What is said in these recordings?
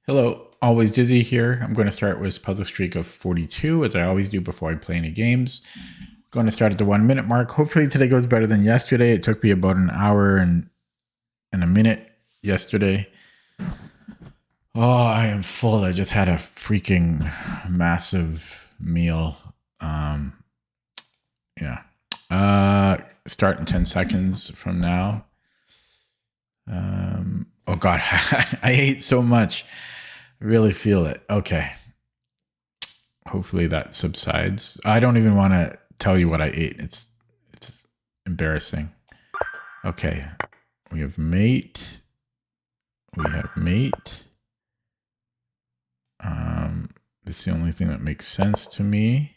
Hello, always Dizzy here. I'm going to start with puzzle streak of 42, as I always do before I play any games. Going to start at the 1 minute mark. Hopefully today goes better than yesterday. It took me about an hour and a minute yesterday. Oh, I am full. I just had a freaking massive meal. Yeah. Start in 10 seconds from now. Oh God, I ate so much. I really feel it. Okay. Hopefully that subsides. I don't even want to tell you what I ate. It's embarrassing. Okay. We have mate. We have mate. It's the only thing that makes sense to me.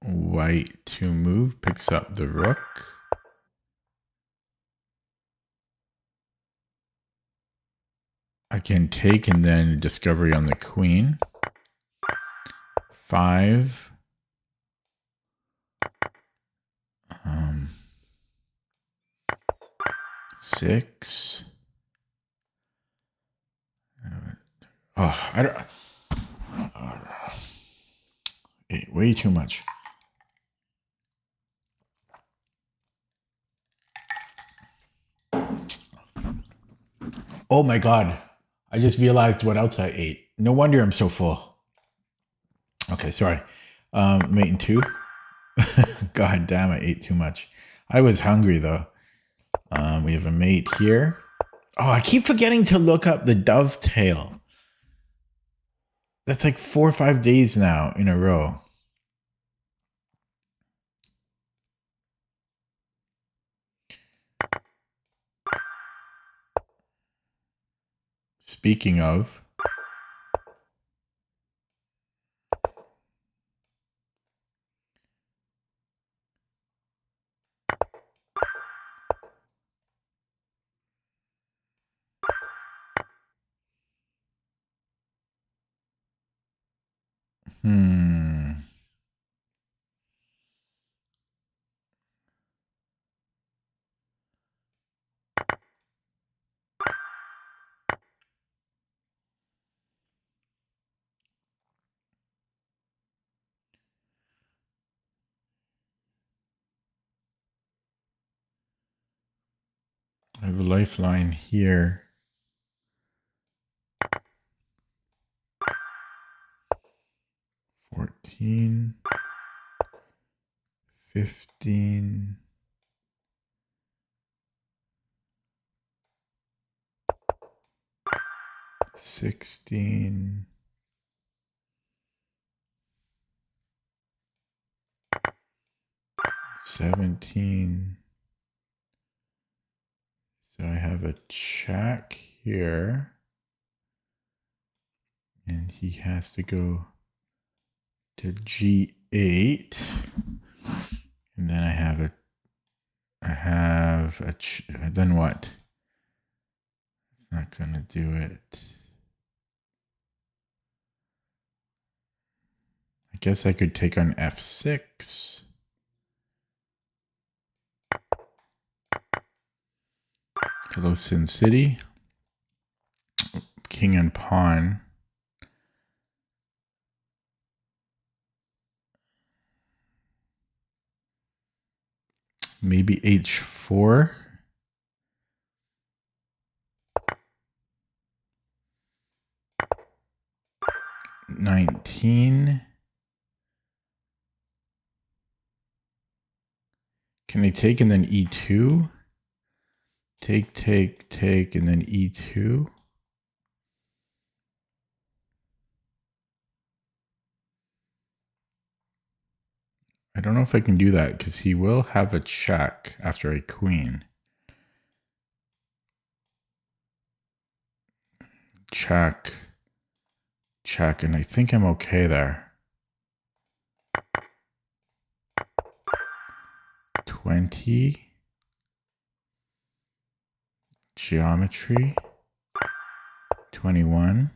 White to move picks up the rook. I can take and then discovery on the queen. 5. 6. Oh, I don't. Way too much. Oh my God. I just realized what else I ate. No wonder I'm so full. Okay, sorry. Mate and 2. God damn, I ate too much. I was hungry though. We have a mate here. Oh, I keep forgetting to look up the dovetail. That's like 4 or 5 days now in a row. Speaking of, I have a lifeline here. 14, 15, 16, 17. So I have a check here. And he has to go to G8. And then then what? It's not going to do it. I guess I could take on F6. Hello, Sin City. King and pawn. Maybe H4. 19. Can I take and then E2? Take, and then E2. I don't know if I can do that because he will have a check after a queen. Check, and I think I'm okay there. 20. Geometry. 21.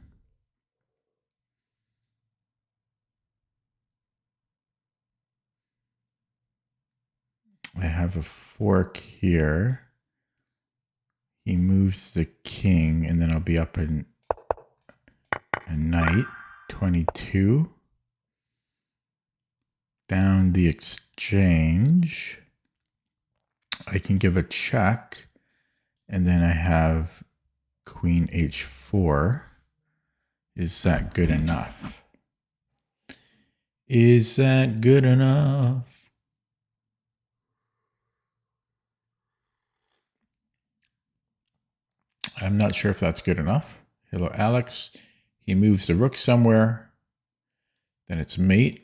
I have a fork here. He moves the king, and then I'll be up in a knight. 22. Down the exchange. I can give a check, and then I have queen h4. Is that good enough? Is that good enough? I'm not sure if that's good enough. Hello, Alex. He moves the rook somewhere. Then it's mate.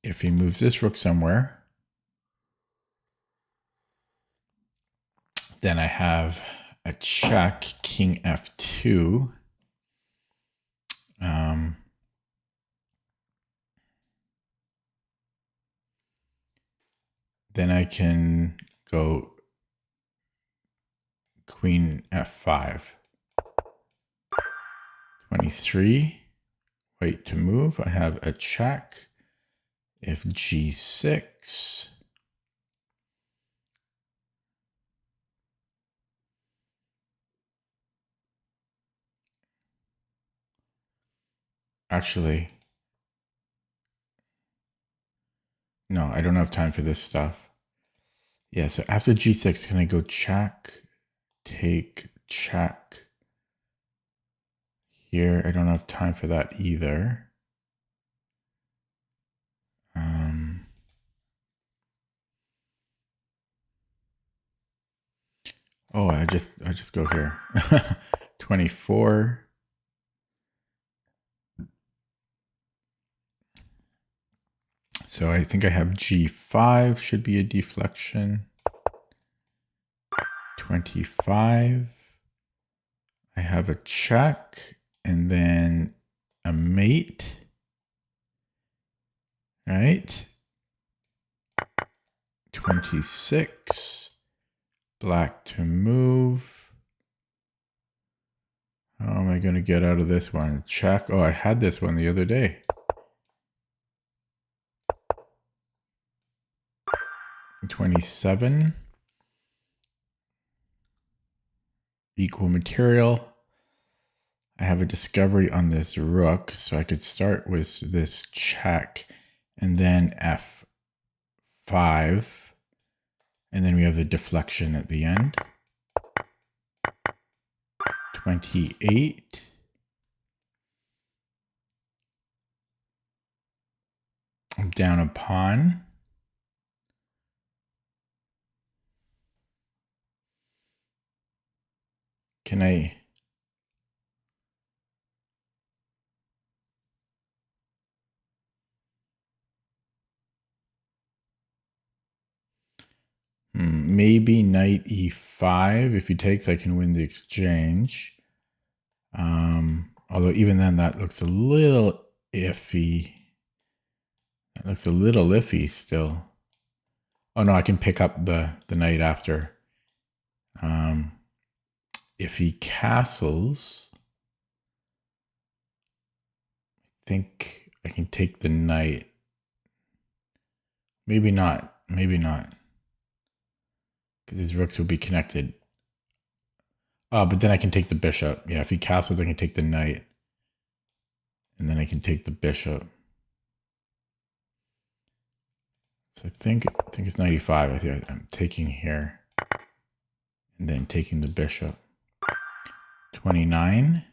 If he moves this rook somewhere, then I have a check, king f2. Then I can go queen f5. 23. Wait to move. I have a check. If g6. Actually, no, I don't have time for this stuff. Yeah, so after g6, can I go check, take, check? Here, I don't have time for that either. Oh, I just go here. 24. So I think I have g5 should be a deflection. 25. I have a check and then a mate. Right? 26. Black to move. How am I going to get out of this one? Check. Oh, I had this one the other day. $27. Equal material. I have a discovery on this rook, so I could start with this check and then f5. And then we have the deflection at the end. 28. I'm down a pawn. Can I... maybe knight e5. If he takes, I can win the exchange. Although even then, that looks a little iffy. That looks a little iffy still. Oh no, I can pick up the knight after. If he castles, I think I can take the knight. Maybe not. Maybe not. Because his rooks will be connected. But then I can take the bishop. Yeah, if he castles, I can take the knight. And then I can take the bishop. So I think it's 95. I think I'm taking here. And then taking the bishop. 29.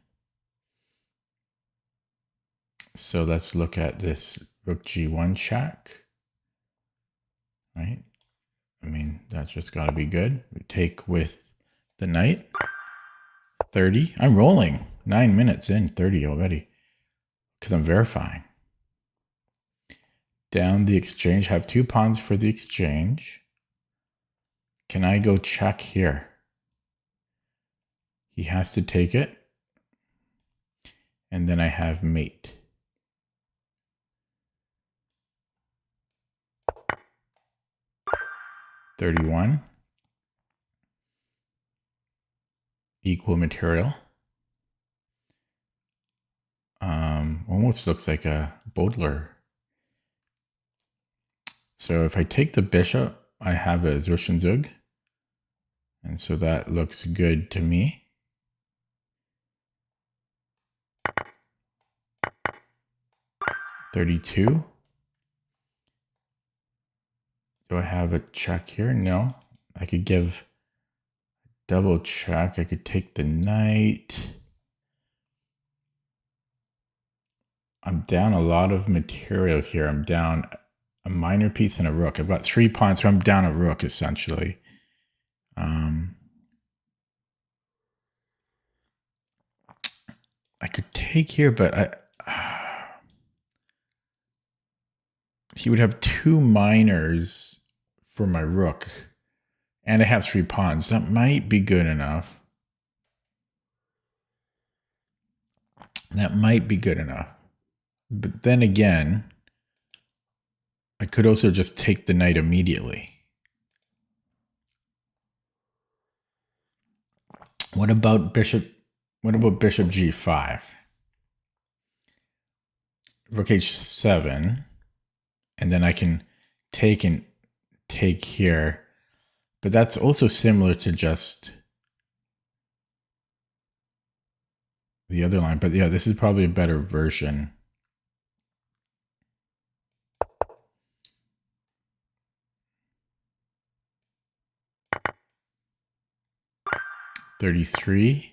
So let's look at this rook g1 check. Right? I mean, that's just got to be good. We take with the knight. 30. I'm rolling. 9 minutes in, 30 already. Because I'm verifying. Down the exchange. Have 2 pawns for the exchange. Can I go check here? He has to take it. And then I have mate. $31. Equal material. Almost looks like a Baudelaire. So if I take the bishop, I have a Zwischenzug. And so that looks good to me. $32. Do I have a check here? No. I could give double check. I could take the knight. I'm down a lot of material here. I'm down a minor piece and a rook. I've got 3 pawns, so I'm down a rook essentially. I could take here, but he would have 2 minors for my rook, and I have 3 pawns. That might be good enough. That might be good enough. But then again, I could also just take the knight immediately. What about bishop g5? Rook h7, and then I can take here. But that's also similar to just the other line. But yeah, this is probably a better version. $33.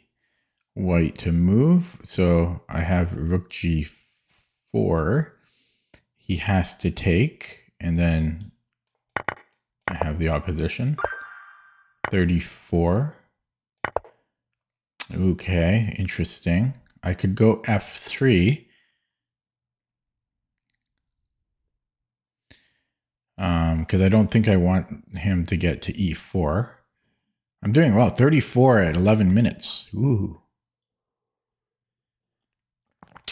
White to move. So I have rook g4. He has to take, and then I have the opposition. 34. Okay, interesting. I could go f3. Because I don't think I want him to get to e4. I'm doing well. 34 at 11 minutes. Ooh.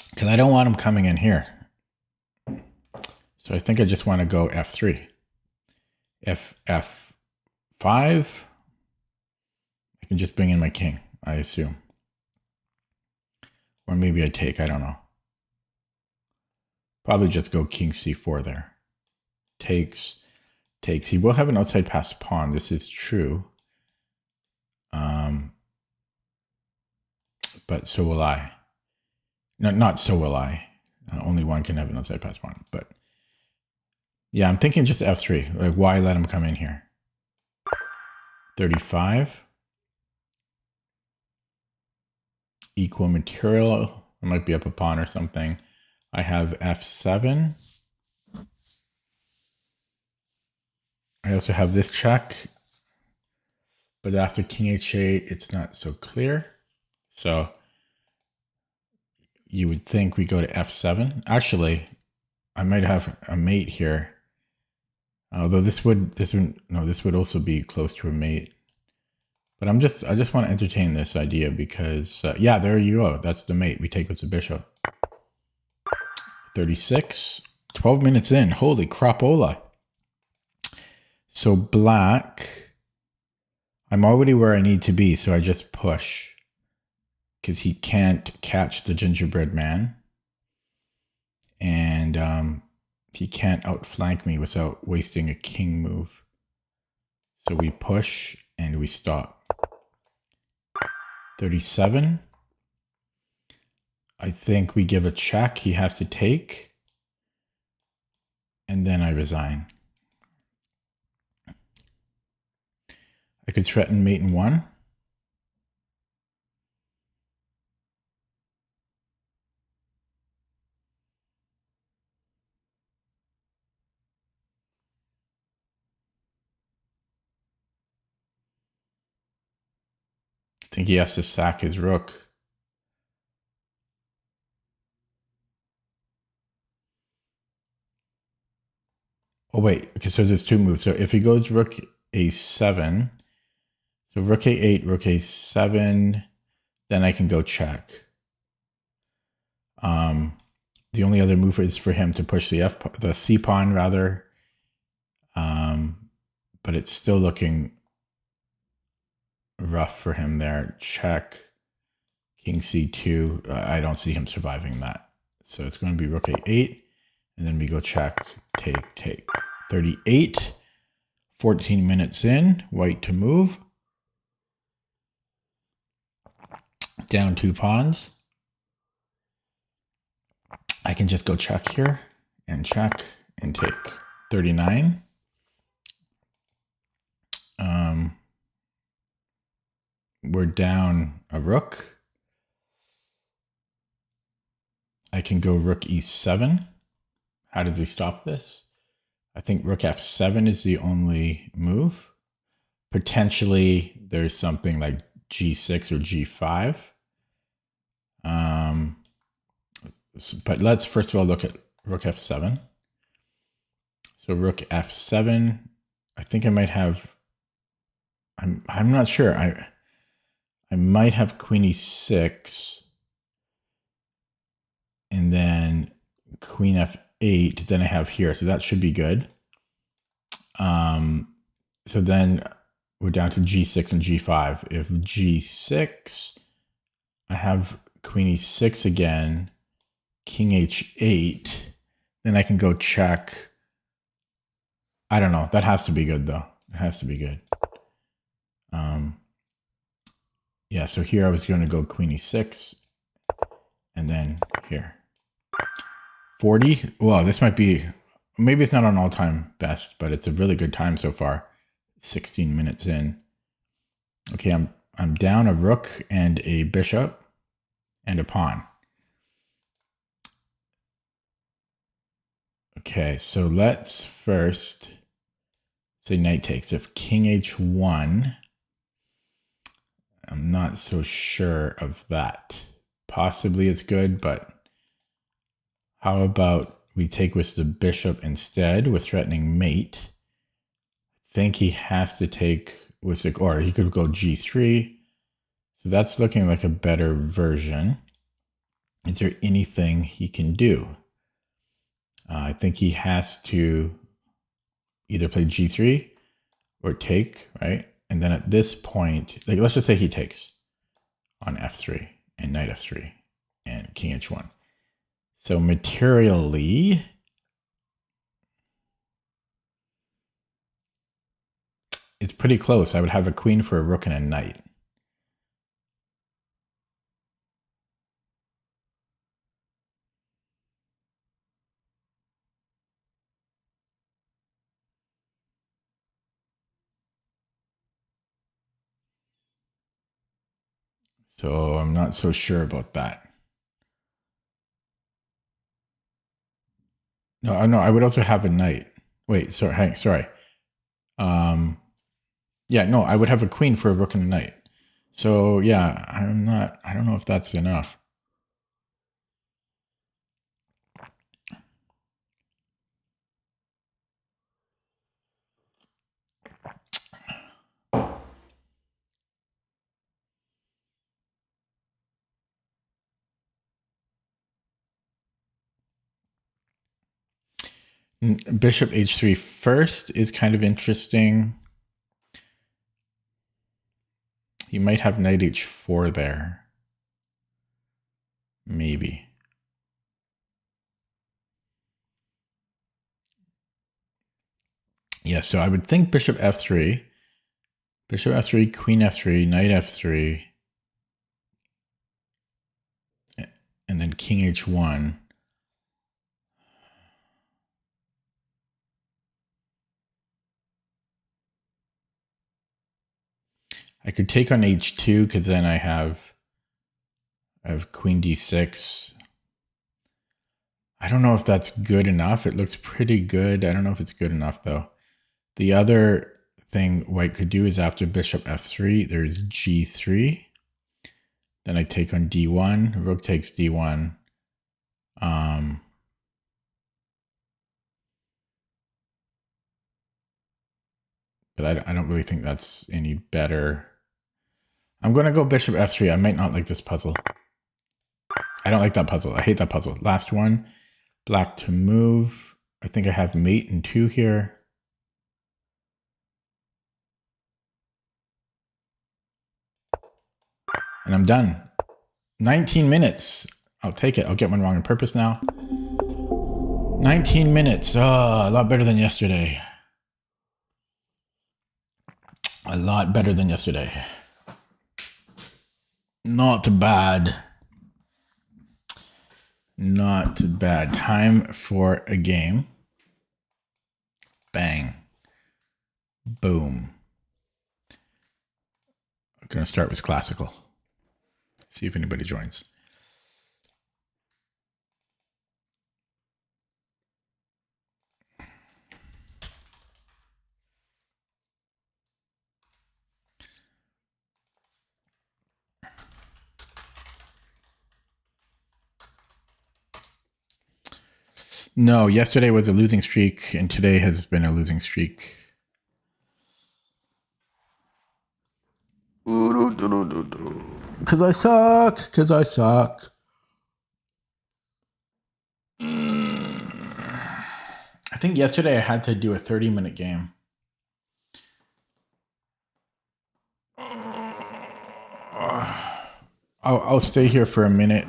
Because I don't want him coming in here. So I think I just want to go f3. f5. I can just bring in my king, I assume. Or maybe I take, I don't know. Probably just go king c4 there. Takes. He will have an outside passed pawn. This is true. But so will I. No, not so will I. Only one can have an outside passed pawn. But yeah, I'm thinking just f3. Like, why let him come in here? 35. Equal material. I might be up a pawn or something. I have f7. I also have this check. But after king h8, it's not so clear. So you would think we go to f7. Actually, I might have a mate here. Although this would also be close to a mate. But I just want to entertain this idea because yeah, there you go. That's the mate. We take with the bishop. 36. 12 minutes in. Holy crapola. So black, I'm already where I need to be, so I just push. Because he can't catch the gingerbread man. And he can't outflank me without wasting a king move. So we push and we stop. 37. I think we give a check. He has to take. And then I resign. I could threaten mate in 1. I think he has to sack his rook. Oh wait, okay, so there's 2 moves. So if he goes rook a7, so rook a8, rook a7, then I can go check. The only other move is for him to push the c pawn rather. But it's still looking rough for him there. Check. King c2. I don't see him surviving that. So it's going to be rook a8. And then we go check, take. 38. 14 minutes in, white to move. Down 2 pawns. I can just go check here and check and take 39. We're down a rook. I can go rook e7. How did we stop this? I think rook f7 is the only move. Potentially there's something like g6 or g5. But let's first of all look at rook f7. So rook f7, I think I might have, I'm not sure. I might have queen e6 and then queen f8, then I have here. So that should be good. So then we're down to g6 and g5. If g6, I have queen e6 again, king h8, then I can go check. I don't know. That has to be good though. It has to be good. Yeah, so here I was going to go queen e6 and then here. 40. Well, this might be, maybe it's not an all-time best, but it's a really good time so far. 16 minutes in. Okay, I'm down a rook and a bishop and a pawn. Okay, so let's first say knight takes. If king h1, I'm not so sure of that. Possibly it's good, but how about we take with the bishop instead with threatening mate? I think he has to take with the, or he could go g3. So that's looking like a better version. Is there anything he can do? I think he has to either play g3 or take, right? And then at this point, like let's just say he takes on f3 and knight f3 and king h1. So materially, it's pretty close. I would have a queen for a rook and a knight. So I'm not so sure about that. No, I would also have a knight. Wait, sorry. Yeah, no, I would have a queen for a rook and a knight. So yeah, I don't know if that's enough. Bishop h3 first is kind of interesting. You might have knight h4 there. Maybe. Yeah, so I would think bishop f3, queen f3, knight f3, and then king h1. I could take on h2 because then I have queen d6. I don't know if that's good enough. It looks pretty good. I don't know if it's good enough though. The other thing white could do is after bishop f3, there's g3. Then I take on d1, rook takes d1. But I don't really think that's any better. I'm going to go bishop f3. I might not like this puzzle. I don't like that puzzle. I hate that puzzle. Last one, black to move. I think I have mate and 2 here. And I'm done. 19 minutes. I'll take it. I'll get one wrong on purpose now. 19 minutes. Oh, a lot better than yesterday. A lot better than yesterday. Not bad. Not bad. Time for a game. Bang. Boom. I'm going to start with classical. See if anybody joins. No, yesterday was a losing streak, and today has been a losing streak. Because I suck. Because I suck. I think yesterday I had to do a 30-minute game. I'll stay here for a minute.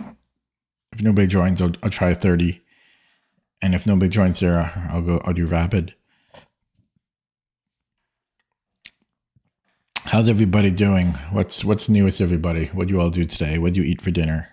If nobody joins, I'll try 30. And if nobody joins there, I'll do rapid. How's everybody doing? What's new with everybody? What do you all do today? What do you eat for dinner?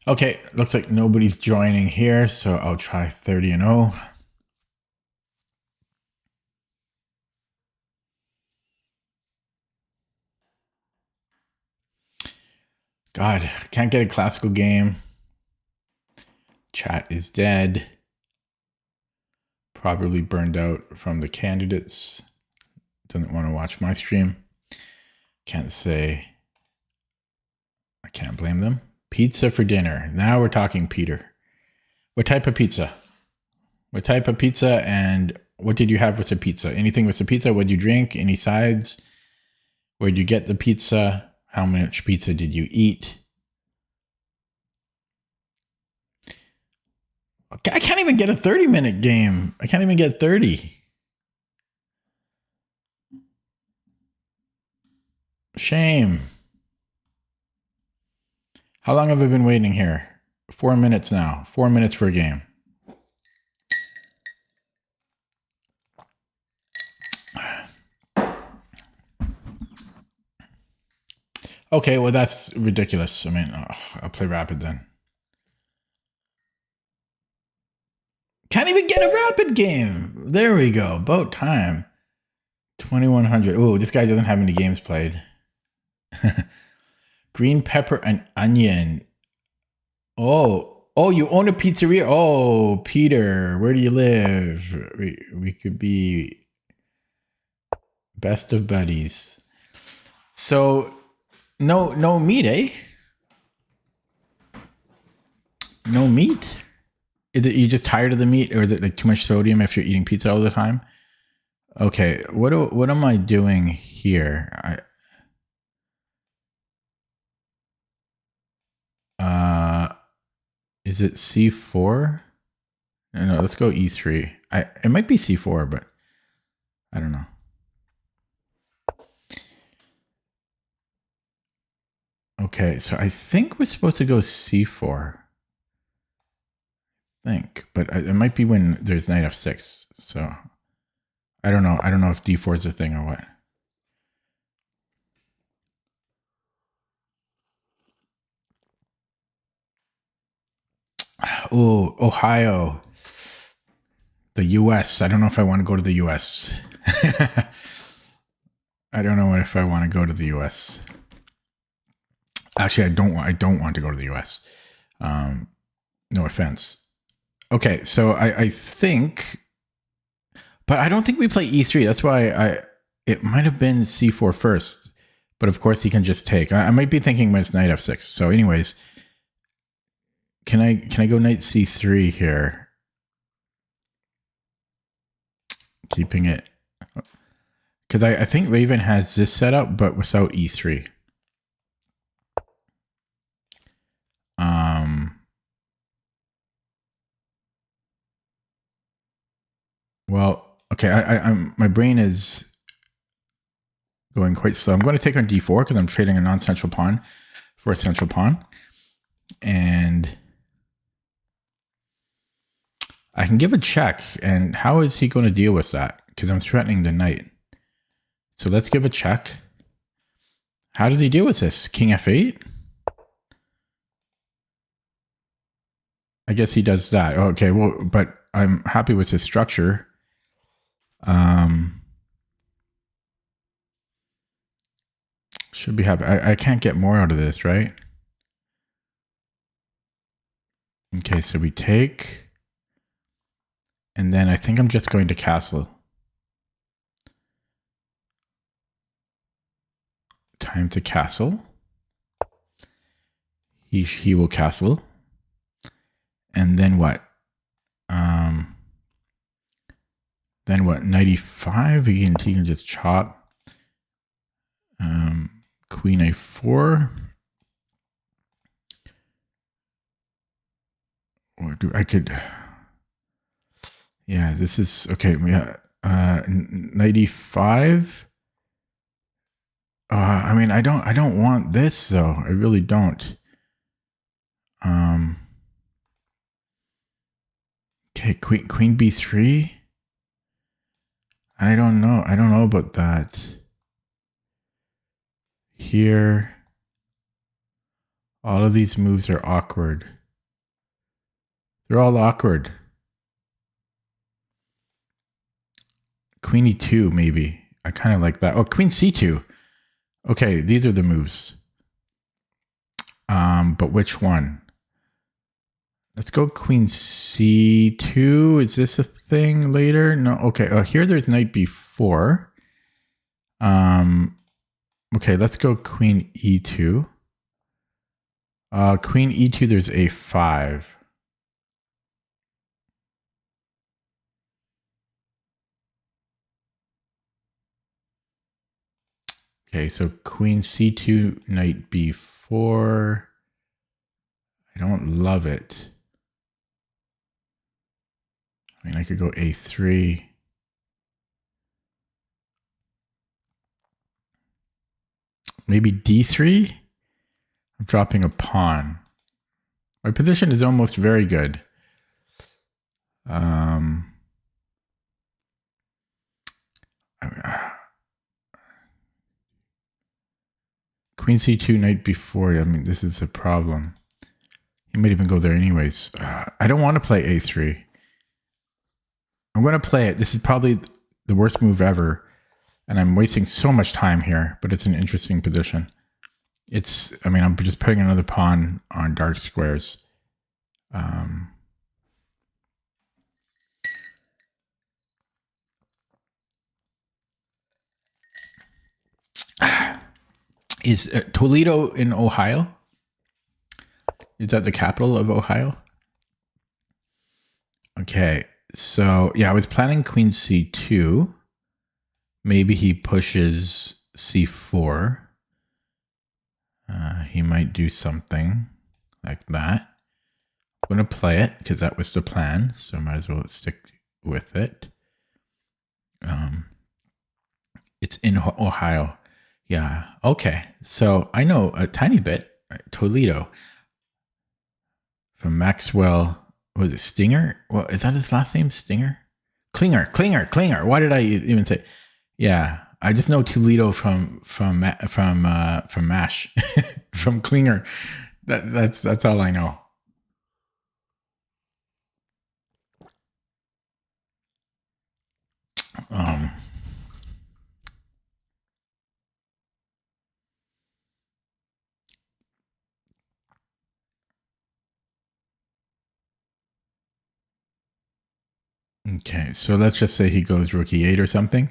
Okay, looks like nobody's joining here, so I'll try 30-0. God, can't get a classical game. Chat is dead. Probably burned out from the candidates. Doesn't want to watch my stream. Can't say. I can't blame them. Pizza for dinner. Now we're talking, Peter. What type of pizza? What type of pizza, and what did you have with the pizza? Anything with the pizza? What did you drink? Any sides? Where did you get the pizza? How much pizza did you eat? I can't even get a 30-minute game. I can't even get 30. Shame. How long have I been waiting here? 4 minutes now. 4 minutes for a game. Okay, well, that's ridiculous. I mean, I'll play rapid then. Can't even get a rapid game. There we go. About time. 2100. Oh, this guy doesn't have any games played. Green pepper and onion. Oh, you own a pizzeria? Oh, Peter, where do you live? We could be best of buddies. So, no meat, eh? No meat? Is it you just tired of the meat, or is it like too much sodium if you're eating pizza all the time? Okay, what am I doing here? Is it C4? No, let's go E3. It might be C4, but I don't know. Okay, so I think we're supposed to go C4. But it might be when there's knight F6. So I don't know. I don't know if D4 is a thing or what. Oh, Ohio. The US. I don't know if I want to go to the US. I don't know if I want to go to the US. Actually, I don't want to go to the US. No offense. Okay, so I think, but I don't think we play E3. That's why it might have been C4 first. But of course, he can just take. I might be thinking when it's knight F6. So, anyways, can I go knight C3 here? Keeping it, because I think Raven has this set up, but without E3. Well, Okay, I'm my brain is going quite slow. I'm going to take on d4 because I'm trading a non-central pawn for a central pawn. And I can give a check. And how is he going to deal with that? Because I'm threatening the knight. So let's give a check. How does he deal with this? King f8? I guess he does that. Okay, well, but I'm happy with his structure. Should be happy. I can't get more out of this, right? Okay, so we take. And then I think I'm just going to castle. Time to castle. He will castle. And then what? Then what? 95. He can just chop. Queen a4. Or do I could? Yeah, this is okay. Yeah, 95. I mean, I don't want this though. I really don't. Okay, queen b3. I don't know. I don't know about that. Here, all of these moves are awkward. They're all awkward. Queen e2, maybe. I kind of like that. Oh, queen c2. Okay, these are the moves. But which one? Let's go queen c2. Is this a thing later? No. Okay. Oh, here there's knight b4. Okay, let's go queen e2. Queen e2, there's a5. Okay, so queen c2, knight b4. I don't love it. I mean, I could go a3. Maybe d3? I'm dropping a pawn. My position is almost very good. Queen c2, knight b4. I mean, this is a problem. He might even go there anyways. I don't want to play a3. I'm going to play it. This is probably the worst move ever. And I'm wasting so much time here, but it's an interesting position. I mean, I'm just putting another pawn on dark squares. Is Toledo in Ohio? Is that the capital of Ohio? Okay, so yeah, I was planning queen c2. Maybe he pushes c4. He might do something like that. I'm going to play it because that was the plan, so I might as well stick with it. It's in Ohio. Yeah, okay. So I know a tiny bit. Right? Toledo. From Maxwell. Was it Stinger? Well, is that his last name? Stinger? Klinger. Why did I even say? Yeah, I just know Toledo from MASH, from Klinger. That's all I know. Okay, so let's just say he goes rook e8 or something.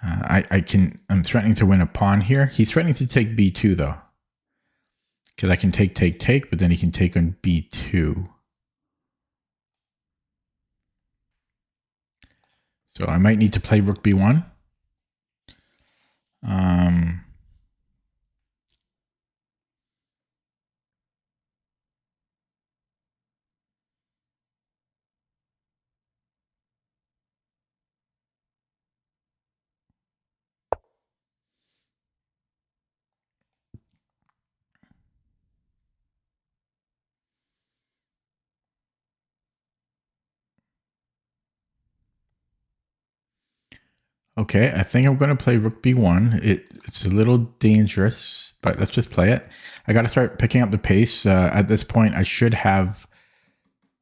I'm threatening to win a pawn here. He's threatening to take b2 though. Because I can take, but then he can take on b2. So I might need to play rook b1. Okay, I think I'm going to play rook b1. It's a little dangerous, but let's just play it. I got to start picking up the pace. At this point, I should have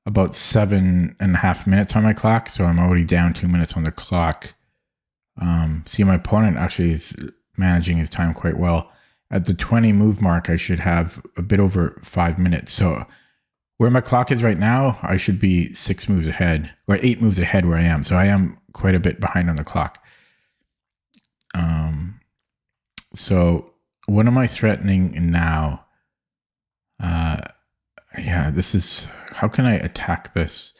about 7.5 minutes on my clock, so I'm already down 2 minutes on the clock. See, my opponent actually is managing his time quite well. At the 20 move mark, I should have a bit over 5 minutes. So where my clock is right now, I should be 6 moves ahead, or 8 moves ahead where I am. So I am quite a bit behind on the clock. So what am I threatening now? Yeah, this is, how can I attack this?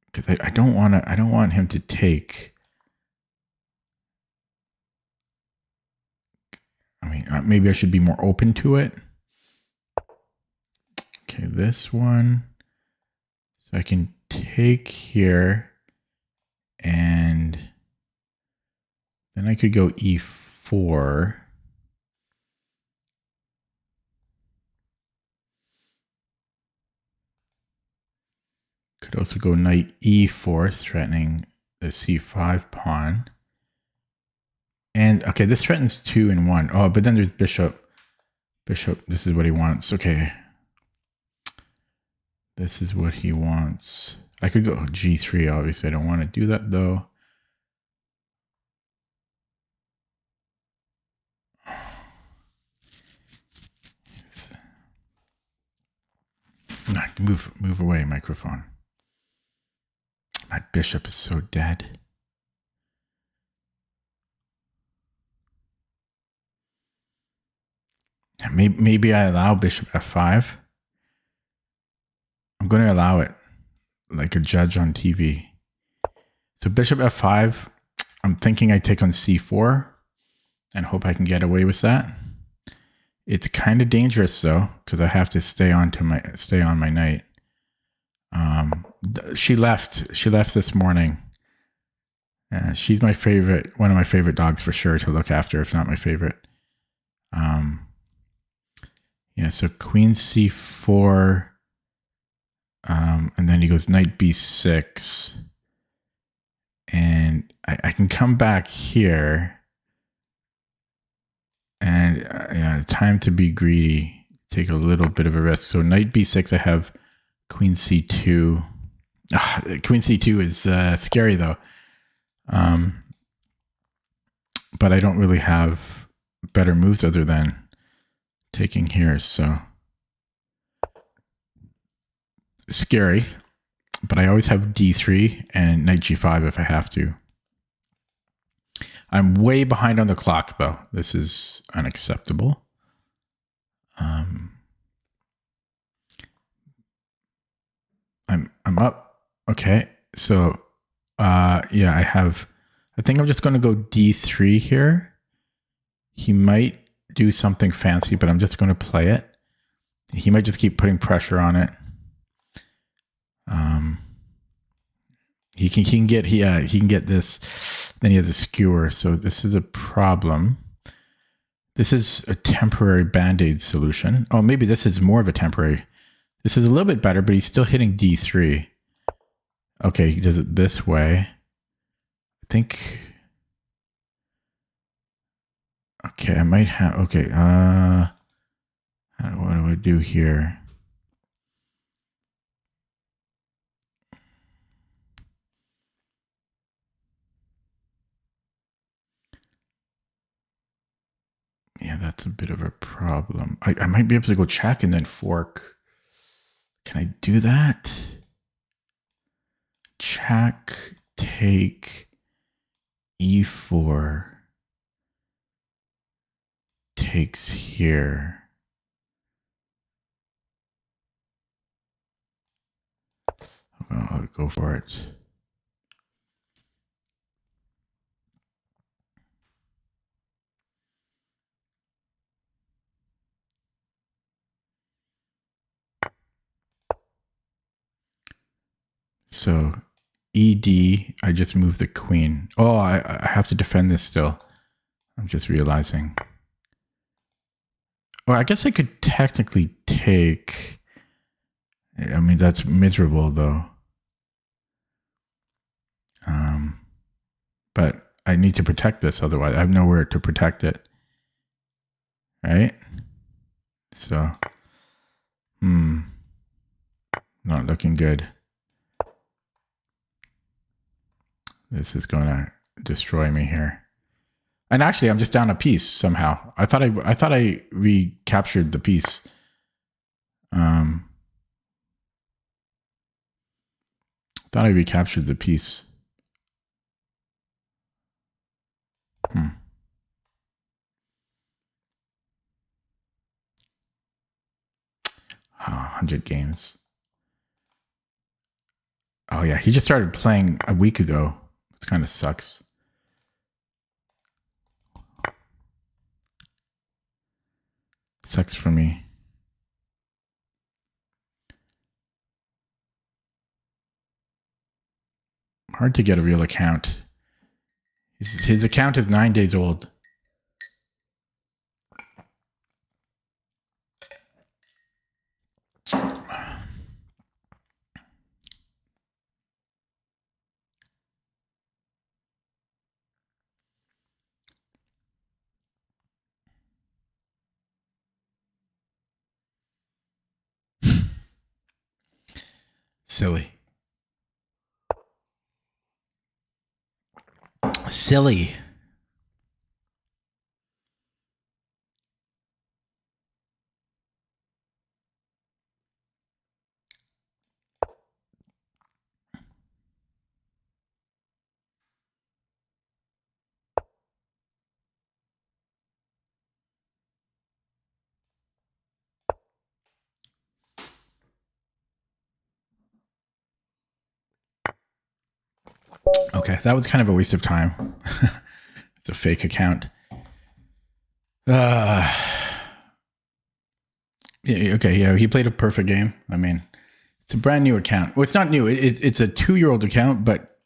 Because I don't want him to take. I mean, maybe I should be more open to it. Okay, this one. So I can take here, and then I could go e4. Could also go knight e4, threatening the c5 pawn. And okay, this threatens 2 and 1. Oh, but then there's bishop. Bishop, this is what he wants. Okay. This is what he wants. I could go g3, obviously. I don't want to do that, though. Move away, microphone. My bishop is so dead. Maybe I allow bishop f5. I'm going to allow it, like a judge on TV. So bishop f5, I'm thinking I take on c4 and hope I can get away with that. It's kind of dangerous though, because I have to stay on my knight. She left this morning. She's my favorite, one of my favorite dogs for sure to look after, if not my favorite. Yeah, so queen c4, and then he goes knight b6, and I can come back here, and yeah, time to be greedy, take a little bit of a risk. So knight b6, I have queen c2. Queen c2 is scary though, but I don't really have better moves other than taking here, so scary. But I always have d3 and knight g5 if I have to. I'm way behind on the clock though. This is unacceptable. I'm up. Okay, so yeah, I think I'm just going to go d3 here. He might do something fancy, but I'm just going to play it. He might just keep putting pressure on it. He can get this. Then he has a skewer, so this is a problem. This is a temporary band-aid solution. Oh, maybe this is more of a temporary. This is a little bit better, but he's still hitting d3. Okay, he does it this way. I think. Okay, I might have. Okay, what do I do here? Yeah, that's a bit of a problem. I might be able to go check and then fork. Can I do that? Check, take, e4, takes here. I'll go for it. So ED, I just moved the queen. Oh, I have to defend this still. I'm just realizing. Well, I guess I could technically take. I mean, that's miserable though. but I need to protect this. Otherwise, I have nowhere to protect it. Right? So, not looking good. This is going to destroy me here. And actually, I'm just down a piece somehow. I thought I recaptured the piece. Thought I recaptured the piece. Oh, 100 games. Oh yeah, he just started playing a week ago. It kind of sucks. Sucks for me. Hard to get a real account. His account is 9 days old. Silly. Silly. Okay, that was kind of a waste of time. It's a fake account. Yeah, okay, yeah, he played a perfect game. I mean, it's a brand new account. Well, it's not new. It's a 2-year-old account, but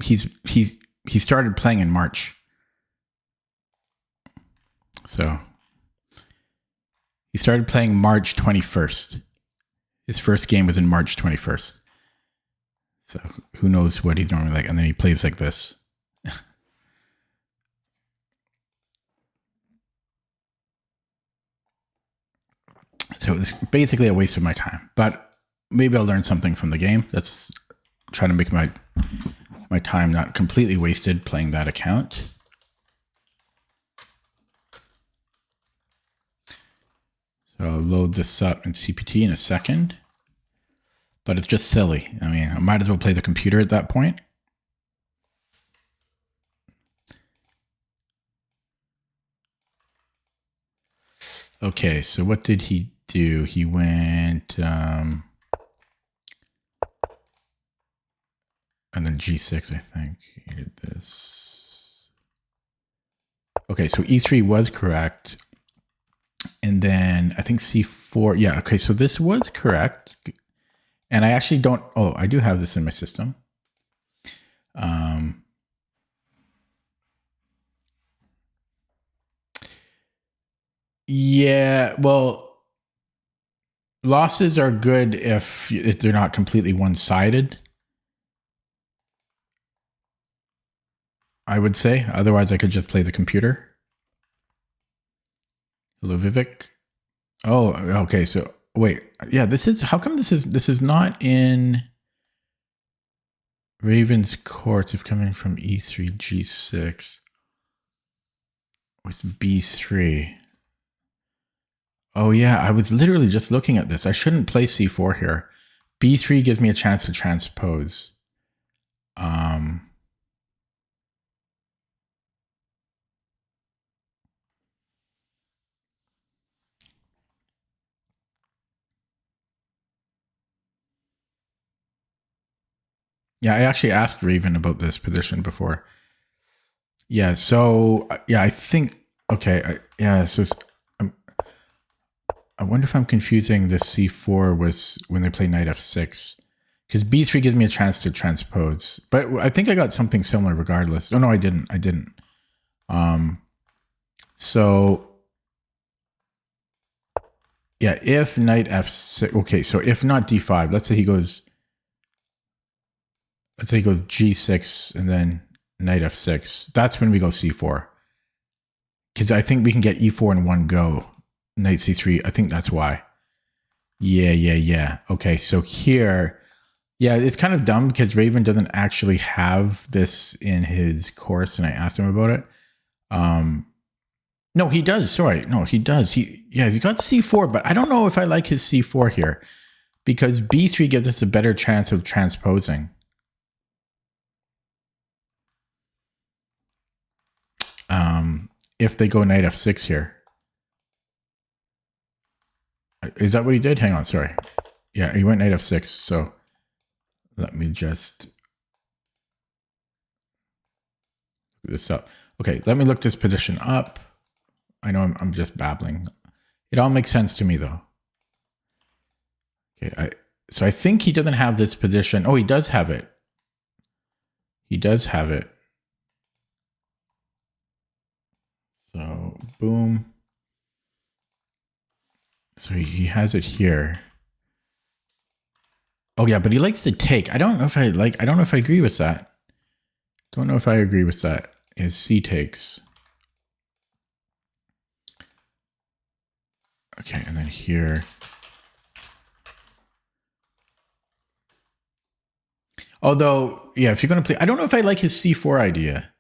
he started playing in March. So he started playing March 21st. His first game was in March 21st. So who knows what he's normally like. And then he plays like this. So it was basically a waste of my time. But maybe I'll learn something from the game. Let's try to make my time not completely wasted playing that account. So I'll load this up in CPT in a second. But it's just silly. I mean, I might as well play the computer at that point. Okay, so what did he do? He went... and then G6, I think. He did this. Okay, so E3 was correct. And then I think C4. Yeah, okay, so this was correct. And I actually don't... Oh, I do have this in my system. Yeah, well, losses are good if they're not completely one-sided. I would say. Otherwise, I could just play the computer. Hello, Vivek. Oh, okay. So wait, yeah. This is how come this is not in Raven's courts if coming from E3 G6 with B3. Oh yeah, I was literally just looking at this. I shouldn't play C4 here. B3 gives me a chance to transpose. Yeah, I actually asked Raven about this position before. Yeah, so yeah, I think okay. So I wonder if I'm confusing this C4 with when they play knight F6, because B3 gives me a chance to transpose. But I think I got something similar regardless. Oh no, I didn't. So yeah, if knight F6. Okay, so if not D5, let's say he goes let's say he goes G6 and then knight F6. That's when we go C4. Because I think we can get E4 in one go. Knight C3. I think that's why. Yeah. Okay, so here, yeah, it's kind of dumb because Raven doesn't actually have this in his course, and I asked him about it. No, he does. Sorry, no, he does. He got C4, but I don't know if I like his C4 here because B3 gives us a better chance of transposing. If they go knight F6 here. Is that what he did? Hang on, sorry. Yeah, he went knight F6, so let me just look this up. Okay, let me look this position up. I know I'm just babbling. It all makes sense to me though. Okay, so I think he doesn't have this position. Oh, he does have it. He does have it. So boom. So he has it here. Oh yeah, but he likes to take. I don't know if I agree with that. Don't know if I agree with that. His C takes. Okay, and then here. Although, yeah, if you're going to play, I don't know if I like his C4 idea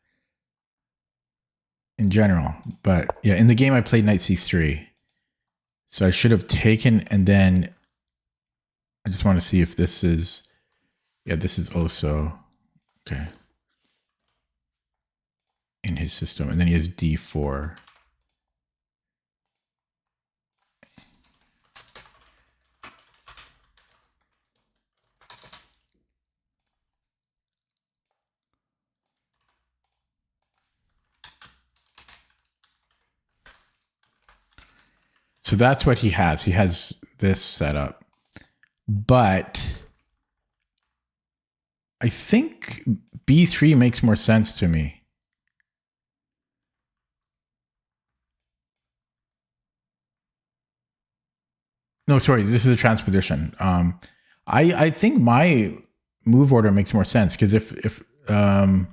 in general, but yeah, in the game I played knight C3. So I should have taken, and then I just want to see if this is, yeah, this is also, okay, in his system. And then he has D4. So that's what he has. He has this set up. But I think B3 makes more sense to me. No, sorry, this is a transposition. I think my move order makes more sense because if oh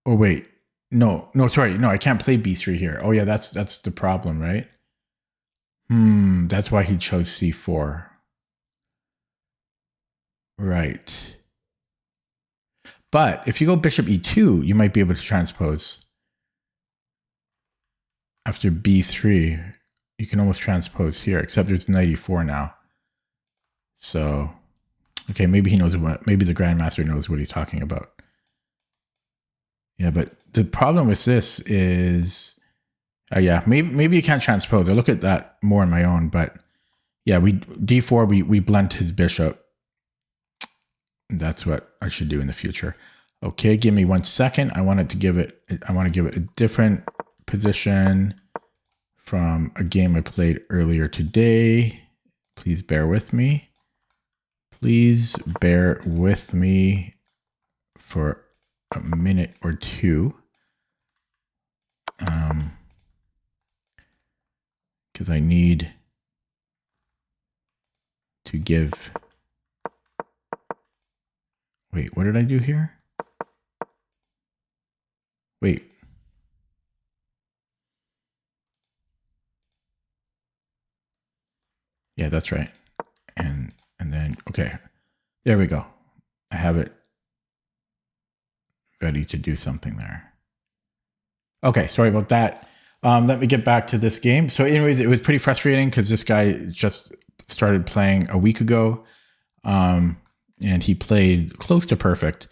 wait, no, sorry, no, I can't play B3 here. Oh yeah, that's the problem, right? That's why he chose C4. Right. But if you go bishop E2, you might be able to transpose. After B3, you can almost transpose here, except there's knight E4 now. So, okay, maybe he knows what, maybe the Grandmaster knows what he's talking about. Yeah, but the problem with this is, yeah, maybe you can't transpose. I look at that more on my own, but yeah, D4, we blunt his bishop. That's what I should do in the future. Okay, give me 1 second. I want to give it a different position from a game I played earlier today. Please bear with me. Please bear with me for a minute or two. Because I need to give... Wait, what did I do here? Wait. Yeah, that's right. And then, okay, there we go. I have it ready to do something there. Okay, sorry about that. Let me get back to this game. So anyways, it was pretty frustrating because this guy just started playing a week ago. And he played close to perfect.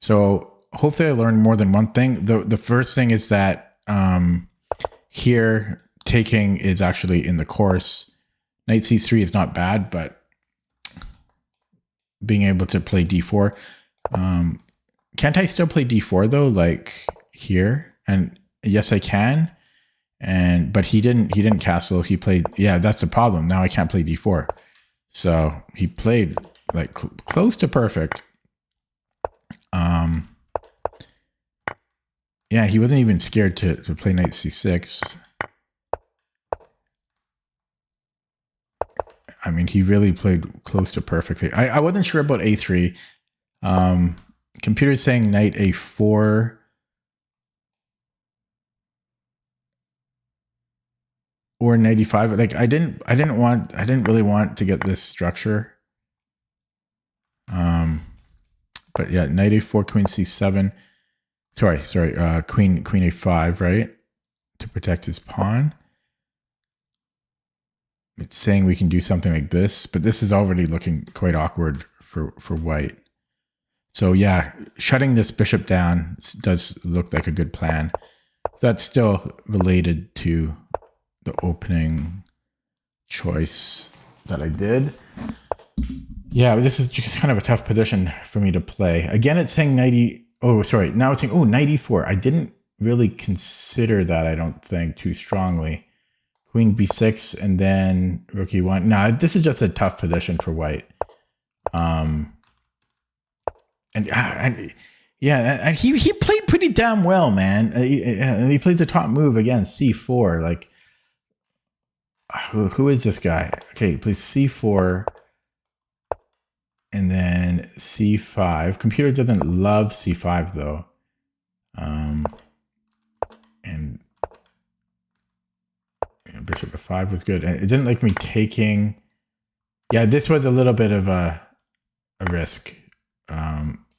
So hopefully I learned more than one thing. The first thing is that here taking is actually in the course. Knight C3 is not bad, but being able to play D4. Can't I still play D4 though, like here? And yes, I can. But he didn't castle. He played, yeah, that's the problem. Now I can't play D4. So he played like close to perfect. Yeah, he wasn't even scared to play knight C6. I mean, he really played close to perfectly. I wasn't sure about a3. Computer's saying knight a4. Or knight e5. Like I didn't really want to get this structure. But yeah, knight a4, queen c7. Sorry, queen a5, right? To protect his pawn. It's saying we can do something like this, but this is already looking quite awkward for white. So yeah, shutting this bishop down does look like a good plan. That's still related to the opening choice that I did. Yeah, this is just kind of a tough position for me to play. Again, it's saying 90. Oh, sorry. Now it's saying, 94. I didn't really consider that, I don't think, too strongly. Queen b6 and then rook e1. No, this is just a tough position for white. And he played pretty damn well, man. He played the top move again, c4. Like, who is this guy? Okay, he plays c4 and then c5. Computer doesn't love c5 though. And bishop f5 was good. And it didn't like me taking. Yeah, this was a little bit of a risk.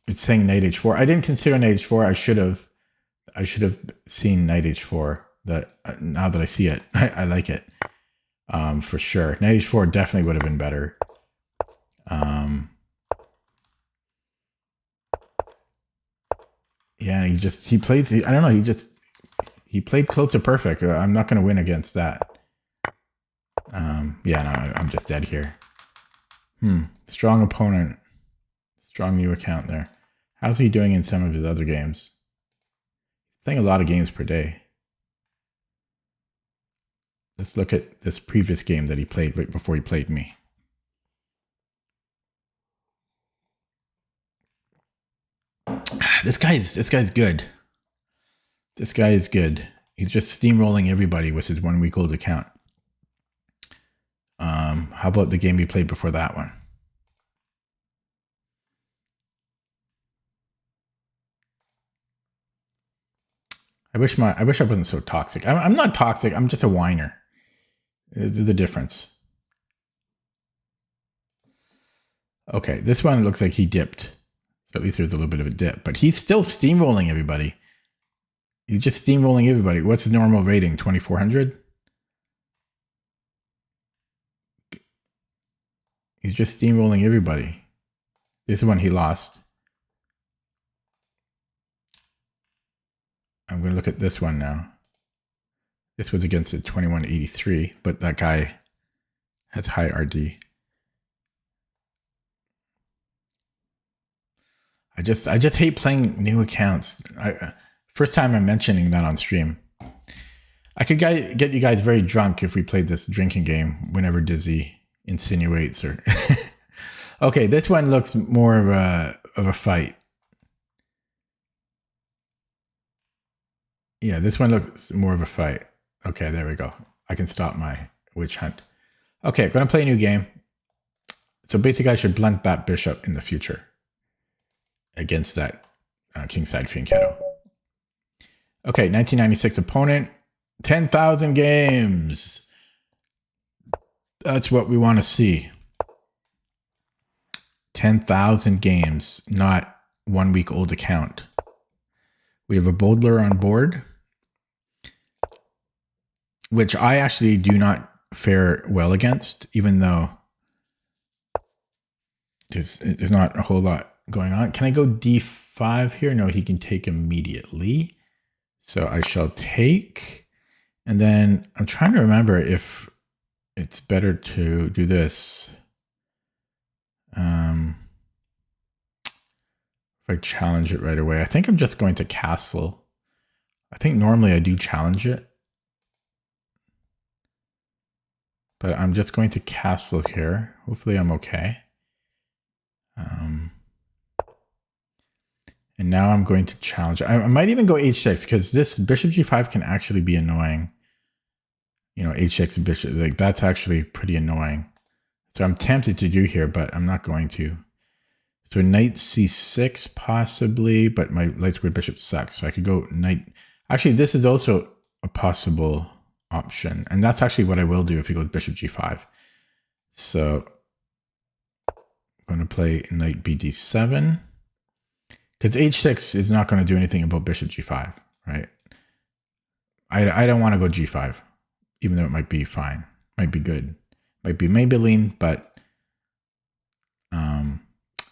It's saying knight h4. I didn't consider knight h4. I should have seen knight h4. That now that I see it, I like it. For sure. Knight h4 definitely would have been better. Yeah, he played. I don't know. He played close to perfect. I'm not going to win against that. Yeah, no, I'm just dead here. Strong opponent. Strong new account there. How's he doing in some of his other games? He's playing a lot of games per day. Let's look at this previous game that he played right before he played me. This guy's good. This guy is good. He's just steamrolling everybody with his 1 week old account. How about the game he played before that one? I wish I wasn't so toxic. I'm not toxic. I'm just a whiner. There's the difference. Okay, this one looks like he dipped. So at least there's a little bit of a dip. But he's still steamrolling everybody. He's just steamrolling everybody. What's his normal rating? 2,400? He's just steamrolling everybody. This one he lost. I'm going to look at this one now. This was against a 2183, but that guy has high RD. I just hate playing new accounts. First time I'm mentioning that on stream. I could get you guys very drunk if we played this drinking game whenever Dizzy insinuates or. Okay, this one looks more of a fight. Yeah, this one looks more of a fight. Okay, there we go. I can stop my witch hunt. Okay, I'm going to play a new game. So basically I should blunt that bishop in the future against that kingside fianchetto. Okay, 1996 opponent. 10,000 games. That's what we want to see. 10,000 games, not 1 week old account. We have a Bodler on board, which I actually do not fare well against, even though there's not a whole lot going on. Can I go d5 here? No, he can take immediately. So I shall take. And then I'm trying to remember if it's better to do this. If I challenge it right away, I think I'm just going to castle. I think normally I do challenge it. But I'm just going to castle here. Hopefully I'm okay. And now I'm going to challenge. I might even go h6 because this bishop g5 can actually be annoying. You know, h6 bishop, like that's actually pretty annoying. So I'm tempted to do here, but I'm not going to. So knight c6 possibly, but my light squared bishop sucks. So I could go knight. Actually, this is also a possible option. And that's actually what I will do if he goes bishop g5. So I'm going to play knight bd7. Because h6 is not going to do anything about bishop g5, right? I don't want to go g5, even though it might be fine. Might be good. Might be Maybelline, but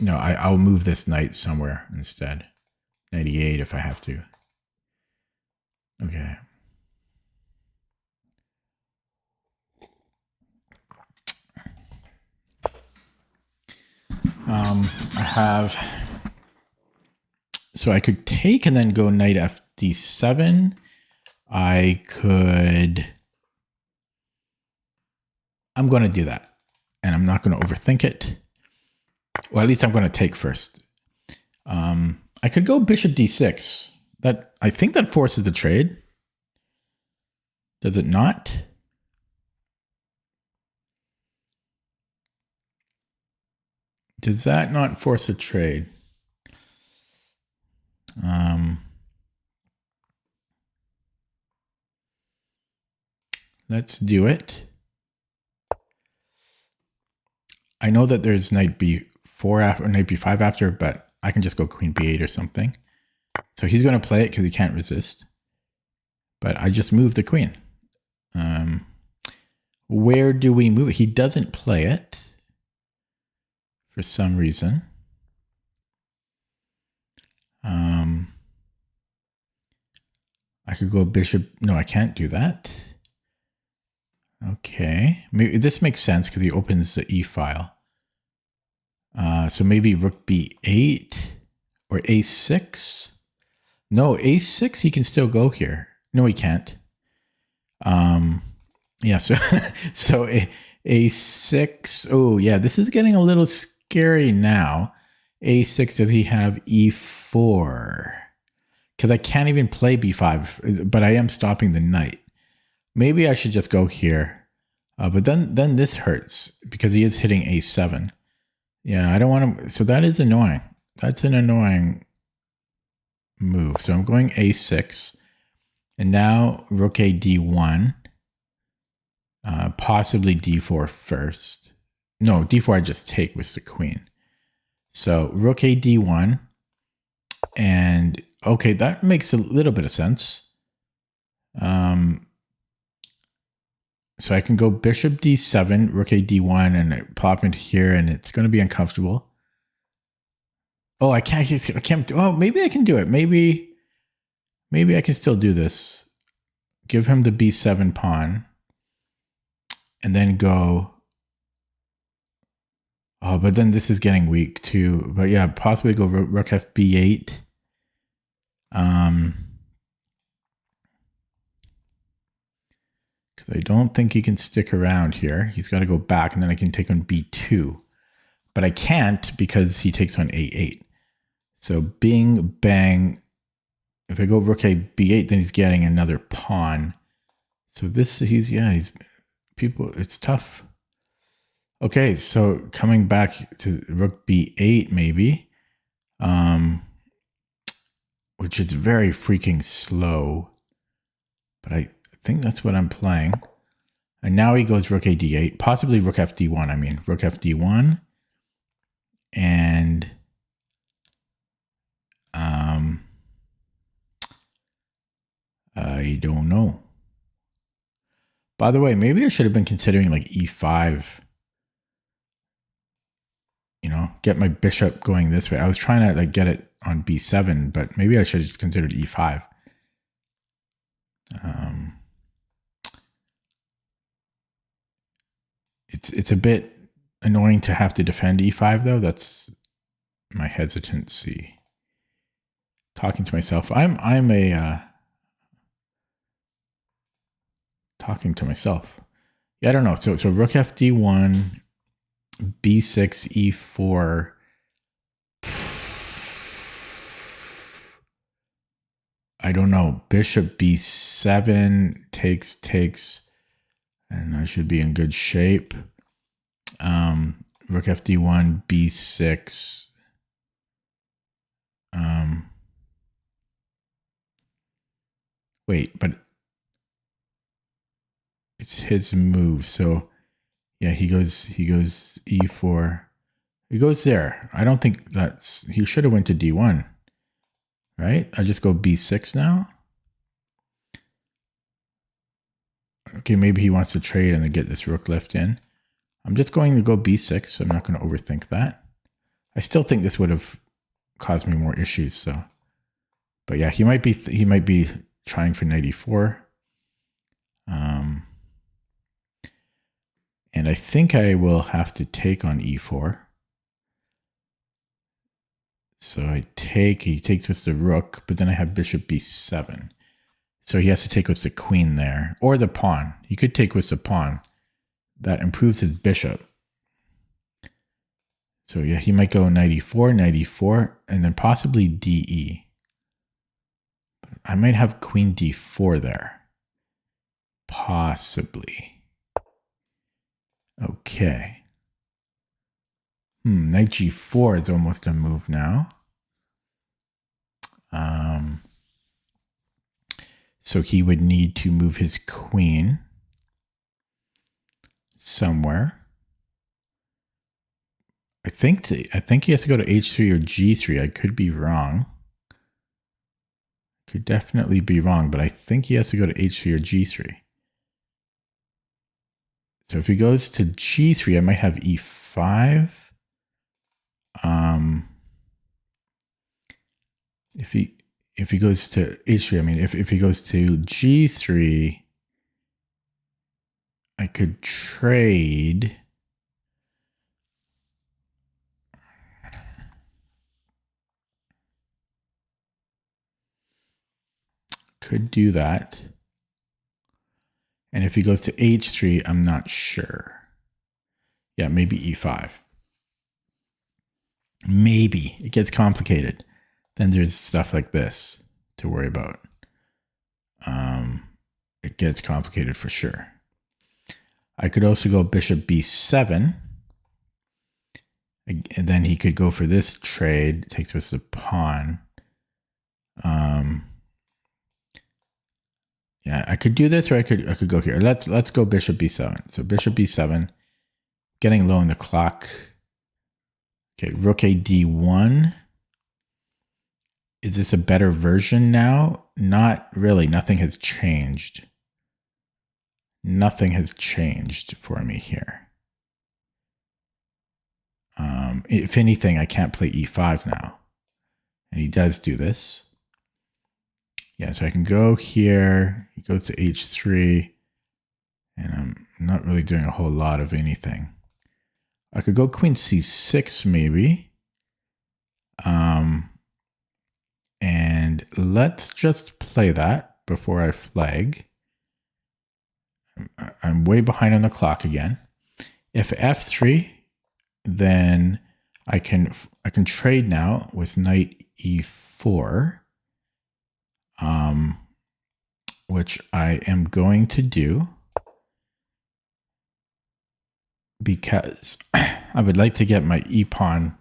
no, I'll move this knight somewhere instead. 98 if I have to. Okay. I have, so I could take and then go knight fd7. I could, I'm going to do that, and I'm not going to overthink it. Well, at least I'm going to take first. I could go bishop d6. That, I think that forces the trade. Does it not? Does that not force a trade? Let's do it. I know that there's knight b4 after, or knight b5 after, but I can just go queen b8 or something. So he's going to play it because he can't resist. But I just moved the queen. Where do we move it? He doesn't play it for some reason. I could go bishop. No, I can't do that. Okay. Maybe this makes sense because he opens the e file. So maybe rook b8 or a6. No, a6 he can still go here. No, he can't. Yeah, so so a6. Oh, yeah, this is getting a little scary now. a6, does he have e4? Because I can't even play b5, but I am stopping the knight. Maybe I should just go here. But then this hurts because he is hitting a7. Yeah, I don't want to. So that is annoying. That's an annoying move. So I'm going a6. And now rook a d1. Possibly d4 first. No, d4 I just take with the queen. So rook a d1. And okay, that makes a little bit of sense. So I can go bishop d7, rook a d1, and pop into here, and it's going to be uncomfortable. Oh, I can't. Oh, maybe I can do it. Maybe I can still do this. Give him the b7 pawn, and then go. Oh, but then this is getting weak too. But yeah, possibly go rook f b8. Because I don't think he can stick around here. He's got to go back, and then I can take on b2. But I can't because he takes on a8. So bing, bang. If I go rook a b8, then he's getting another pawn. So this, he's people, it's tough. Okay, so coming back to rook b8 maybe. Which is very freaking slow. But I think that's what I'm playing. And now he goes rook a d8, possibly rook f d1. I mean, rook f d1. And I don't know. By the way, maybe I should have been considering like e5. You know, get my bishop going this way. I was trying to like get it on b7, but maybe I should have just considered e5. It's a bit annoying to have to defend e5 though. That's my hesitancy. Talking to myself. I'm talking to myself. Yeah, I don't know. So rook f d1, b6, e4. I don't know. Bishop b7 takes, and I should be in good shape. Rook fd1, b6. Wait, but it's his move. So yeah, he goes e4. He goes there. I don't think he should have went to d1, right? I just go b6 now. Okay, maybe he wants to trade and then get this rook left in. I'm just going to go b6. I'm not going to overthink that. I still think this would have caused me more issues. So, but yeah, he might be trying for knight e4. And I think I will have to take on e4. So he takes with the rook, but then I have bishop b7. So he has to take with the queen there, or the pawn. He could take with the pawn. That improves his bishop. So yeah, he might go knight e4, and then possibly de. I might have queen d4 there. Possibly. Okay. Knight g4 is almost a move now. So he would need to move his queen somewhere. I think he has to go to h3 or g3. I could be wrong. Could definitely be wrong, but I think he has to go to h3 or g3. So if he goes to g3, I might have e5. If he goes to h3, I mean, if he goes to g3, I could trade. Could do that. And if he goes to h3, I'm not sure. Yeah, maybe e5. Maybe. It gets complicated. Then there's stuff like this to worry about. It gets complicated for sure. I could also go bishop b7. And then he could go for this trade. It takes with the pawn. Yeah, I could do this, or I could go here. Let's go bishop b7. So bishop b7, getting low on the clock. Okay, rook a d1. Is this a better version now? Not really. Nothing has changed. Nothing has changed for me here. If anything, I can't play e5 now. And he does do this. Yeah, so I can go here. He goes to h3. And I'm not really doing a whole lot of anything. I could go queen c6 maybe. And let's just play that before I flag. I'm way behind on the clock again. If f3, then I can trade now with knight e4, which I am going to do because I would like to get my e-pawn.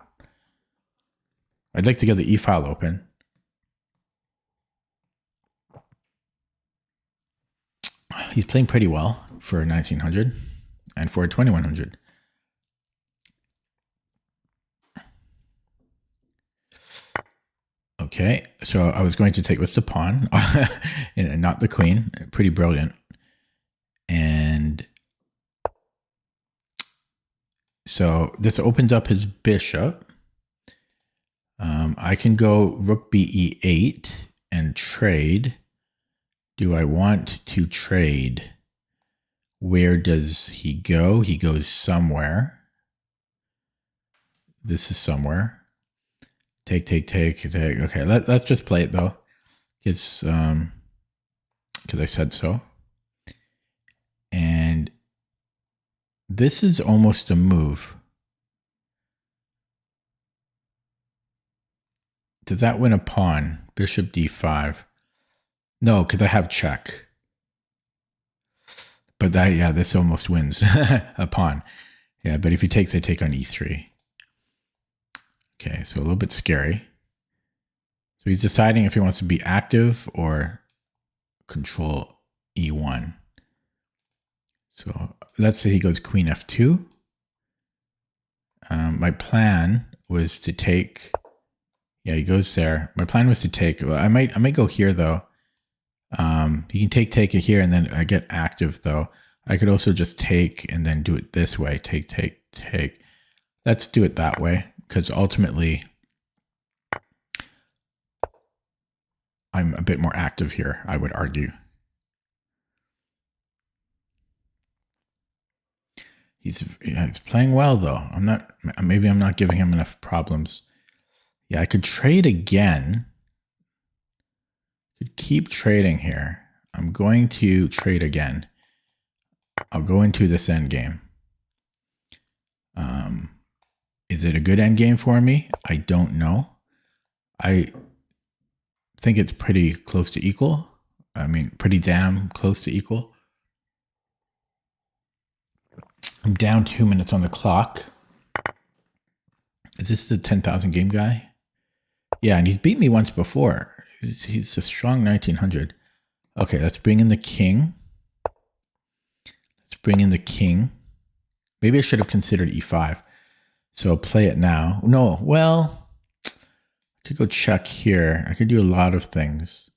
I'd like to get the e-file open. He's playing pretty well for 1900 and for 2100. Okay, so I was going to take with the pawn and not the queen. Pretty brilliant. And so this opens up his bishop. I can go rook b e8 and trade. Do I want to trade? Where does he go? He goes somewhere. This is somewhere. Take. Okay, let's just play it though. It's because I said so. And this is almost a move. Does that win a pawn? Bishop d5. No, because I have check. But that, yeah, this almost wins a pawn. Yeah, but if he takes, I take on e3. Okay, so a little bit scary. So he's deciding if he wants to be active or control e1. So let's say he goes queen f2. My plan was to take. Yeah, he goes there. My plan was to take. Well, I might go here though. He can take it here, and then I get active though. I could also just take and then do it this way. Take. Let's do it that way, because ultimately I'm a bit more active here, I would argue. He's playing well though. Maybe I'm not giving him enough problems. Yeah, I could trade again. Could keep trading here. I'm going to trade again. I'll go into this end game. Is it a good end game for me? I don't know. I think it's pretty close to equal. I mean, pretty damn close to equal. I'm down 2 minutes on the clock. Is this the 10,000 game guy? Yeah, and he's beat me once before. He's a strong 1900. Okay, let's bring in the king. Maybe I should have considered e5. So I'll play it now. No, well, I could go check here. I could do a lot of things.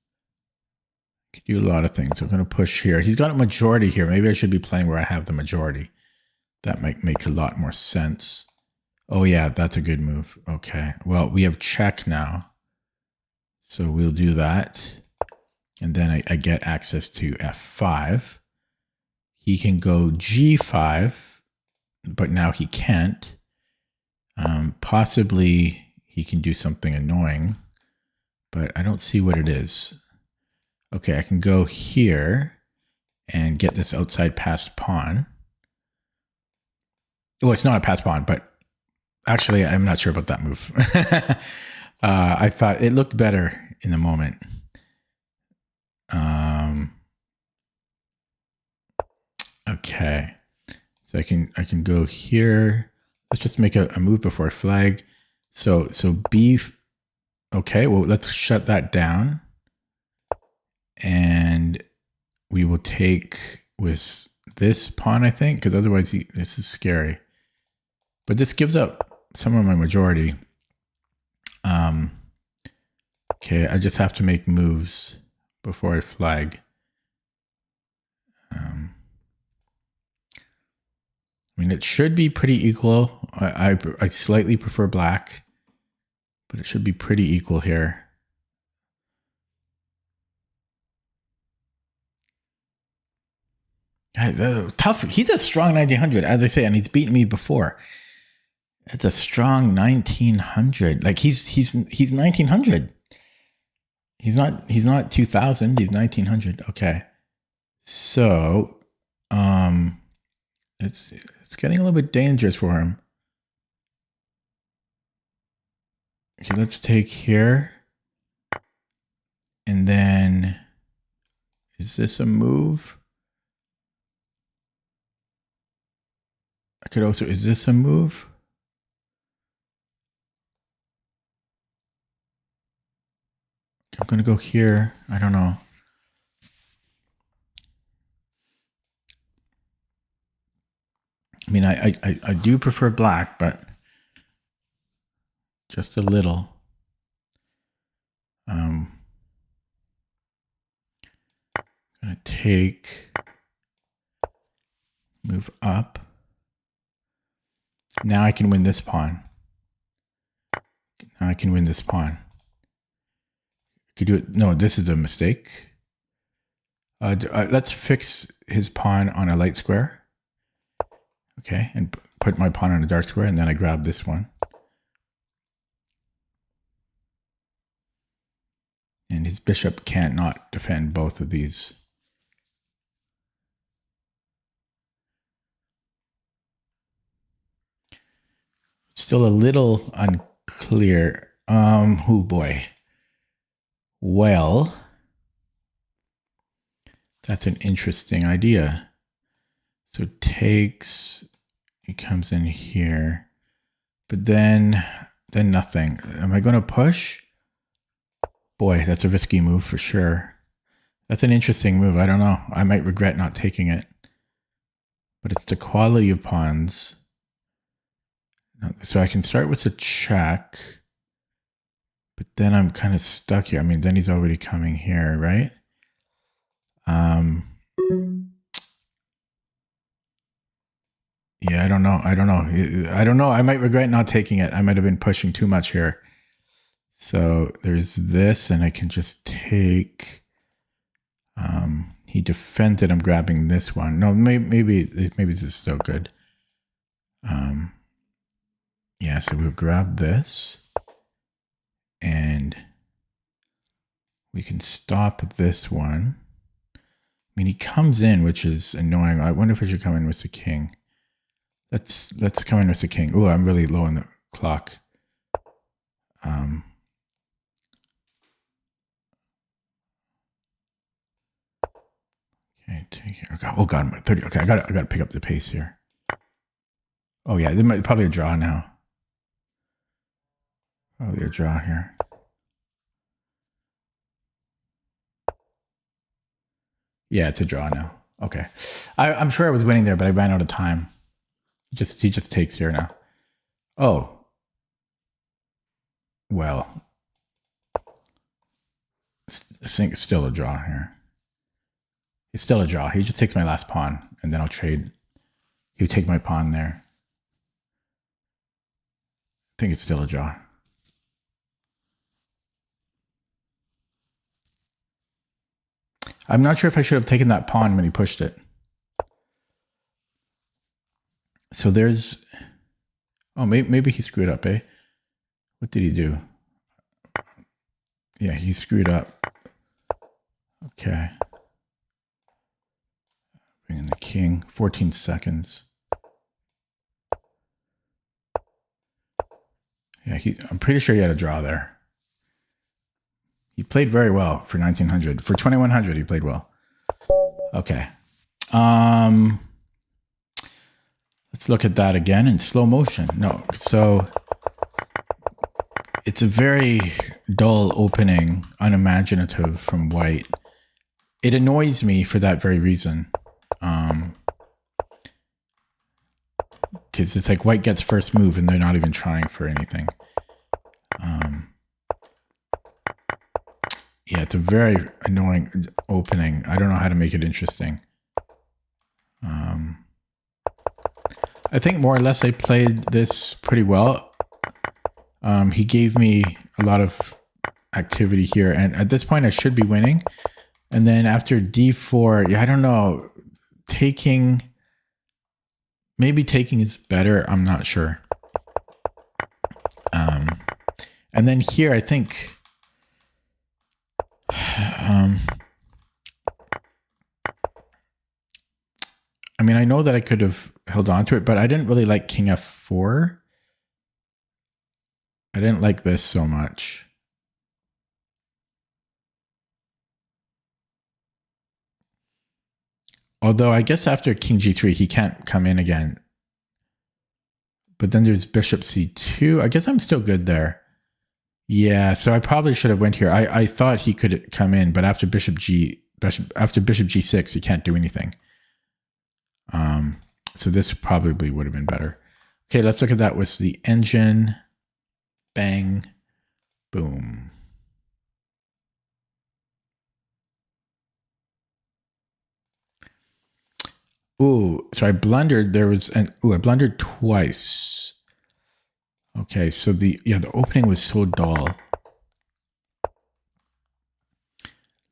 I'm going to push here. He's got a majority here. Maybe I should be playing where I have the majority. That might make a lot more sense. Oh yeah, that's a good move. Okay, well, we have check now. So we'll do that. And then I get access to f5. He can go g5, but now he can't. Possibly he can do something annoying, but I don't see what it is. Okay, I can go here and get this outside passed pawn. Oh, it's not a passed pawn, but actually I'm not sure about that move. I thought it looked better in the moment. Okay, so I can go here. Let's just make a move before flag. So B. Okay, well, let's shut that down, and we will take with this pawn, I think, because otherwise this is scary. But this gives up some of my majority. Okay, I just have to make moves before I flag. I mean, it should be pretty equal. I slightly prefer black, but it should be pretty equal here. Tough. He's a strong 1900, as I say, and he's beaten me before. It's a strong 1900. Like he's 1900. He's not 2000. He's 1900. Okay, so it's getting a little bit dangerous for him. Okay, let's take here, and then is this a move? I could also. Is this a move? I'm going to go here. I don't know. I mean, I do prefer black, but just a little. I'm going to take, move up. Now I can win this pawn. Could do it. No, this is a mistake. Let's fix his pawn on a light square. Okay, and put my pawn on a dark square, and then I grab this one. And his bishop can't not defend both of these. Still a little unclear. Oh boy. Well, that's an interesting idea. So takes, He comes in here. But then nothing. Am I going to push? Boy, that's a risky move for sure. That's an interesting move. I don't know. I might regret not taking it. But it's the quality of pawns. So I can start with a check. But then I'm kind of stuck here. I mean, then he's already coming here, right? Yeah, I don't know. I don't know. I might regret not taking it. I might have been pushing too much here. So there's this, and I can just take... he defends it. I'm grabbing this one. No, maybe this is still good. Yeah, so we'll grab this. And we can stop this one. I mean, he comes in, which is annoying. I wonder if I should come in with the king. Let's come in with the king. Oh, I'm really low on the clock. Okay, take here. Oh god, I'm at 30. Okay, I gotta pick up the pace here. Oh yeah, there might probably a draw now. Probably a draw here. Yeah, it's a draw now. Okay, I'm sure I was winning there, but I ran out of time. He just takes here now. Oh, well, I think it's still a draw here. It's still a draw. He just takes my last pawn, and then I'll trade. He'll take my pawn there. I think it's still a draw. I'm not sure if I should have taken that pawn when he pushed it. So there's... Oh, maybe he screwed up, eh? What did he do? Yeah, he screwed up. Okay. Bring in the king. 14 seconds. Yeah, I'm pretty sure he had a draw there. He played very well for 1900. For 2100, he played well. Okay. Let's look at that again in slow motion. No, so it's a very dull opening, unimaginative from white. It annoys me for that very reason. Because it's like white gets first move and they're not even trying for anything. Yeah, it's a very annoying opening. I don't know how to make it interesting. I think more or less I played this pretty well. He gave me a lot of activity here, and at this point I should be winning. And then after d4, yeah, I don't know. Maybe taking is better. I'm not sure. And then here, I think... I mean, I know that I could have held on to it, but I didn't really like king f4. I didn't like this so much. Although I guess after king g3, he can't come in again. But then there's bishop c2. I guess I'm still good there. Yeah, so I probably should have went here. I thought he could come in, but after bishop g6, he can't do anything. So this probably would have been better. Okay, let's look at that with the engine. Bang, boom. Ooh, so I blundered. I blundered twice. Okay, so the opening was so dull.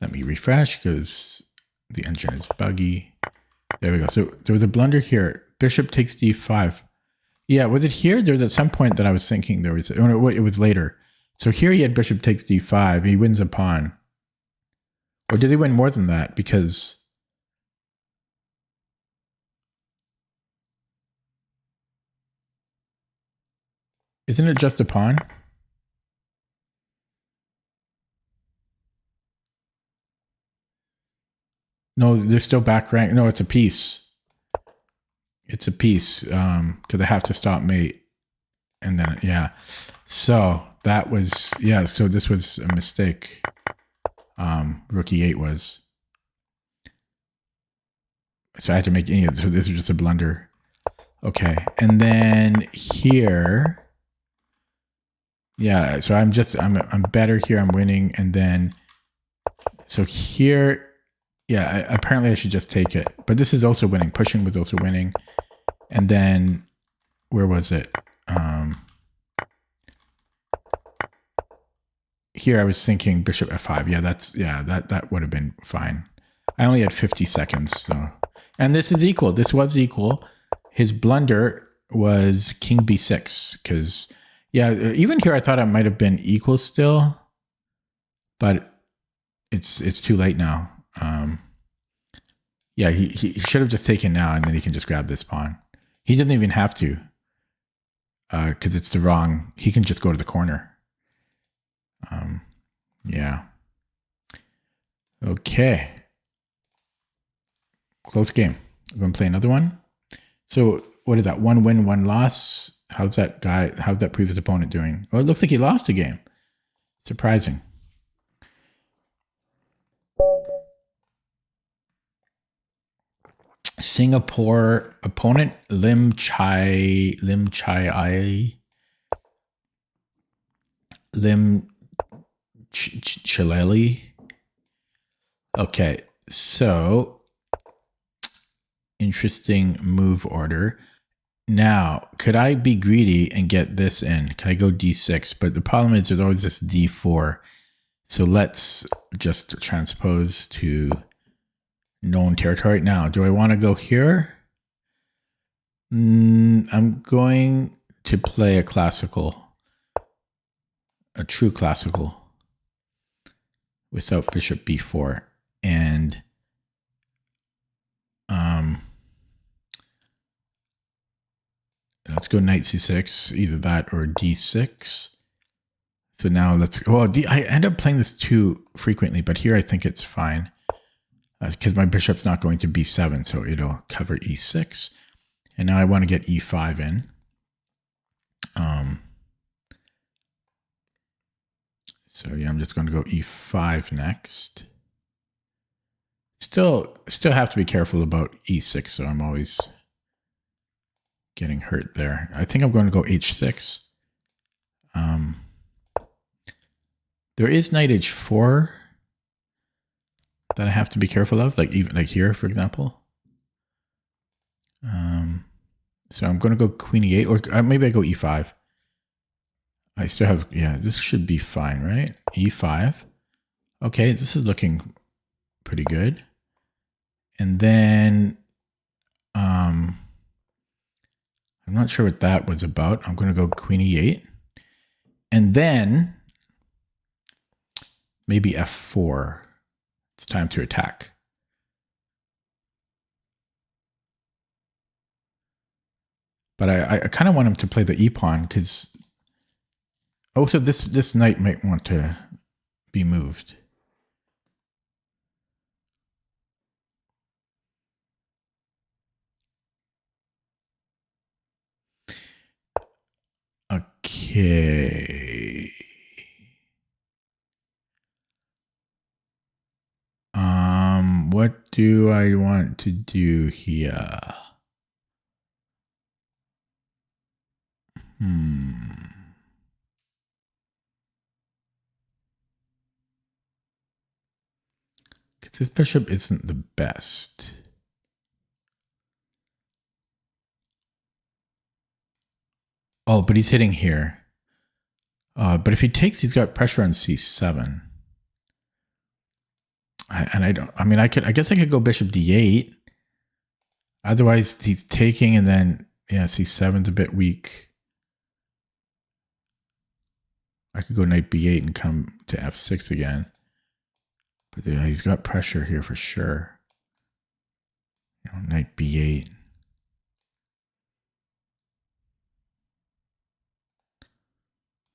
Let me refresh because the engine is buggy. There we go. So there was a blunder here. Bishop takes d5. Yeah, was it here? There was at some point that I was thinking there was... Oh, no, it was later. So here he had bishop takes d5. He wins a pawn. Or did he win more than that? Because... Isn't it just a pawn? No, there's still back rank. No, it's a piece. It's a piece because I have to stop mate. And then, yeah. So that was, yeah. So this was a mistake. Rookie 8 was. So I had to make any of this. So this was just a blunder. Okay. And then here. Yeah. So I'm better here. I'm winning. And then, so here, yeah, apparently I should just take it. But this is also winning. Pushing was also winning. And then, where was it? Here I was thinking bishop f5. Yeah, that would have been fine. I only had 50 seconds, so. And this is equal. This was equal. His blunder was king b6, because, yeah, even here I thought it might have been equal still, but it's too late now. Yeah, he should have just taken now, and then he can just grab this pawn. He doesn't even have to, because it's the wrong. He can just go to the corner. Yeah. Okay. Close game. We're going to play another one. So what is that? 1 win, 1 loss. How's that previous opponent doing? Oh, it looks like he lost the game. Surprising. Singapore opponent, Lim Chai Chileli. Okay, so interesting move order. Now, could I be greedy and get this in? Can I go d6? But the problem is there's always this d4. So let's just transpose to known territory. Now, do I want to go here? I'm going to play a true classical without bishop b4. And let's go knight c6, either that or d6. So now let's, I end up playing this too frequently, but here I think it's fine because my bishop's not going to b7, so it'll cover e6. And now I want to get e5 in. So yeah, I'm just going to go e5 next. Still have to be careful about e6, so I'm always getting hurt there. I think I'm going to go h6. There is knight h4 that I have to be careful of, like here, for example. So I'm going to go queen e8, or maybe I go e5. I still have, yeah, this should be fine, right? e5. Okay, this is looking pretty good. And then, I'm not sure what that was about. I'm going to go queen e8. And then, maybe f4. It's time to attack. But I kind of want him to play the e-pawn, because also this knight might want to be moved. Okay. What do I want to do here? Because this bishop isn't the best. Oh, but he's hitting here. But if he takes, he's got pressure on c7. I guess I could go bishop d8. Otherwise, he's taking, and then, yeah, c7's a bit weak. I could go knight b8 and come to f6 again. But yeah, he's got pressure here for sure. Knight b8.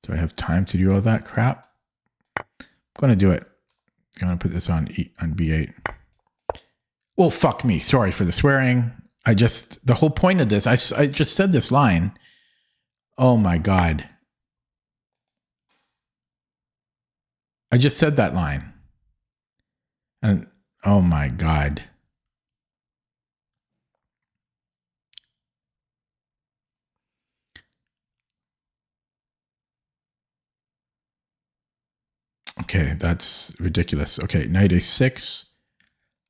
Do I have time to do all that crap? I'm going to do it. I'm going to put this on b8. Well, fuck me. Sorry for the swearing. the whole point of this, I just said this line. Oh my God. I just said that line. And oh my God. Okay, that's ridiculous. Okay, knight a6.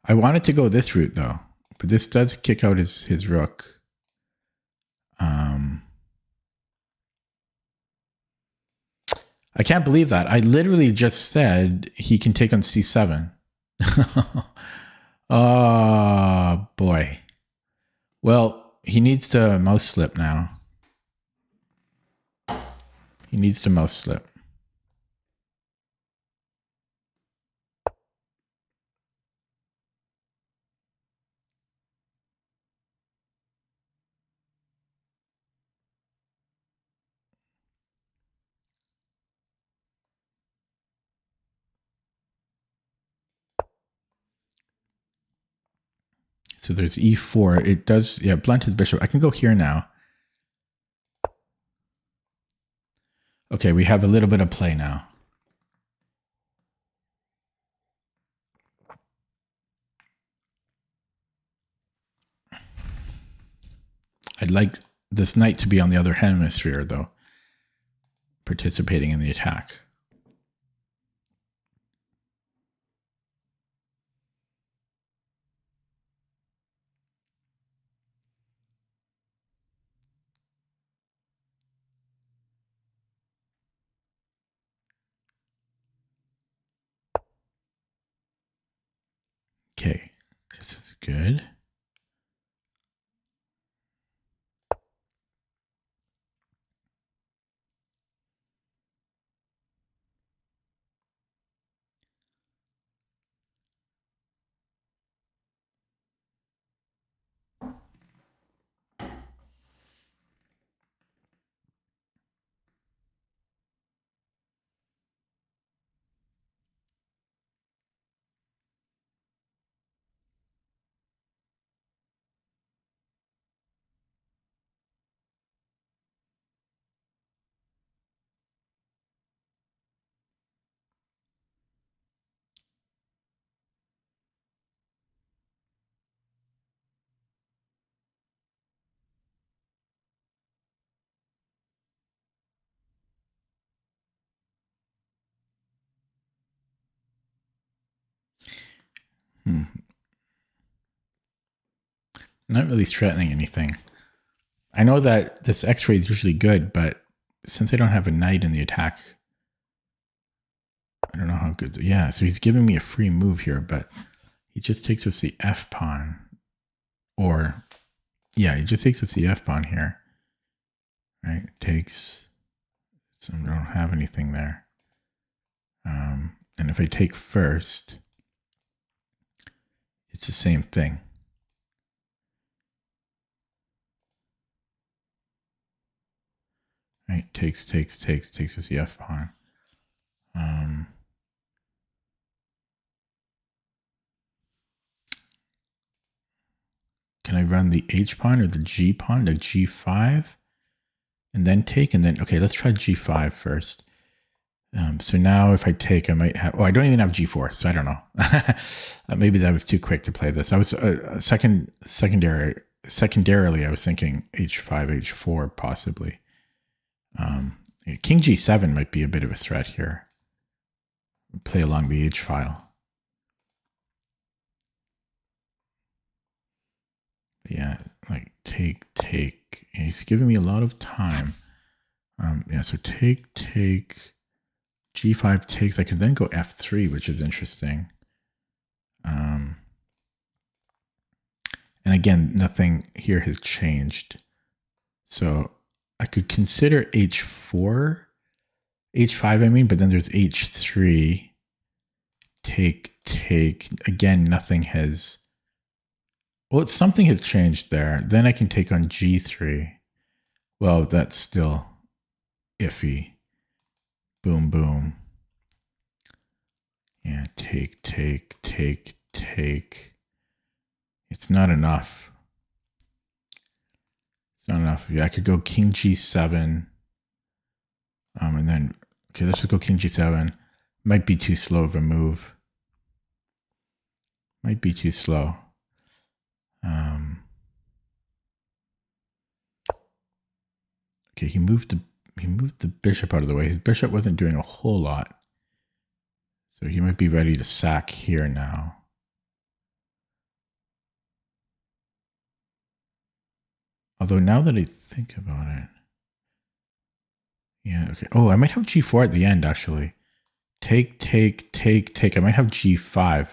I wanted to go this route though, but this does kick out his rook. I can't believe that. I literally just said he can take on c7. Oh boy. Well, he needs to mouse slip now. He needs to mouse slip. So there's e4. It does, yeah, blunt his bishop. I can go here now. Okay, we have a little bit of play now. I'd like this knight to be on the other hemisphere, though, participating in the attack. Okay, this is good. Not really threatening anything. I know that this x-ray is usually good, but since I don't have a knight in the attack, I don't know how good. Yeah, so he's giving me a free move here, but he just takes with the f pawn. Or, yeah, he just takes with the f pawn here. Right? Takes. So I don't have anything there. And if I take first, it's the same thing. Right? Takes with the f pawn. Can I run the h pawn or the g pawn to g5? And then take, and then, okay, let's try g5 first. So now if I take, I might have, I don't even have g4, so I don't know. Maybe that was too quick to play this. I was secondarily, I was thinking h5, h4 possibly. King g7 might be a bit of a threat here. Play along the h file. Yeah, like take. He's giving me a lot of time. Yeah, so take. G5 takes. I can then go f3, which is interesting. And again, nothing here has changed. So I could consider h4, h5, I mean, but then there's h3. Take. Again, nothing has. Well, something has changed there. Then I can take on g3. Well, that's still iffy. Boom, boom. Yeah, take. It's not enough. It's not enough. Yeah, I could go king g7. And then, okay, let's just go king g7. Might be too slow of a move. Might be too slow. Okay, he moved the bishop out of the way. His bishop wasn't doing a whole lot. So he might be ready to sack here now. Although now that I think about it. Yeah, okay. Oh, I might have g4 at the end, actually. Take, take, take, take. I might have g5.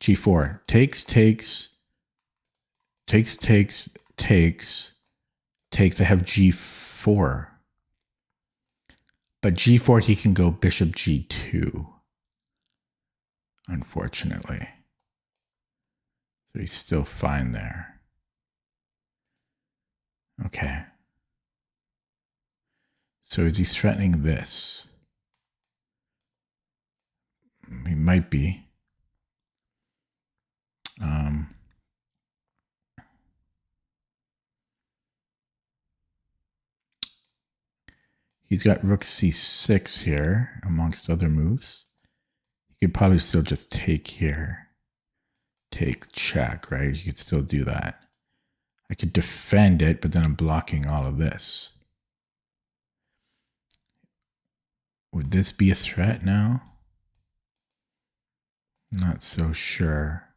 G4. Takes, takes. Takes, takes, takes. Takes. I have g4. But g4, he can go bishop g2. Unfortunately. So he's still fine there. Okay. So is he threatening this? He might be. He's got rook c6 here, amongst other moves. He could probably still just take here. Take, check, right? You could still do that. I could defend it, but then I'm blocking all of this. Would this be a threat now? Not so sure.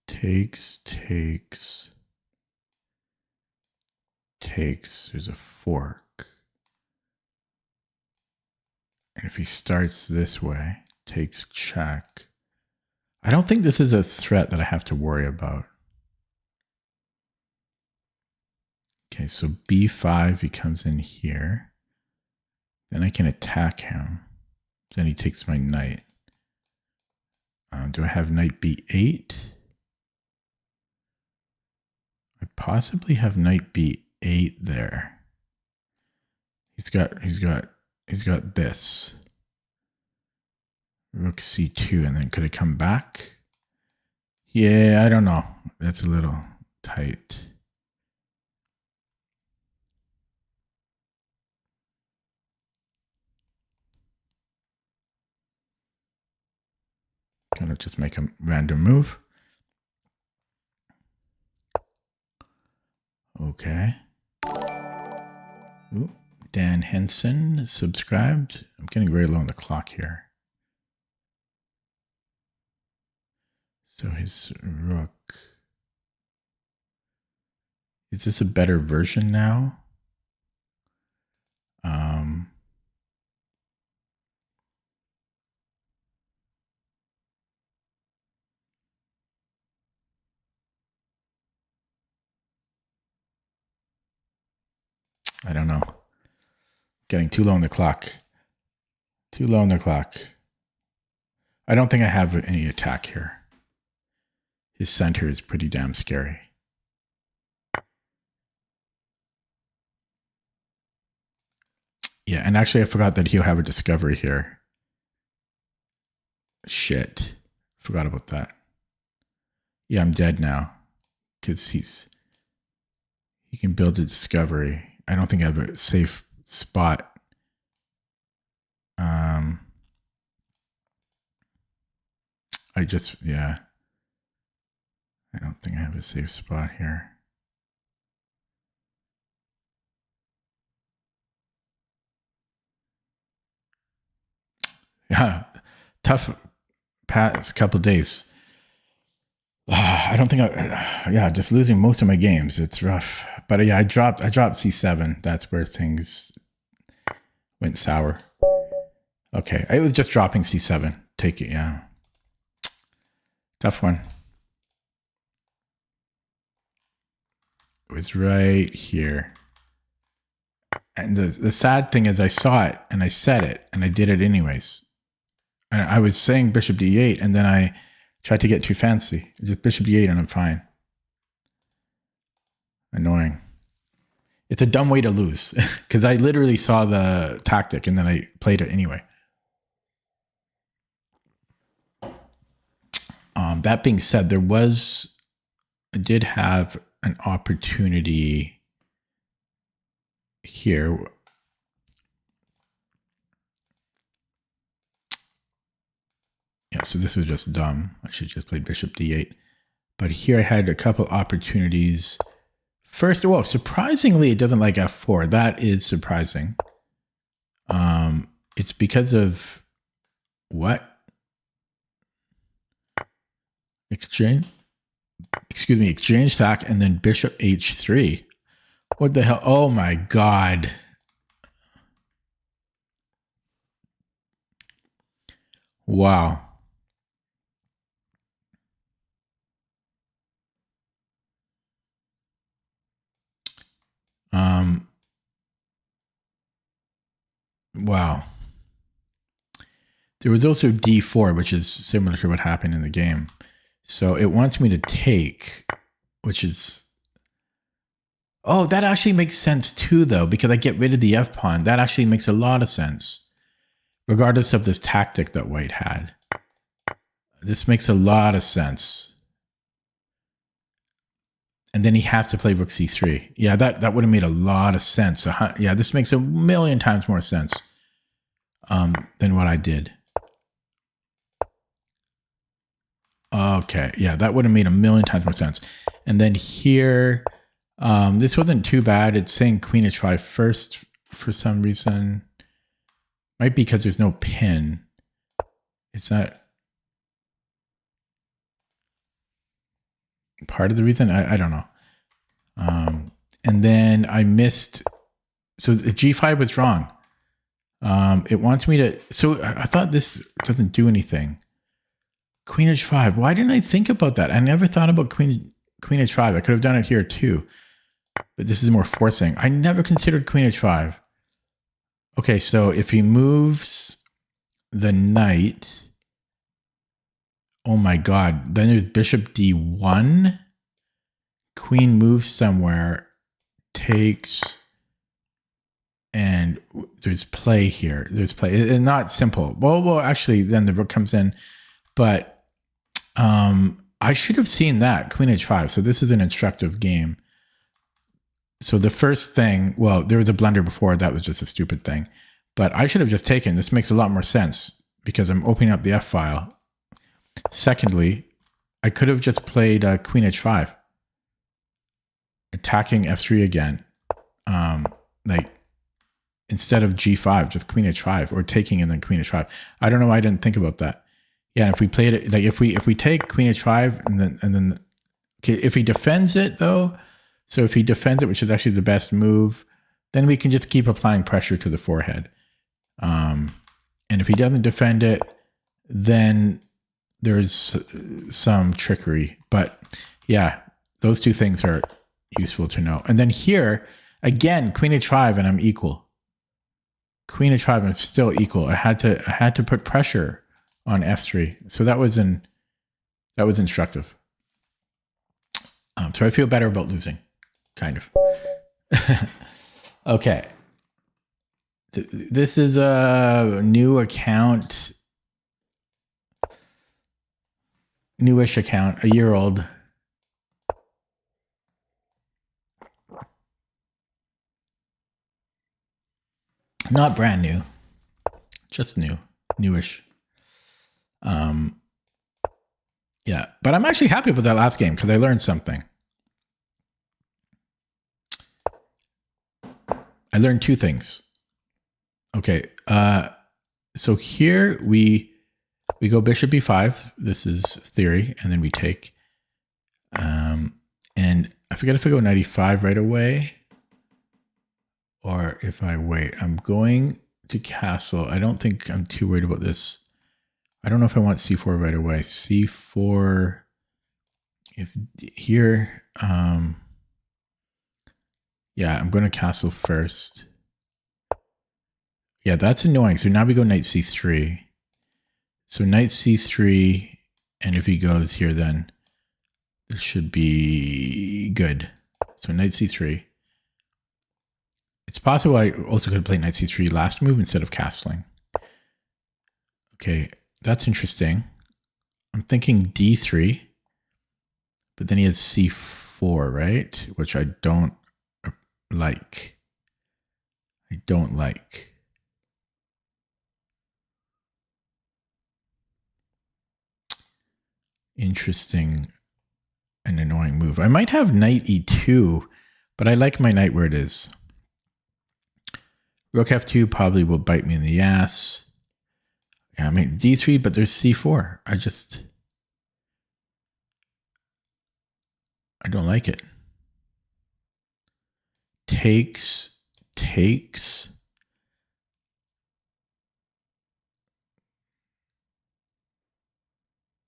Takes, takes, takes. There's a fork. And if he starts this way, takes, check. I don't think this is a threat that I have to worry about. Okay, so b5, he comes in here. Then I can attack him. Then he takes my knight. Do I have knight b8? I possibly have knight b8 there. He's got this. Rook c2, and then could it come back? Yeah, I don't know. That's a little tight. Gonna just make a random move. Okay. Ooh, Dan Henson subscribed. I'm getting very low on the clock here. So his rook. Is this a better version now? I don't know. Getting too low on the clock. Too low on the clock. I don't think I have any attack here. His center is pretty damn scary. Yeah, and actually I forgot that he'll have a discovery here. Shit. Forgot about that. Yeah, I'm dead now. Because he can build a discovery. I don't think I have a safe spot. Yeah. I don't think I have a safe spot here. Yeah, tough past couple days. I don't think just losing most of my games. It's rough. But yeah, I dropped C7. That's where things went sour. Okay, I was just dropping C7. Take it, yeah. Tough one. It was right here. And the sad thing is I saw it and I said it and I did it anyways. And I was saying bishop d8, and then I tried to get too fancy. Just bishop d8, and I'm fine. Annoying. It's a dumb way to lose because I literally saw the tactic and then I played it anyway. That being said, I did have an opportunity here. Yeah, so this was just dumb. I should just play bishop d8. But here I had a couple opportunities. First, well, surprisingly, it doesn't like f4. That is surprising. It's because of what? Exchange stack, and then bishop h3. What the hell? Oh my god. Wow. Wow. There was also d4, which is similar to what happened in the game. So it wants me to take, which is... Oh, that actually makes sense too, though, because I get rid of the f pawn. That actually makes a lot of sense, regardless of this tactic that white had. This makes a lot of sense. And then he has to play rook c3. Yeah, that would have made a lot of sense. Yeah, this makes a million times more sense than what I did. Okay, yeah, that would have made a million times more sense. And then here, this wasn't too bad. It's saying queen h5 first for some reason. Might be because there's no pin. Is that part of the reason? I don't know. And then I missed. So the g5 was wrong. It wants me to. So I thought this doesn't do anything. Queen h5. Why didn't I think about that? I never thought about queen h5. I could have done it here too. But this is more forcing. I never considered queen h5. Okay, so if he moves the knight, oh my god, then there's bishop d1. Queen moves somewhere, takes, and there's play here. There's play. It's not simple. Well, actually, then the rook comes in, but I should have seen that, queen h5. So this is an instructive game. So the first thing, well, there was a blunder before. That was just a stupid thing. But I should have just taken. This makes a lot more sense because I'm opening up the F file. Secondly, I could have just played queen h5. Attacking f3 again. Like, instead of g5, just queen h5, or taking and then queen h5. I don't know why I didn't think about that. Yeah, and if we played it, like if we take queen h5 and then okay, if he defends it though, so if he defends it, which is actually the best move, then we can just keep applying pressure to the forehead. And if he doesn't defend it, then there's some trickery. But yeah, those two things are useful to know. And then here, again, queen h5 and I'm equal. Queen h5 and I'm still equal. I had to put pressure on f3. So that was instructive. So I feel better about losing, kind of. Okay. This is a new account, newish account, a year old. Not brand new, just new, newish. Yeah, but I'm actually happy with that last game because I learned something. I learned two things. Okay, so here we go bishop b5. This is theory, and then we take. And I forget if I go knight e5 right away, or if I wait. I'm going to castle. I don't think I'm too worried about this. I don't know if I want c4 right away. c4, if here, yeah, I'm going to castle first. Yeah, that's annoying. So now we go knight c3. So knight c3, and if he goes here, then this should be good. So knight c3. It's possible I also could play knight c3 last move instead of castling. Okay, that's interesting. I'm thinking d3, but then he has c4, right? Which I don't like. I don't like. Interesting and annoying move. I might have knight e2, but I like my knight where it is. Rook f2 probably will bite me in the ass. Yeah, I mean d3, but there's c4. I don't like it. Takes.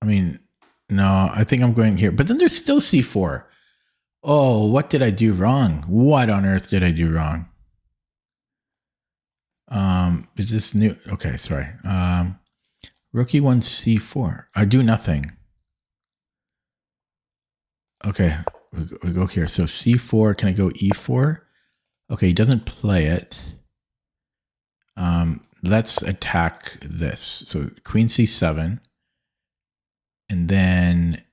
I mean, no, I think I'm going here. But then there's still c4. Oh, what did I do wrong? What on earth did I do wrong? Is this new? Okay, sorry. Rook e1 c4. I do nothing. Okay, we go here. So c4, can I go e4? Okay, he doesn't play it. Let's attack this. So queen c7. And then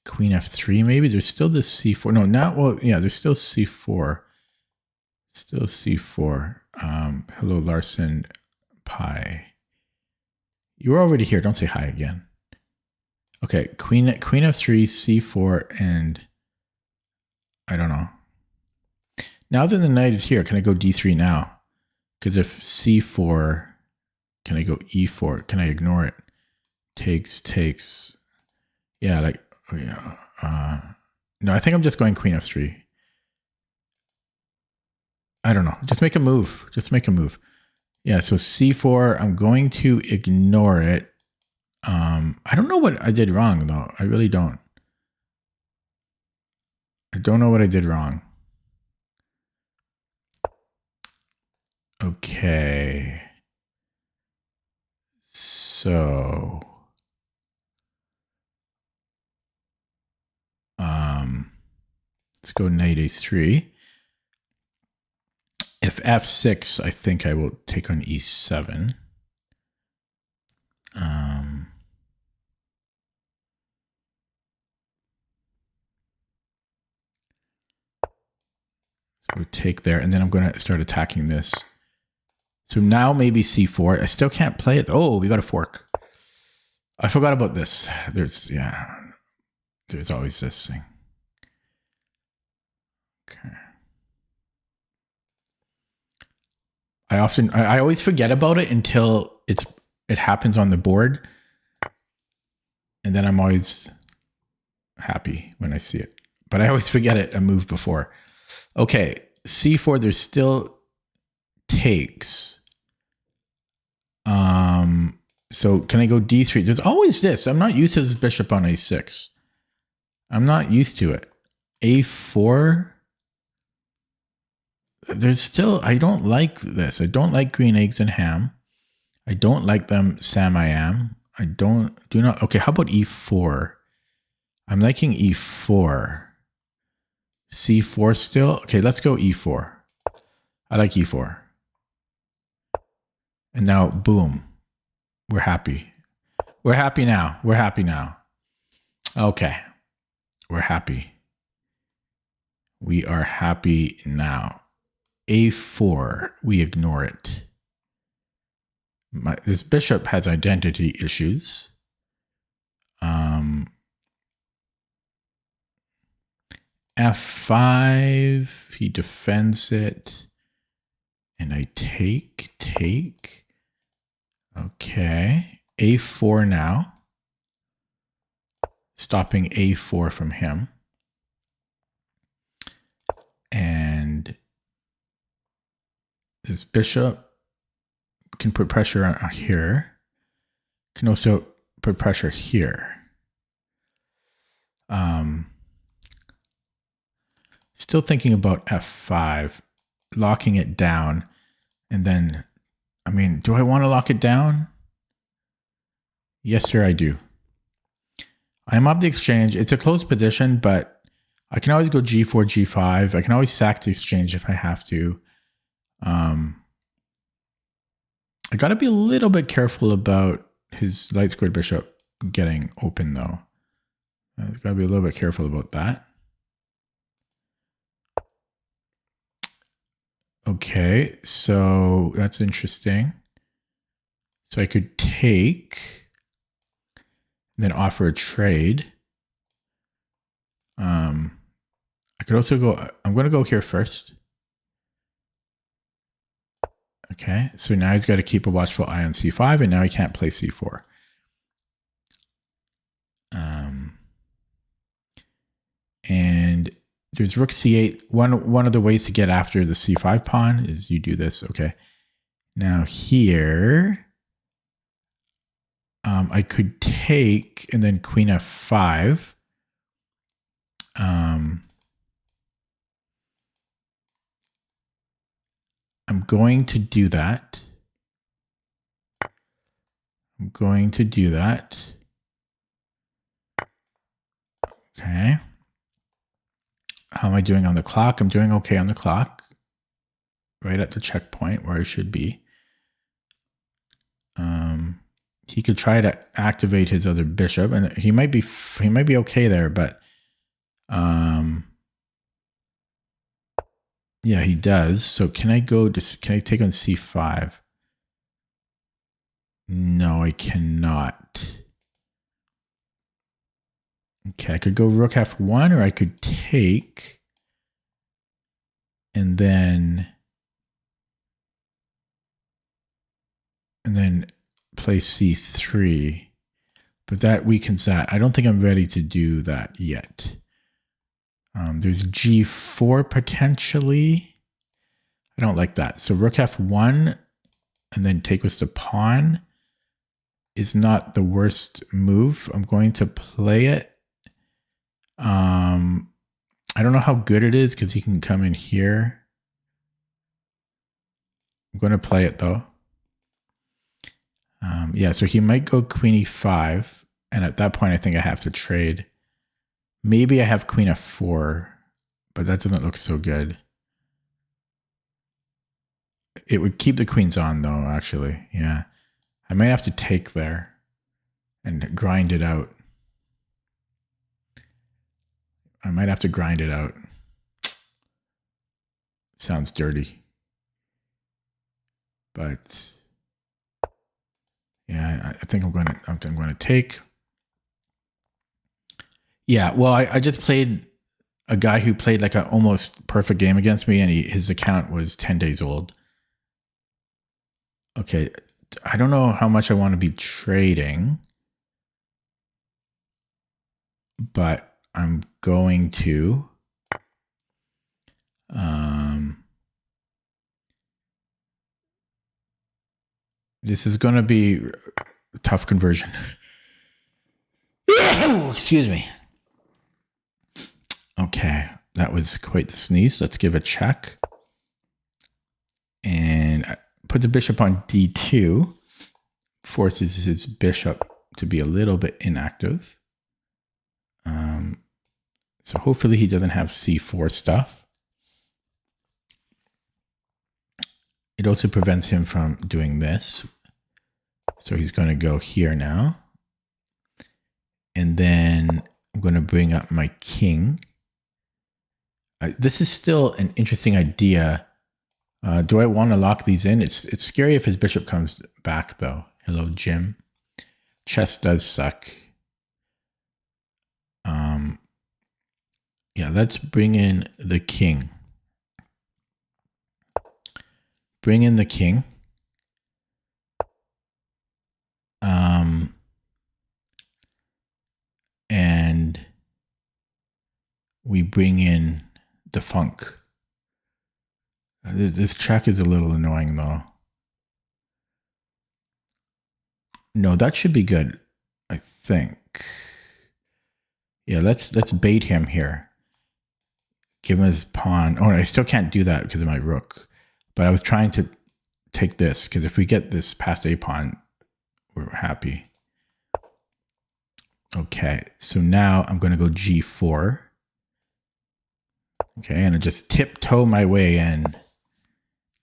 queen f3 maybe. There's still this c4. No, not, well, yeah, there's still c4. Still c4. Hello, Larson Pi. You were already here. Don't say hi again. Okay, queen f3, c4, and I don't know. Now that the knight is here, can I go d3 now? Because if c4, can I go e4? Can I ignore it? Takes. Yeah, like, oh yeah. No, I think I'm just going queen f3. I don't know. Just make a move. Just make a move. Yeah, so c4, I'm going to ignore it. I don't know what I did wrong, though. I really don't. I don't know what I did wrong. Okay. So, let's go knight a3. If f6, I think I will take on e7. So we take there, and then I'm going to start attacking this. So now maybe c4. I still can't play it. Oh, we got a fork. I forgot about this. There's always this thing. Okay. I always forget about it until it happens on the board. And then I'm always happy when I see it. But I always forget it a move before. Okay, c4, there's still takes. So can I go d3? There's always this. I'm not used to this bishop on a6. I'm not used to it. a4. There's still, I don't like this. I don't like green eggs and ham. I don't like them Sam I am. Do not. Okay, how about e4? I'm liking e4. c4 still? Okay, let's go e4. I like e4. And now, boom. We're happy. We're happy now. We're happy now. Okay. We're happy. We are happy now. a4. We ignore it. This bishop has identity issues. f5. He defends it. And I take. Okay. a4 now. Stopping a4 from him. And this bishop can put pressure on here. Can also put pressure here. Still thinking about f5, locking it down, and then I mean, do I want to lock it down? Yes, sir, I do. I'm up the exchange. It's a closed position, but I can always go G4, G5. I can always sack the exchange if I have to. I got to be a little bit careful about his light squared bishop getting open, though. I've got to be a little bit careful about that. Okay, so that's interesting. So I could take, then offer a trade. I could also go, I'm going to go here first. Okay, so now he's got to keep a watchful eye on C5, and now he can't play C4. And there's rook C8. One of the ways to get after the C5 pawn is you do this. Okay, now here, I could take and then queen F5. I'm going to do that. Okay. How am I doing on the clock? I'm doing okay on the clock. Right at the checkpoint where I should be. He could try to activate his other bishop, and he might be okay there, but yeah, he does. So can I take on C5? No, I cannot. Okay, I could go rook F1, or I could take and then play C3. But that weakens that. I don't think I'm ready to do that yet. There's G4 potentially. I don't like that. So rook F1 and then take with the pawn is not the worst move. I'm going to play it. I don't know how good it is because he can come in here. I'm going to play it though. Yeah, so he might go queen E5. And at that point, I think I have to trade. Maybe I have queen F4, but that doesn't look so good. It would keep the queens on though, actually. Yeah. I might have to take there and grind it out. Sounds dirty. But yeah, I think I'm going to take. Yeah, well, I just played a guy who played like an almost perfect game against me, and his account was 10 days old. Okay, I don't know how much I want to be trading, but I'm going to. This is going to be a tough conversion. Excuse me. Okay, that was quite the sneeze. Let's give a check. And put the bishop on D2. Forces his bishop to be a little bit inactive. So hopefully he doesn't have C4 stuff. It also prevents him from doing this. So he's going to go here now. And then I'm going to bring up my king. This is still an interesting idea. Do I want to lock these in? It's scary if his bishop comes back, though. Hello, Jim. Chess does suck. Yeah, let's bring in the king. Bring in the king. And we bring in the funk. This check is a little annoying, though. No, that should be good, I think. Yeah, let's bait him here. Give him his pawn. Oh, I still can't do that because of my rook. But I was trying to take this, because if we get this past a pawn, we're happy. Okay, so now I'm going to go g4. Okay, and I just tiptoe my way in.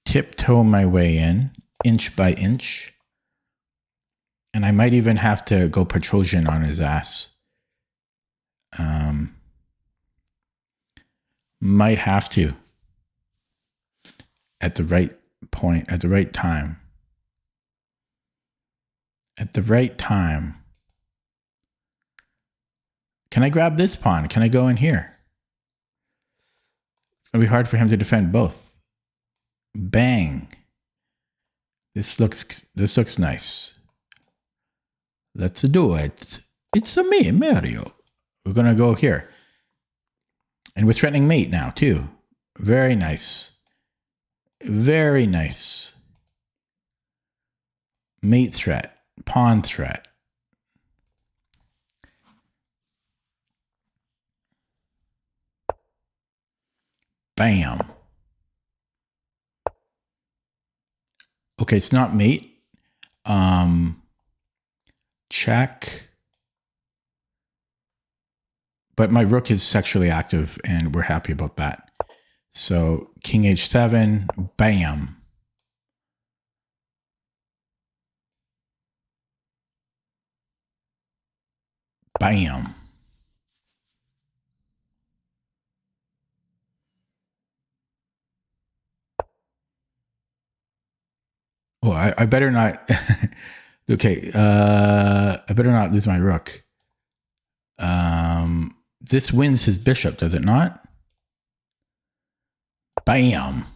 Tiptoe my way in, inch by inch. And I might even have to go Petrosian on his ass. Might have to. At the right point, at the right time. At the right time. Can I grab this pawn? Can I go in here? It's going to be hard for him to defend both. Bang. This looks nice. Let's do it. It's a me, Mario. We're going to go here. And we're threatening mate now, too. Very nice. Very nice. Mate threat. Pawn threat. Bam. Okay, it's not mate. Check. But my rook is sexually active, and we're happy about that. So king h7, bam. Bam. Oh, I better not. Okay, I better not lose my rook. This wins his bishop, does it not? Bam.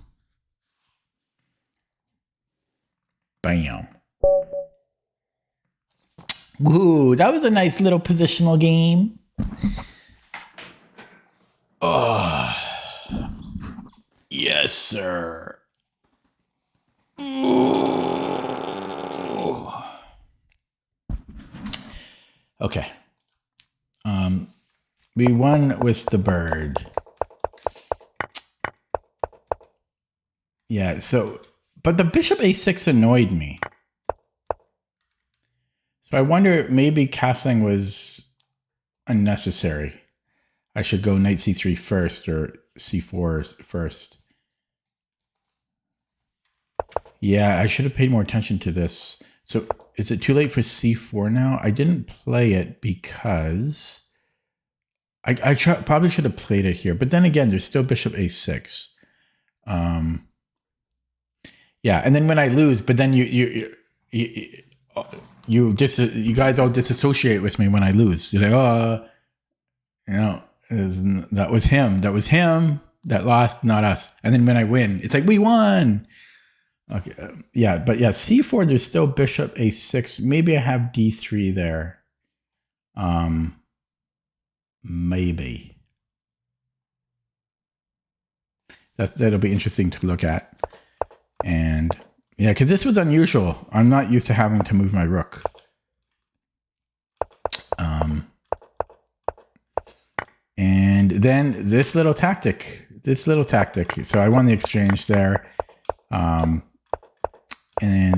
Bam. Woo, that was a nice little positional game. Oh, yes, sir. Ooh. Okay. We won with the bird. Yeah, so, but the bishop a6 annoyed me. So I wonder, maybe castling was unnecessary. I should go knight c3 first, or c4 first. Yeah, I should have paid more attention to this. So is it too late for c4 now? I didn't play it because I probably should have played it here. But then again, there's still bishop a6. Yeah, and then when I lose, but then you guys all disassociate with me when I lose. You're like, oh, you know, that was him. That was him that lost, not us. And then when I win, it's like, we won. Okay, yeah, but yeah, c4, there's still bishop a6. Maybe I have d3 there. Maybe. That'll be interesting to look at. And yeah, because this was unusual. I'm not used to having to move my rook. And then this little tactic. So I won the exchange there. And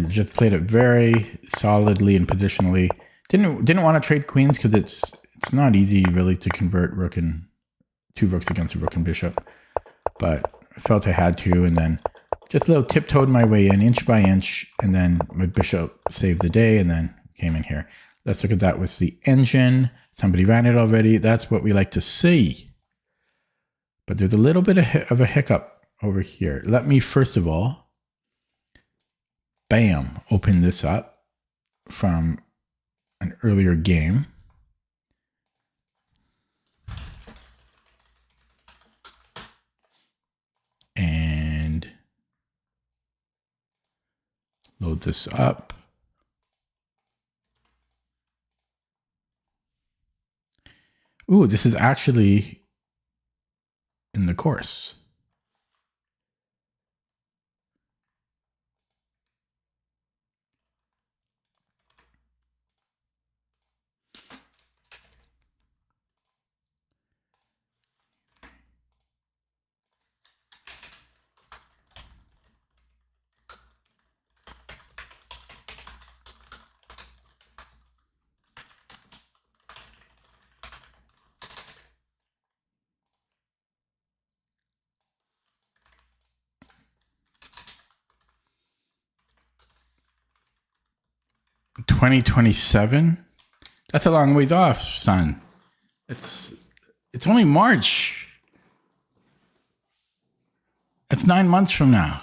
just played it very solidly and positionally. Didn't want to trade queens because it's not easy really to convert two rooks against a rook and bishop. But I felt I had to, and then just a little tiptoed my way in, inch by inch, and then my bishop saved the day, and then came in here. Let's look at that with the engine. Somebody ran it already. That's what we like to see. But there's a little bit of a hiccup over here. Let me, first of all, bam, open this up from an earlier game. And load this up. Ooh, this is actually in the course. 2027? That's a long ways off, son. It's only March. It's 9 months from now.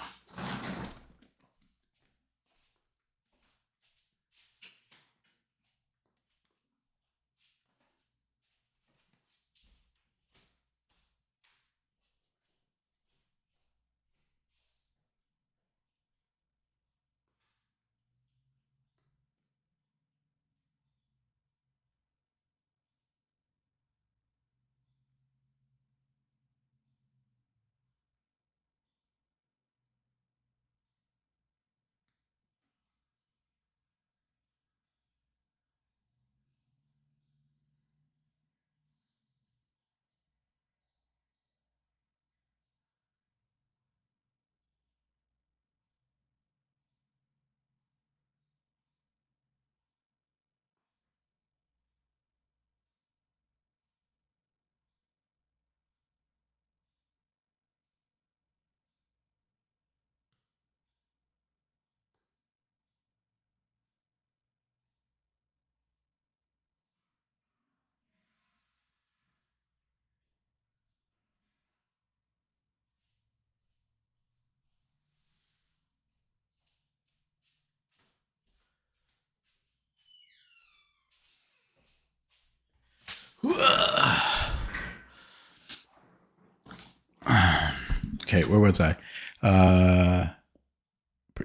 Okay, where was I?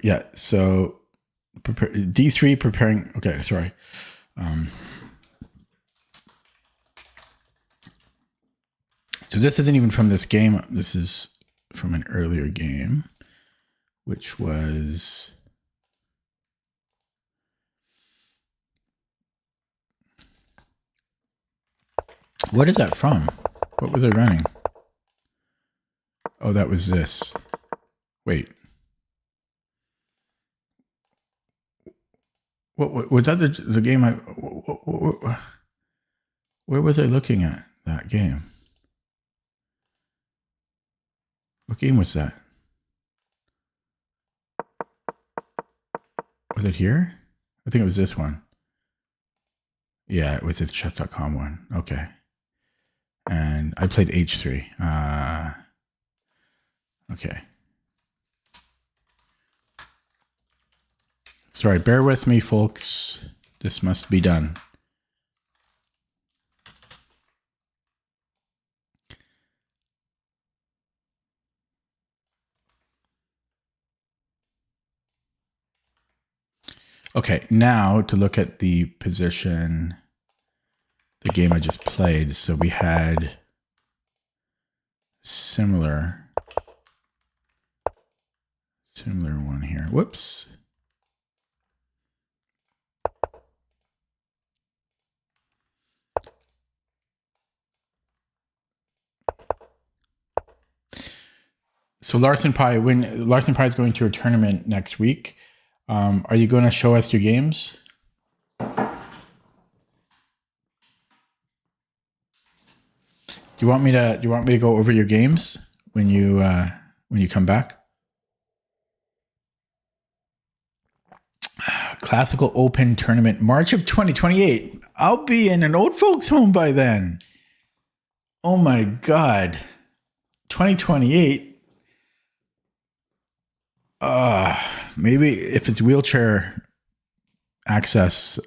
Yeah, so D3 preparing. Okay, sorry. So this isn't even from this game. This is from an earlier game, which was... What is that from? What was I running? Oh, that was this. Wait. What was that the game I... Where was I looking at that game? What game was that? Was it here? I think it was this one. Yeah, it was the chess.com one. Okay. And I played H3. Okay. Sorry, bear with me, folks. This must be done. Okay, now to look at the position, the game I just played. So we had similar one here. Whoops. So Larson Pi, when Larson Pi is going to a tournament next week, are you going to show us your games? Do you want me to go over your games when you come back? Classical Open Tournament, March of 2028. I'll be in an old folks home by then. Oh my God. 2028. Maybe if it's wheelchair access,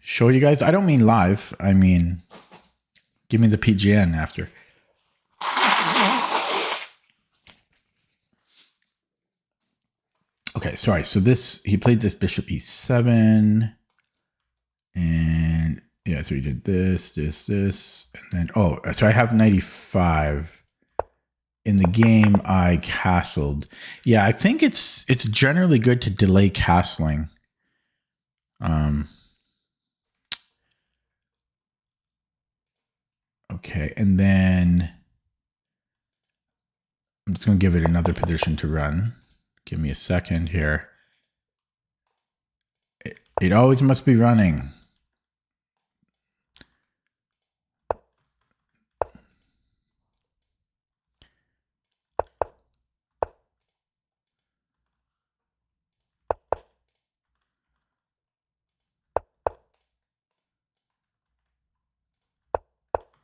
show you guys. I don't mean live. I mean, give me the PGN after. Okay, sorry. So he played this bishop e7, and yeah, so he did this, and then so I have 95. In the game, I castled. Yeah, I think it's generally good to delay castling. Okay, and then I'm just going to give it another position to run. Give me a second here. It always must be running.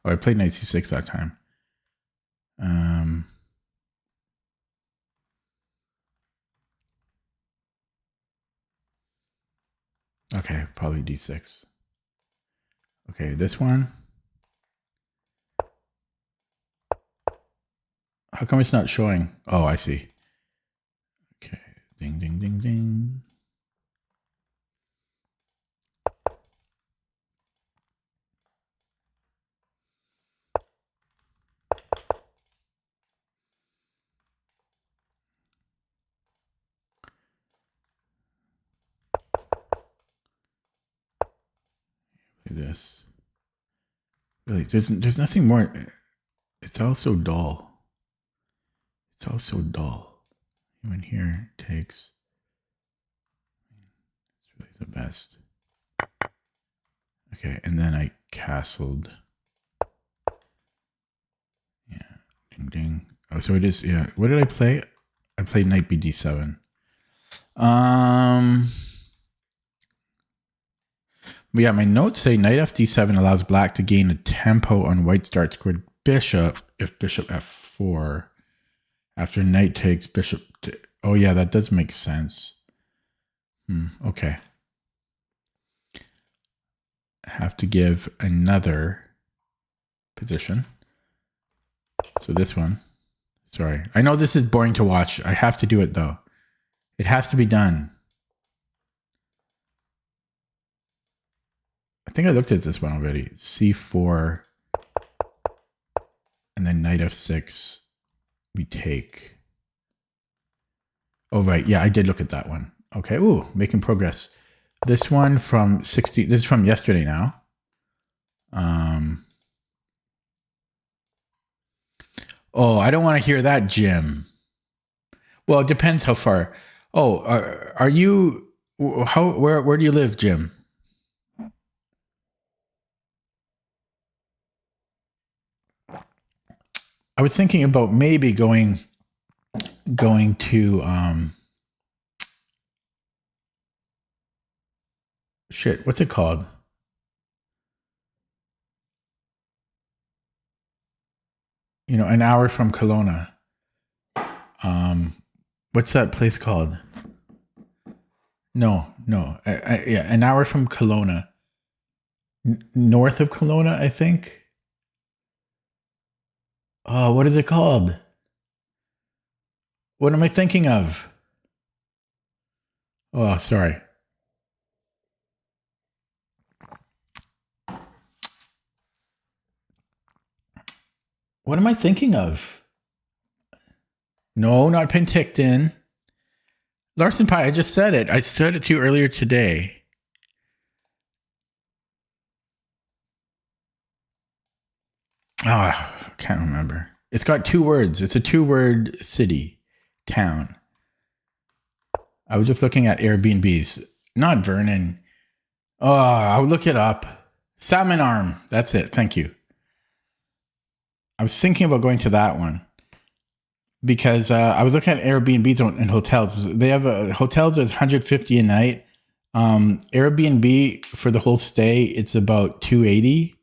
Oh, I played knight c6 that time. Okay, probably d6. Okay, this one. How come it's not showing? Oh, I see. Okay, ding, ding, ding, ding. This. Really, there's nothing more. It's all so dull. It's all so dull. Even here takes. It's really the best. Okay, and then I castled. Yeah, ding ding. Oh, so it is. Yeah. What did I play? I played knight bd7. But yeah, my notes say knight fd7 allows black to gain a tempo on white start squared bishop if bishop f4. After knight takes bishop. Oh yeah, that does make sense. Okay. I have to give another position. So this one. Sorry. I know this is boring to watch. I have to do it though. It has to be done. I think I looked at this one already. c4 and then knight f6 we take. Oh right, yeah, I did look at that one. Okay, ooh, making progress. This one from 60, this is from yesterday now. Oh, I don't want to hear that, Jim. Well, it depends how far. Oh, are you, where do you live, Jim? I was thinking about maybe going to shit, what's it called? You know, an hour from Kelowna. What's that place called? No. Yeah, an hour from Kelowna. North of Kelowna, I think. Oh, what is it called? What am I thinking of? Oh, sorry. What am I thinking of? No, not Penticton. Larson Pie, I just said it. I said it to you earlier today. Oh, I can't remember. It's got 2 words. It's a 2-word city, town. I was just looking at Airbnbs. Not Vernon. Oh, I would look it up. Salmon Arm. That's it. Thank you. I was thinking about going to that one because I was looking at Airbnbs and hotels. They have hotels is $150 a night. Airbnb for the whole stay, it's about $280.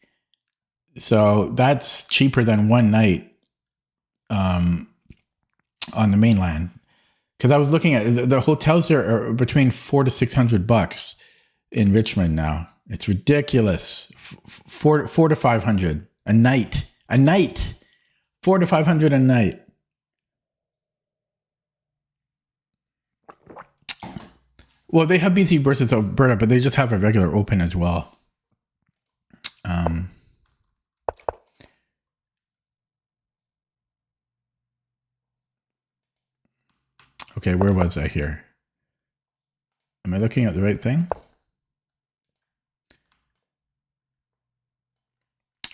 So that's cheaper than one night on the mainland. Because I was looking at the hotels there are between $400 to $600 in Richmond now. It's ridiculous. Four to $500 a night. A night. $400 to $500 a night. Well, they have BC versus Alberta, but they just have a regular open as well. Okay, where was I here? Am I looking at the right thing?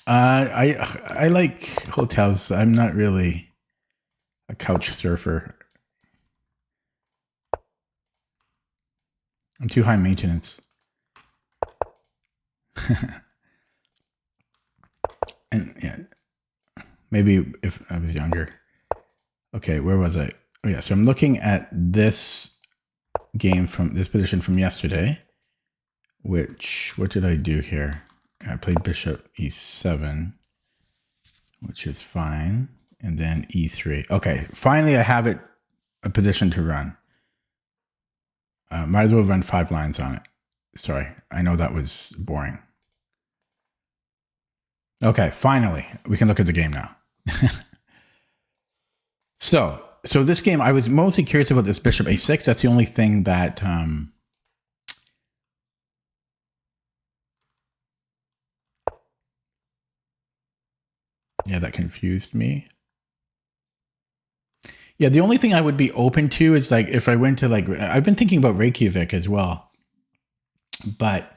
I like hotels. I'm not really a couch surfer. I'm too high maintenance. And yeah, maybe if I was younger. Okay, where was I? Oh yeah, so I'm looking at this game from this position from yesterday. Which, what did I do here? I played bishop e7. which is fine. And then e3. Okay, finally I have it a position to run. Might as well run 5 lines on it. Sorry, I know that was boring. Okay, finally, we can look at the game now. So this game, I was mostly curious about this bishop a6. That's the only thing that... yeah, that confused me. Yeah, the only thing I would be open to is like if I went to like... I've been thinking about Reykjavik as well. But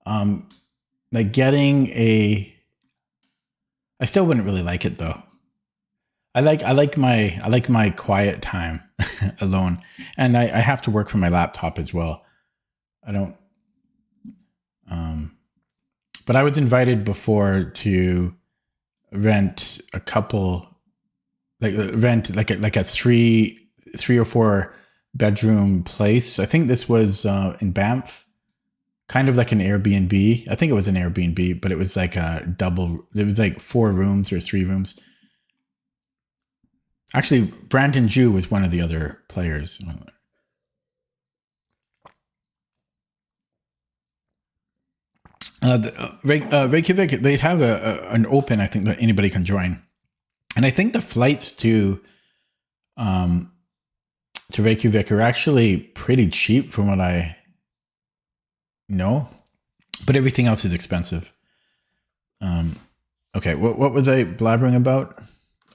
like getting a... I still wouldn't really like it though. I like my quiet time alone, and I have to work from my laptop as well. I don't. But I was invited before to rent a couple, rent like a three or 4 bedroom place. I think this was in Banff, kind of like an Airbnb. I think it was an Airbnb, but it was like a double. It was like 4 rooms or 3 rooms. Actually, Brandon Jew was one of the other players. Reykjavik, they have an open, I think, that anybody can join. And I think the flights to Reykjavik are actually pretty cheap from what I know. But everything else is expensive. Okay, what was I blabbering about?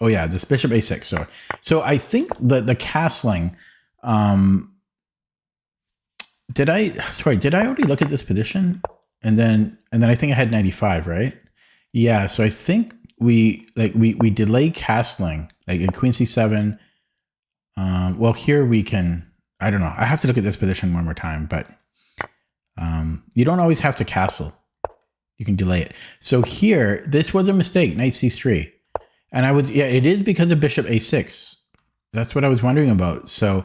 Oh yeah, this bishop a6. So I think the castling. Did I already look at this position? And then I think I had 95, right? Yeah. So I think we delay castling like in queen c7. Well, here we can. I don't know. I have to look at this position one more time, but you don't always have to castle. You can delay it. So here, this was a mistake. Knight c3. And it is because of bishop a6. That's what I was wondering about. So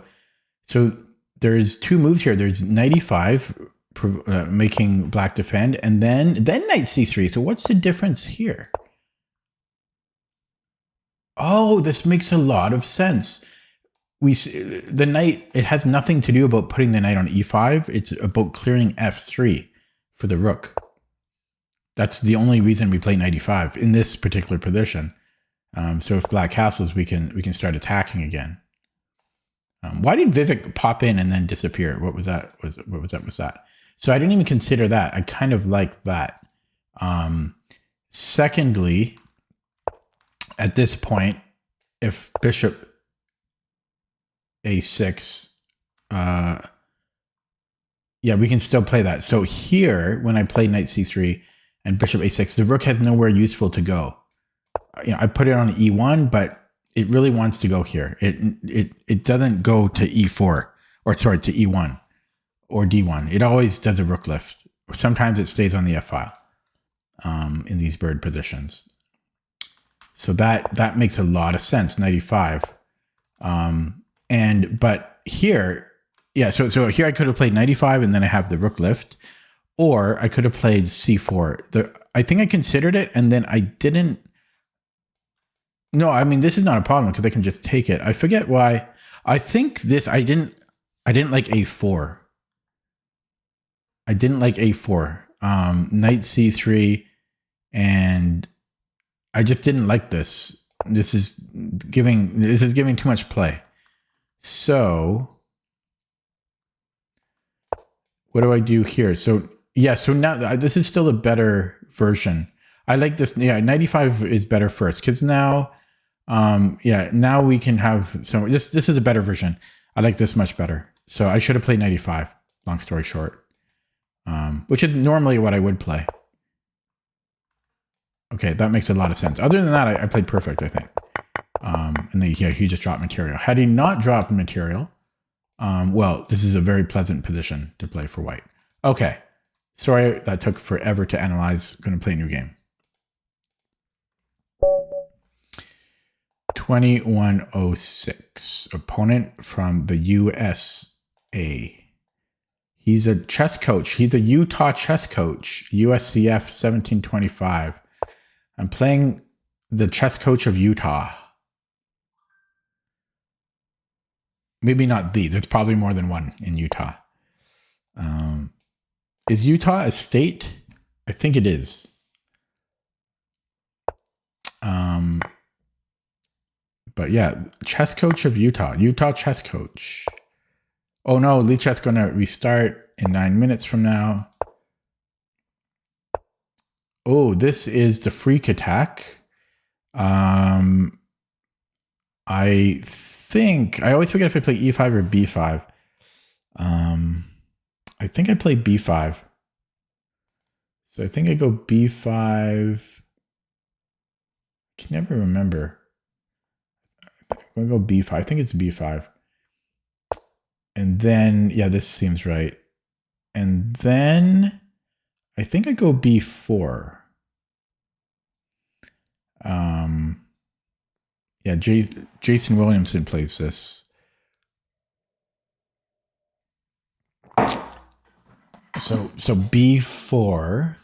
there's 2 moves here. There's knight e5, making black defend, and then knight c3. So what's the difference here? Oh, this makes a lot of sense. The knight, it has nothing to do about putting the knight on e5. It's about clearing f3 for the rook. That's the only reason we play knight e5 in this particular position. So if black castles, we can start attacking again. Why did Vivek pop in and then disappear? What was that? What was that? So I didn't even consider that. I kind of like that. Secondly, at this point, if bishop a6, yeah, we can still play that. So here, when I play knight c3 and bishop a6, the rook has nowhere useful to go. I put it on e1, but it really wants to go here. It doesn't go to e4, or sorry, to e1 or d1. It always does a rook lift. Sometimes it stays on the f file in these bird positions. So that makes a lot of sense. Knight e5, but here, yeah. So here I could have played knight e5, and then I have the rook lift, or I could have played c4. I think I considered it, and then I didn't. No, I mean, this is not a problem because they can just take it. I forget why. I think I didn't like a4. I didn't like a4. Knight c3, and I just didn't like this. This is giving too much play. So what do I do here? So yeah, so now this is still a better version. I like this. Yeah, 95 is better first because now, yeah, now we can have. So this is a better version. I like this much better. So I should have played 95. Long story short, which is normally what I would play. Okay, that makes a lot of sense. Other than that, I played perfect, I think. And then yeah, he just dropped material. Had he not dropped material, well, this is a very pleasant position to play for white. Okay, sorry that took forever to analyze. Going to play a new game. 2106, opponent from the USA. He's a chess coach. He's a Utah chess coach, USCF 1725. I'm playing the chess coach of Utah. Maybe not the. There's probably more than one in Utah. Is Utah a state? I think it is. But yeah, chess coach of Utah. Utah chess coach. Oh no, Lee Chess going to restart in 9 minutes from now. Oh, this is the freak attack. I think I always forget if I play E5 or B5. I think I play B5. So I think I go B5. I can never remember. I'm going to go B5. I think it's B5. And then, yeah, this seems right. And then I think I go B4. Yeah, Jason Williamson plays this. So B4,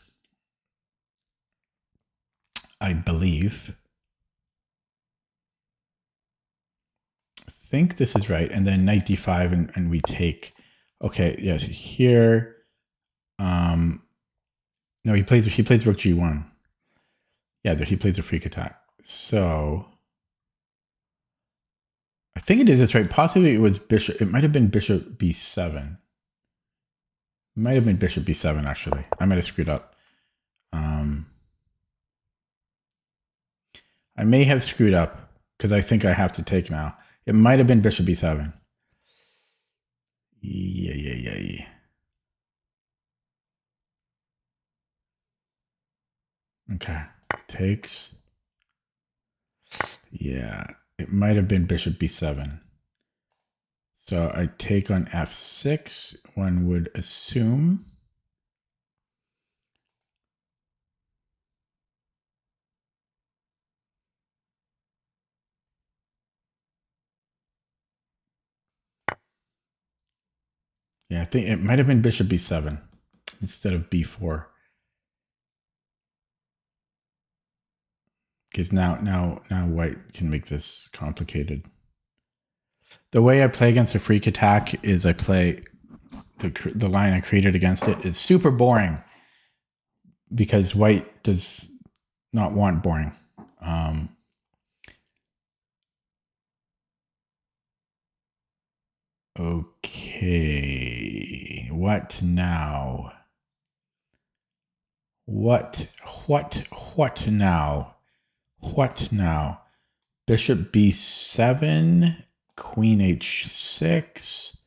I believe. I think this is right. And then knight D5 and we take. Okay, yes, here. No, he plays rook G1. Yeah, he plays a freak attack. So I think it is this right. Possibly it was bishop. It might have been bishop B7. It might have been bishop B7 actually. I might have screwed up. I may have screwed up because I think I have to take now. It might have been bishop B7. Yeah. Okay, takes. Yeah, it might have been bishop B7. So I take on F6, one would assume. Yeah, I think it might have been bishop B7 instead of B4. Because now white can make this complicated. The way I play against a freak attack is I play the line I created against it is super boring because white does not want boring. Okay, what now? What now? What now? Bishop B7, Queen H6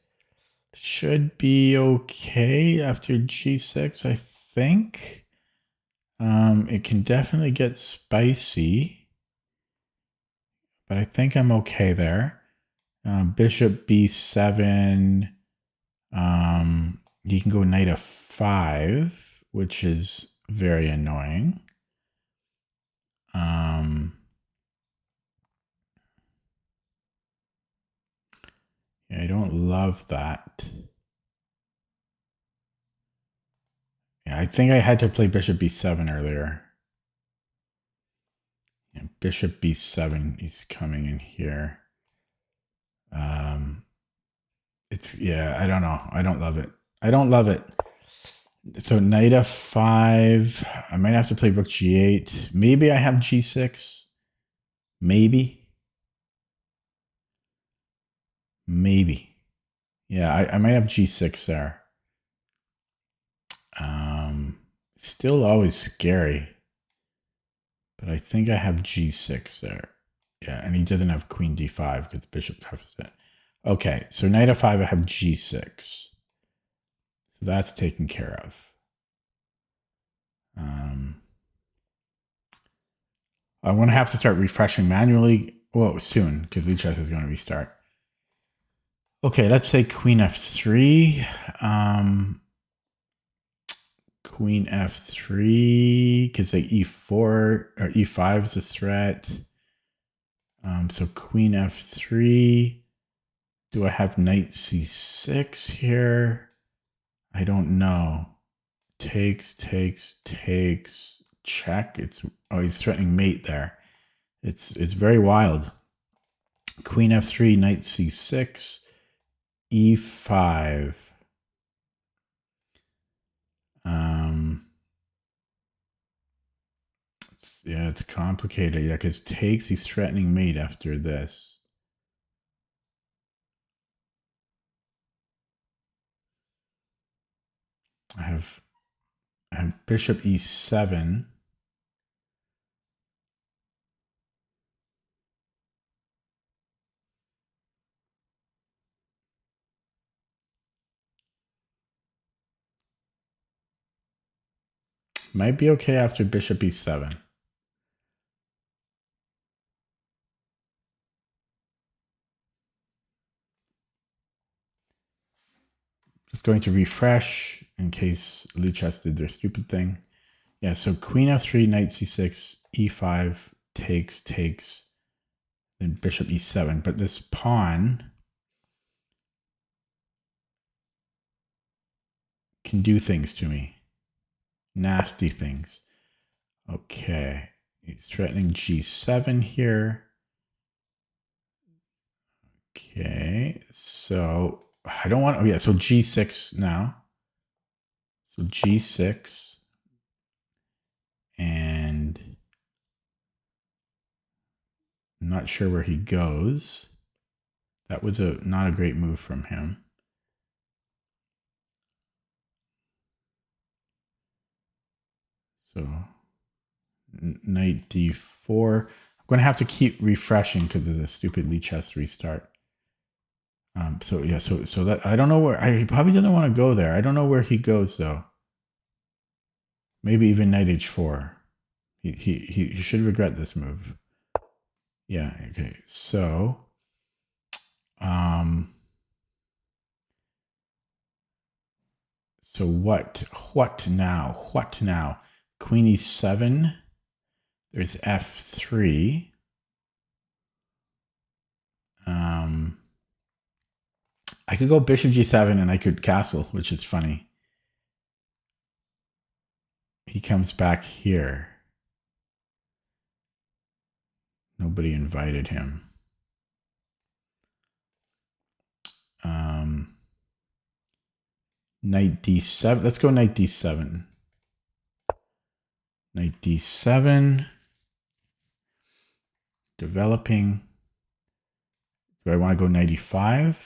should be okay after G6, I think. It can definitely get spicy, but I think I'm okay there. Bishop B7, you can go knight F5, which is very annoying. Yeah, I don't love that. Yeah, I think I had to play bishop B7 earlier. Yeah, bishop B7 is coming in here. Yeah, I don't know. I don't love it. I don't love it. So knight F5. I might have to play rook G8. Maybe I have G6. Maybe. Yeah, I might have G6 there. Still always scary. But I think I have G6 there. Yeah, and he doesn't have Queen D5 because bishop covers it. Okay, so knight F5, I have G6. So that's taken care of. I'm going to have to start refreshing manually. Well, soon, because Lee Chess is going to restart. Okay, let's say Queen F3. Queen F3, because like E4 or E5 is a threat. So Queen F3. Do I have Knight C6 here? I don't know. Takes, check. Oh, he's threatening mate there. It's very wild. Queen f3, knight c6, e5. Yeah, it's complicated. Yeah, because takes, he's threatening mate after this. I have bishop e7. Might be okay after bishop e7. Just going to refresh in case Lichess did their stupid thing. Yeah, so queen f3, knight c6, e5, takes, then bishop e7. But this pawn can do things to me. Nasty things. Okay. He's threatening g7 here. Okay. So I don't want... Oh, yeah. So g6 now. So g6. And I'm not sure where he goes. That was not a great move from him. So knight d4. I'm going to have to keep refreshing because of the stupid Lichess restart. So yeah, so that I don't know where he probably doesn't want to go there. I don't know where he goes though. Maybe even knight h4. He should regret this move. Yeah. Okay. So, so what now? What now? Queen e7. There's f3. I could go bishop g7 and I could castle, which is funny. He comes back here. Nobody invited him. Knight d7. Let's go knight d7. Knight d7. Developing. Do I want to go knight e5?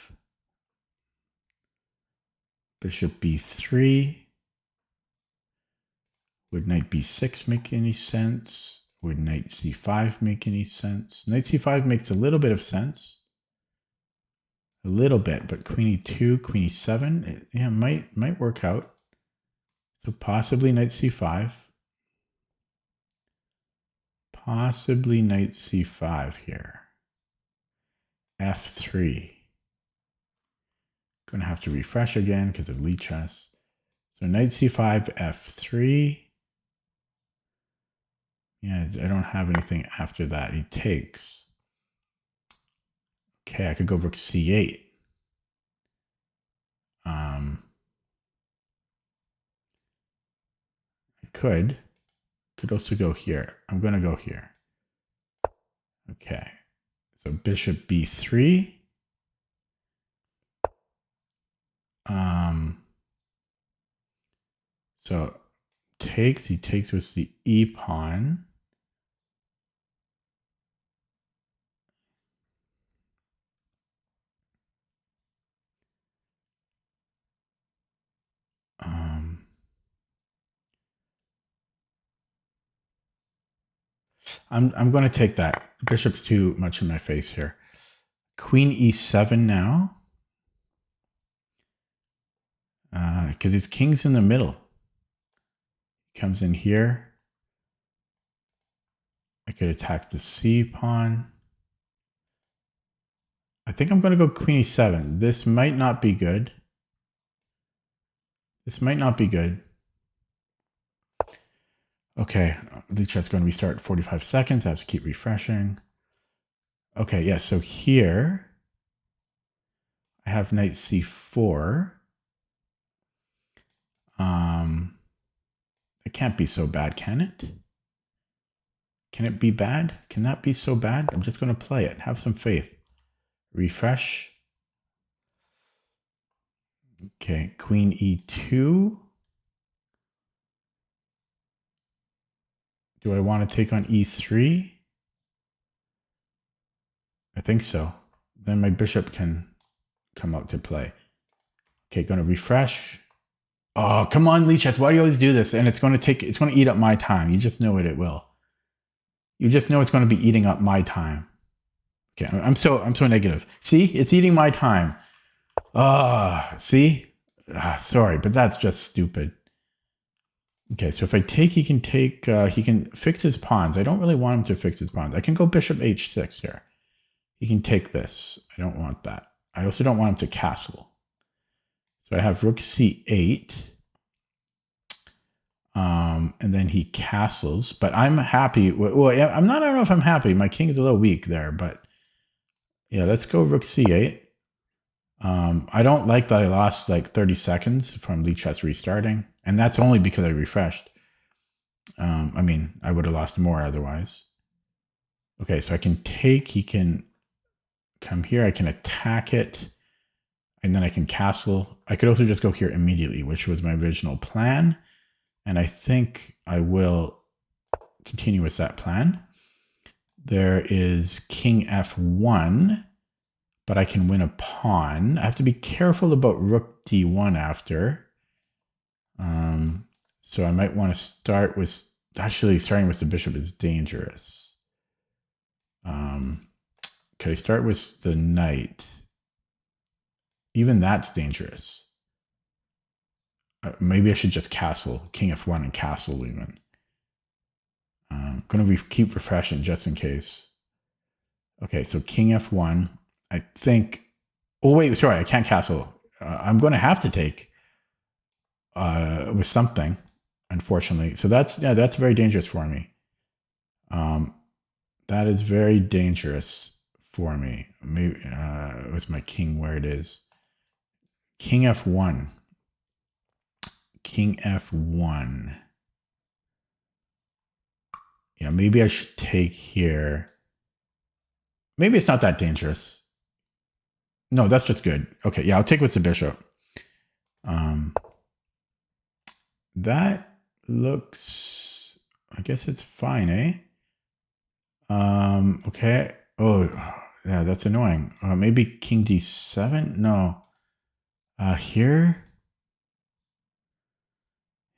Bishop b3. Would knight b6 make any sense? Would knight c5 make any sense? Knight c5 makes a little bit of sense. A little bit, but queen e2, queen e7, yeah, might work out. So possibly knight c5. Possibly knight c5 here. f3. Going to have to refresh again because of Lichess. So knight c5, f3. Yeah, I don't have anything after that. He takes. Okay, I could go rook c8. I could also go here. I'm going to go here. Okay, so bishop b3. So takes. He takes with the e pawn. I'm going to take that. Bishop's too much in my face here. Queen e7 now. Because his king's in the middle. Comes in here. I could attack the c pawn. I think I'm going to go queen e7. This might not be good. This might not be good. Okay, the chat's going to restart 45 seconds. I have to keep refreshing. Okay, yeah, so here I have knight c4. It can't be so bad, can it? Can it be bad? Can that be so bad? I'm just going to play it. Have some faith. Refresh. Okay, queen e2. Do I want to take on e3? I think so. Then my bishop can come out to play. Okay, going to refresh. Oh, come on, Lichess. Why do you always do this? And it's going to eat up my time. You just know it will. You just know it's going to be eating up my time. Okay, I'm so negative. See, it's eating my time. See? Sorry, but that's just stupid. Okay, so if I take, he can fix his pawns. I don't really want him to fix his pawns. I can go bishop h6 here. He can take this. I don't want that. I also don't want him to castle. So I have rook c8. And then he castles, but I'm happy. Well, yeah, I don't know if I'm happy. My king is a little weak there, but yeah, let's go rook c8. I don't like that I lost like 30 seconds from Lichess restarting, and that's only because I refreshed. I mean, I would have lost more otherwise. Okay, so I can take, he can come here, I can attack it, and then I can castle. I could also just go here immediately, which was my original plan. And I think I will continue with that plan. There is king f1, but I can win a pawn. I have to be careful about rook d1 after. So I might want to start with, actually starting with the bishop is dangerous. Could I start with the knight? Even that's dangerous. Maybe I should just castle, king f1 and castle even. I'm going to keep refreshing just in case. Okay, so king f1. I think, oh wait, sorry, I can't castle. I'm going to have to take with something, unfortunately. So that's very dangerous for me. That is very dangerous for me. Maybe with my king where it is. King f1. King f1. Yeah, maybe I should take here. Maybe it's not that dangerous. No, that's just good. Okay, yeah, I'll take with the bishop. That looks, I guess it's fine, eh? Okay. Oh, yeah, that's annoying. Maybe king d7? No. Here?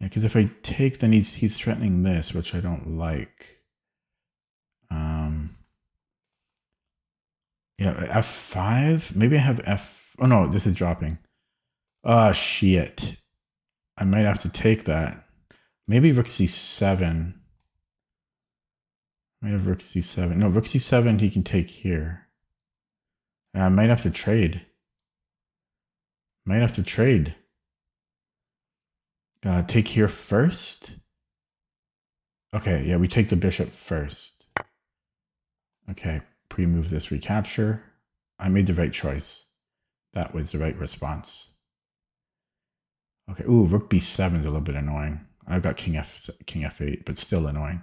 Yeah, because if I take, then he's threatening this, which I don't like. Yeah, f5? Maybe I have f... Oh, no, this is dropping. Oh, shit. I might have to take that. Maybe rook c7. I might have rook c7. No, rook c7 he can take here. I might have to trade. Might have to trade. Take here first. Okay, yeah, we take the bishop first. Okay, pre-move this recapture. I made the right choice. That was the right response. Okay, ooh, rook b7 is a little bit annoying. I've got king f8, but still annoying.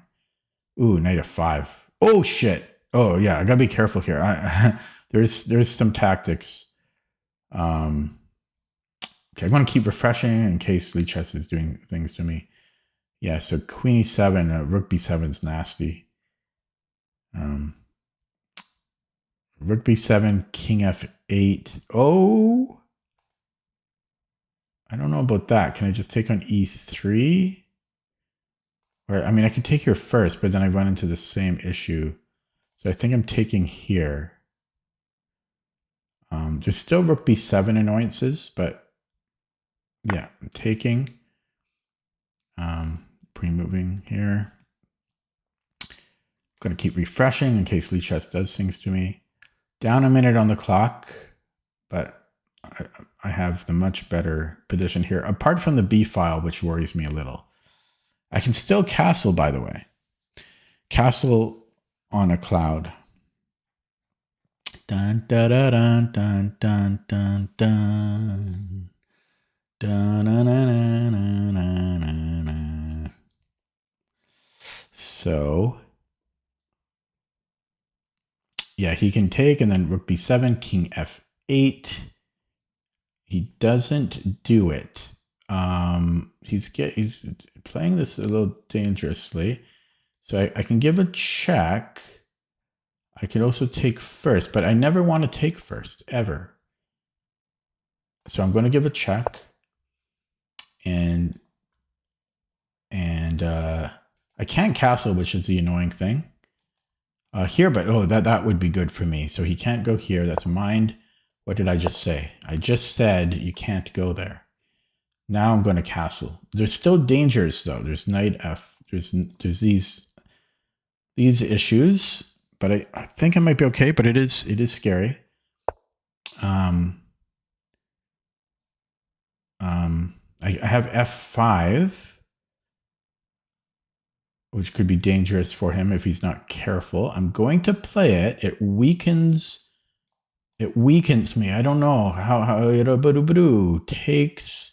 Ooh, knight f5. Oh shit. Oh yeah, I gotta be careful here. There's some tactics. Okay, I'm gonna keep refreshing in case Lichess is doing things to me. Yeah, so queen e7, rook b7 is nasty. Rook b7, king f8. Oh, I don't know about that. Can I just take on e3? Or, I mean, I could take here first, but then I run into the same issue. So I think I'm taking here. There's still rook b7 annoyances, but yeah, I'm taking. Pre-moving here. I'm going to keep refreshing in case Lichess does things to me. Down a minute on the clock, but I have the much better position here, apart from the b file, which worries me a little. I can still castle, by the way. Castle on a cloud. Dun, dun, dun, dun, dun, dun, dun, dun. Dun, dun, dun, dun, dun, dun, dun. So Yeah, he can take, and then rook b7, king f8. He doesn't do it. He's playing this a little dangerously. So I can give a check. I could also take first, but I never want to take first, ever. So I'm going to give a check. And I can't castle, which is the annoying thing. Here, but oh, that would be good for me. So he can't go here. That's mine. What did I just say? I just said you can't go there. Now I'm going to castle. There's still dangers though. There's knight f. There's these issues, but I think I might be okay. But it is scary. I have f5, which could be dangerous for him if he's not careful. I'm going to play it. It weakens me. I don't know how takes.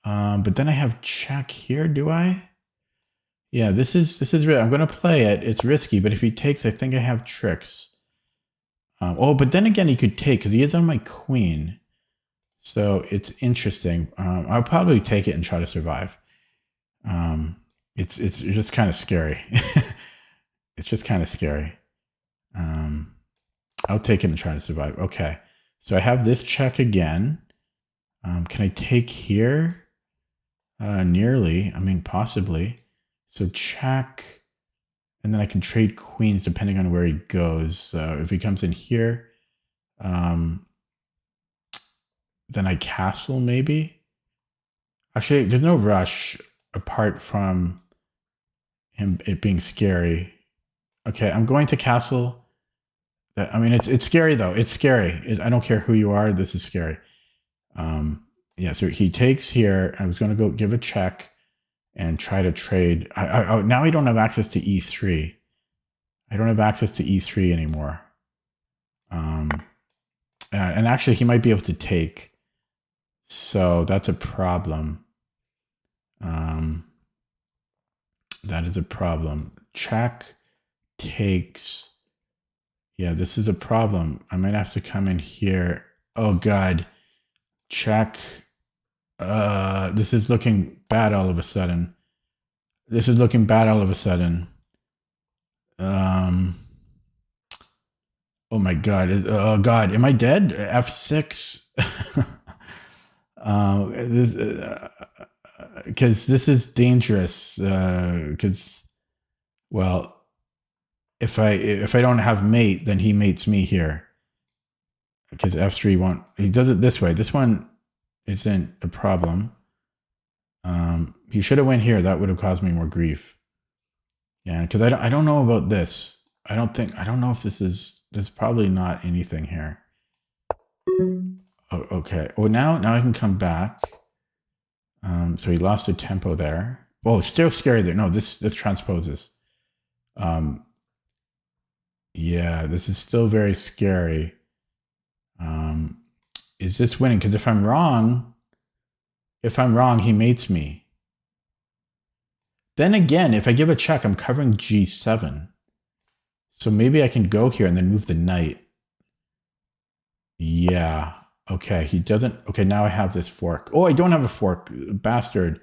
But then I have check here. Do I? Yeah, this is real. I'm going to play it. It's risky, but if he takes, I think I have tricks. But then again, he could take because he is on my queen. So it's interesting. I'll probably take it and try to survive. It's just kind of scary. It's just kind of scary. I'll take it and try to survive. Okay. So I have this check again. Can I take here? Nearly. I mean, possibly. So check. And then I can trade queens depending on where he goes. So if he comes in here, then I castle maybe. Actually, there's no rush apart from it being scary. Okay, I'm going to castle. I mean, it's scary though. It's scary. I don't care who you are. This is scary. Yeah, so he takes here. I was going to go give a check and try to trade. Now I don't have access to e3. I don't have access to e3 anymore. And actually, he might be able to take. So that's a problem. That is a problem. Check takes. Yeah, this is a problem. I might have to come in here. Oh, God. Check. This is looking bad all of a sudden. This is looking bad all of a sudden. Oh my God. Oh God. Am I dead? F6. Because this is dangerous. Because, well, if I don't have mate, then he mates me here. Because F3 won't. He does it this way. This one isn't a problem. He should have went here. That would have caused me more grief. Yeah, because I don't know about this. I don't know if this is probably not anything here. Oh, okay. Well, now I can come back. So he lost a tempo there. Oh, it's still scary there. No, this transposes. Yeah, this is still very scary. Is this winning? Because if I'm wrong, he mates me. Then again, if I give a check, I'm covering G7. So maybe I can go here and then move the knight. Yeah. Okay, he doesn't. Okay, now I have this fork. Oh, I don't have a fork. Bastard.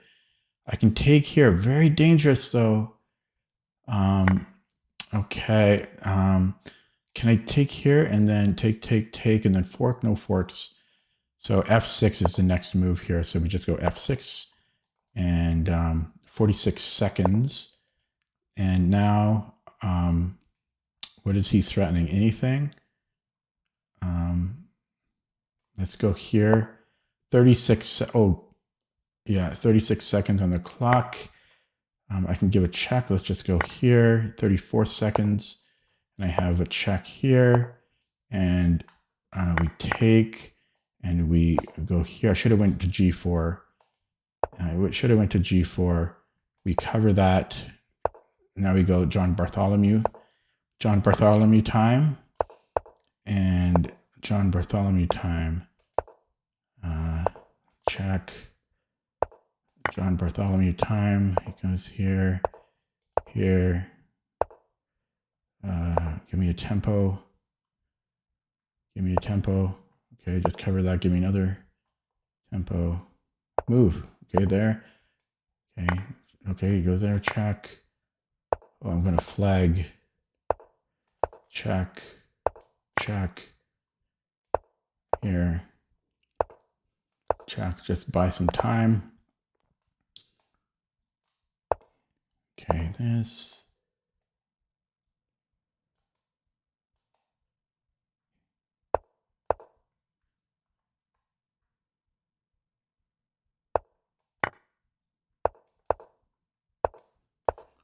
I can take here. Very dangerous, though. Okay. Can I take here and then take, and then fork? No forks. So F6 is the next move here. So we just go F6 and 46 seconds. And now, what is he threatening? Anything? Let's go here. 36. Oh, yeah, 36 seconds on the clock. I can give a check. Let's just go here. 34 seconds. And I have a check here. And we take and we go here. I should have went to G4. I should have went to G4. We cover that. Now we go John Bartholomew. John Bartholomew time. And John Bartholomew time. Check. John Bartholomew time. He goes here, here. Give me a tempo. Give me a tempo. Okay, just cover that. Give me another tempo. Move. Okay, there. Okay. Okay, you go there. Check. Oh, I'm going to flag. Check. Check. Here. Check. Just buy some time. Okay, this.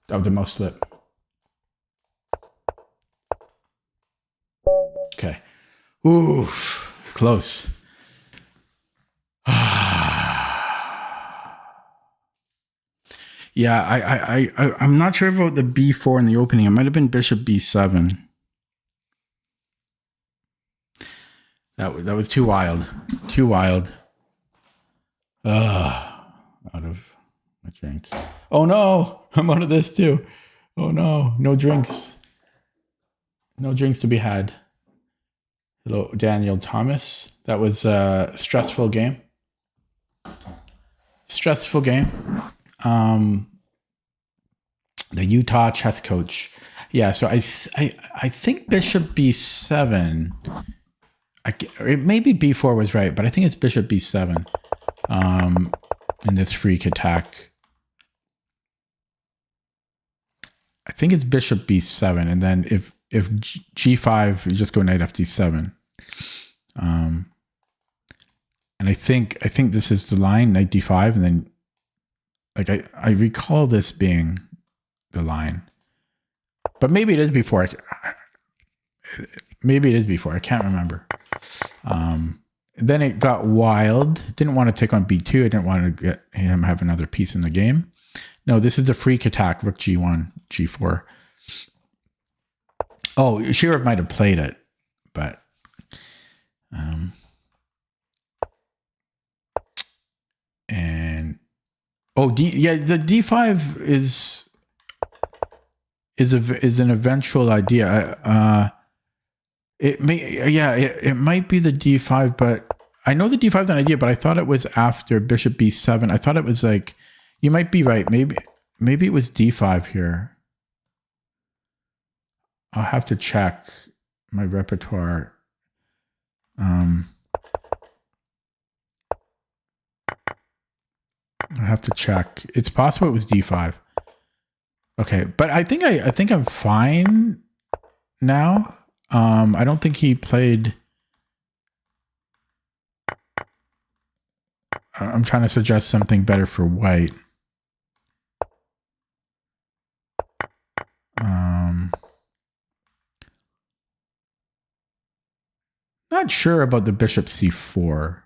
That was the most slip. Okay. Oof. Close. Yeah, I'm not sure about the b4 in the opening. It might have been bishop b7. That was too wild. Too wild. Out of my drink. Oh no! I'm out of this too. Oh no! No drinks. No drinks to be had. Hello, Daniel Thomas. That was a stressful game. Stressful game. The Utah chess coach. Yeah, so I think bishop b7. Maybe b4 was right, but I think it's bishop b7 in this freak attack. I think it's bishop b7, and then if g5, you just go knight fd7. And I think this is the line, knight d5, and then like I recall this being the line, but maybe it is before. Maybe it is before. I can't remember. Then it got wild. Didn't want to take on b2. I didn't want to get him have another piece in the game. No, this is a freak attack. Rook g1, g4. Oh, Shirov might have played it, but and oh, yeah, the d5 is an eventual idea. It might be the d5, but I know the d5 is an idea, but I thought it was after bishop b7. I thought it was like, you might be right. Maybe it was d5 here. I'll have to check my repertoire. I have to check. It's possible it was d5. Okay, but I think I'm fine now. I don't think he played. I'm trying to suggest something better for white. Not sure about the bishop c4.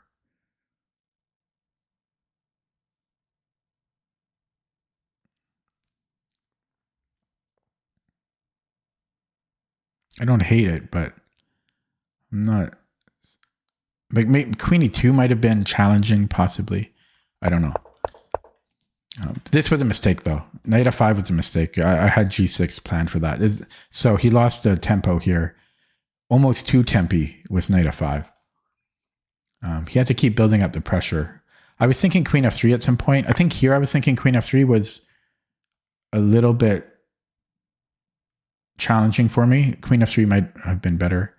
I don't hate it, but I'm not. Like queen e2 might have been challenging, possibly. I don't know. This was a mistake, though. Knight f5 was a mistake. I had g6 planned for that. So he lost the tempo here. Almost 2 tempi with knight f5. He had to keep building up the pressure. I was thinking queen f3 at some point. I think here I was thinking queen f3 was a little bit challenging for me. Queen f3 might have been better.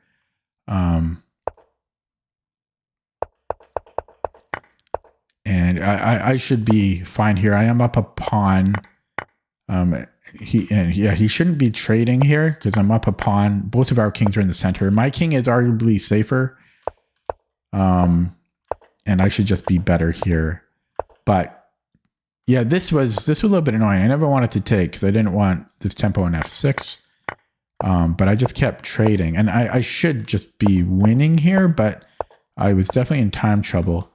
And I should be fine here. I am up a pawn. He shouldn't be trading here because I'm up a pawn. Both of our kings are in the center. My king is arguably safer. And I should just be better here. But yeah, this was a little bit annoying. I never wanted to take because I didn't want this tempo in f6. But I just kept trading. And I should just be winning here, but I was definitely in time trouble.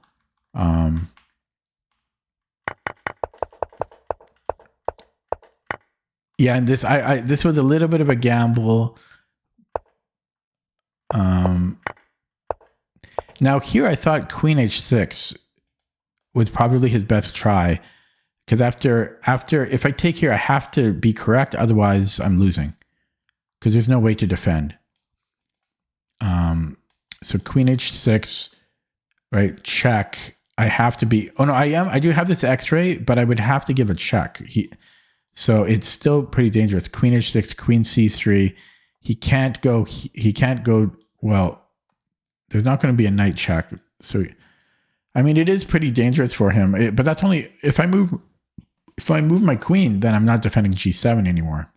Yeah, and this was a little bit of a gamble. Now here I thought queen h6 was probably his best try, because after if I take here I have to be correct, otherwise I'm losing. because there's no way to defend. So queen h6, right? Check. I have to be. Oh no, I do have this X-ray, but I would have to give a check. So it's still pretty dangerous. Queen h6, queen c3. He can't go. He can't go. Well, there's not going to be a knight check. So, I mean, it is pretty dangerous for him. But that's only if I move. If I move my queen, then I'm not defending g7 anymore.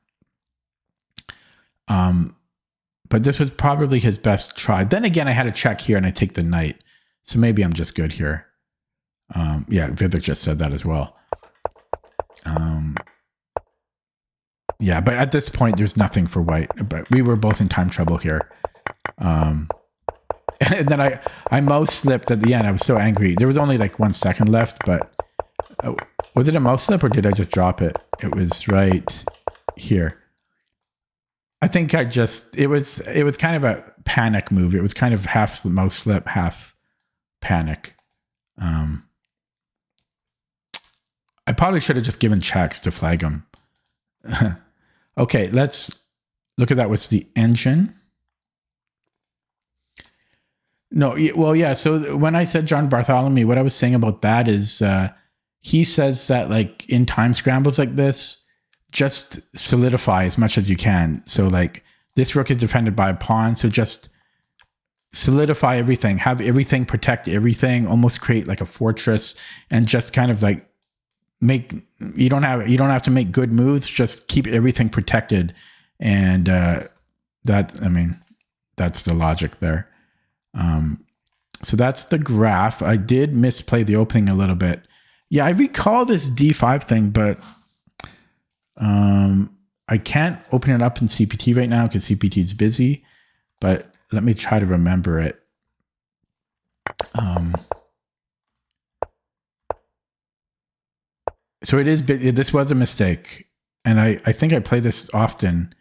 But this was probably his best try. Then again, I had a check here and I take the knight. So maybe I'm just good here. Yeah, Vivek just said that as well. Yeah, but at this point, there's nothing for white. But we were both in time trouble here. And then I mouse slipped at the end. I was so angry. There was only like 1 second left, but was it a mouse slip or did I just drop it? It was right here. I think it was kind of a panic move. It was kind of half the mouse slip, half panic. I probably should have just given checks to flag him. Okay, let's look at that. What's the engine? No, well, yeah. So when I said John Bartholomew, what I was saying about that is he says that like in time scrambles like this, just solidify as much as you can. So like this rook is defended by a pawn. So just solidify everything, have everything, protect everything, almost create like a fortress and just kind of like you don't have to make good moves, just keep everything protected. And that's the logic there. So that's the graph. I did misplay the opening a little bit. Yeah, I recall this D5 thing, but I can't open it up in CPT right now because CPT is busy, but let me try to remember it. So this was a mistake. And I think I play this often.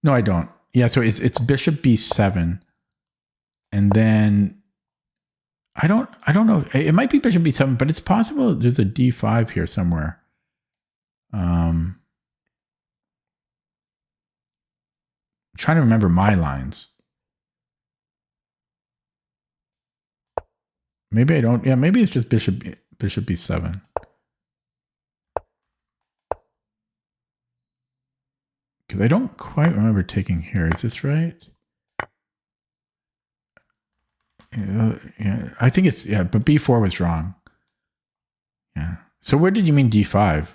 No, I don't. Yeah, so it's bishop b7. And then I don't know. It might be bishop b7, but it's possible there's a d5 here somewhere. I'm trying to remember my lines. Maybe I don't. Yeah, maybe it's just bishop b7. Because I don't quite remember taking here. Is this right? Yeah, I think it's, yeah, but b4 was wrong. Yeah. So where did you mean d5?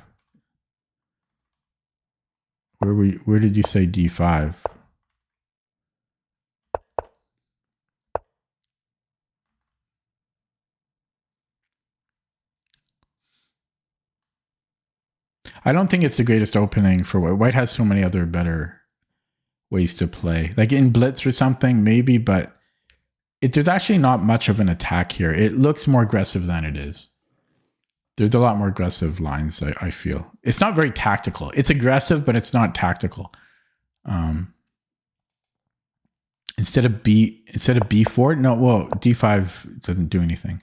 Where did you say d5? I don't think it's the greatest opening for White. White has so many other better ways to play. Like in blitz or something, maybe, but there's actually not much of an attack here. It looks more aggressive than it is. There's a lot more aggressive lines, I feel. It's not very tactical. It's aggressive, but it's not tactical. Instead of b4, no, well, d5 doesn't do anything.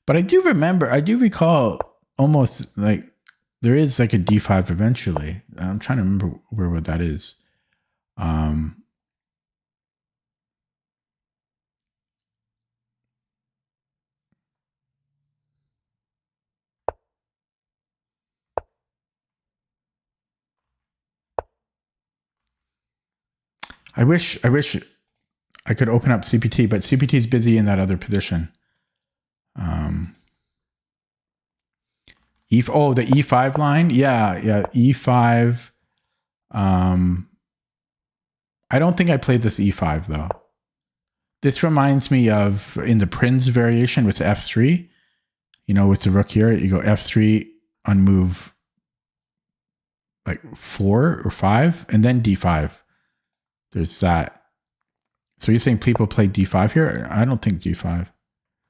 But I do recall almost like there is like a d5 eventually. I'm trying to remember where that is. I wish I could open up CPT, but CPT is busy in that other position. The E5 line, yeah, E5. I don't think I played this E5 though. This reminds me of in the Prince variation with F3. You know, with the rook here, you go F3 on move like 4 or 5, and then D5. There's that. So you're saying people play D5 here? I don't think D5.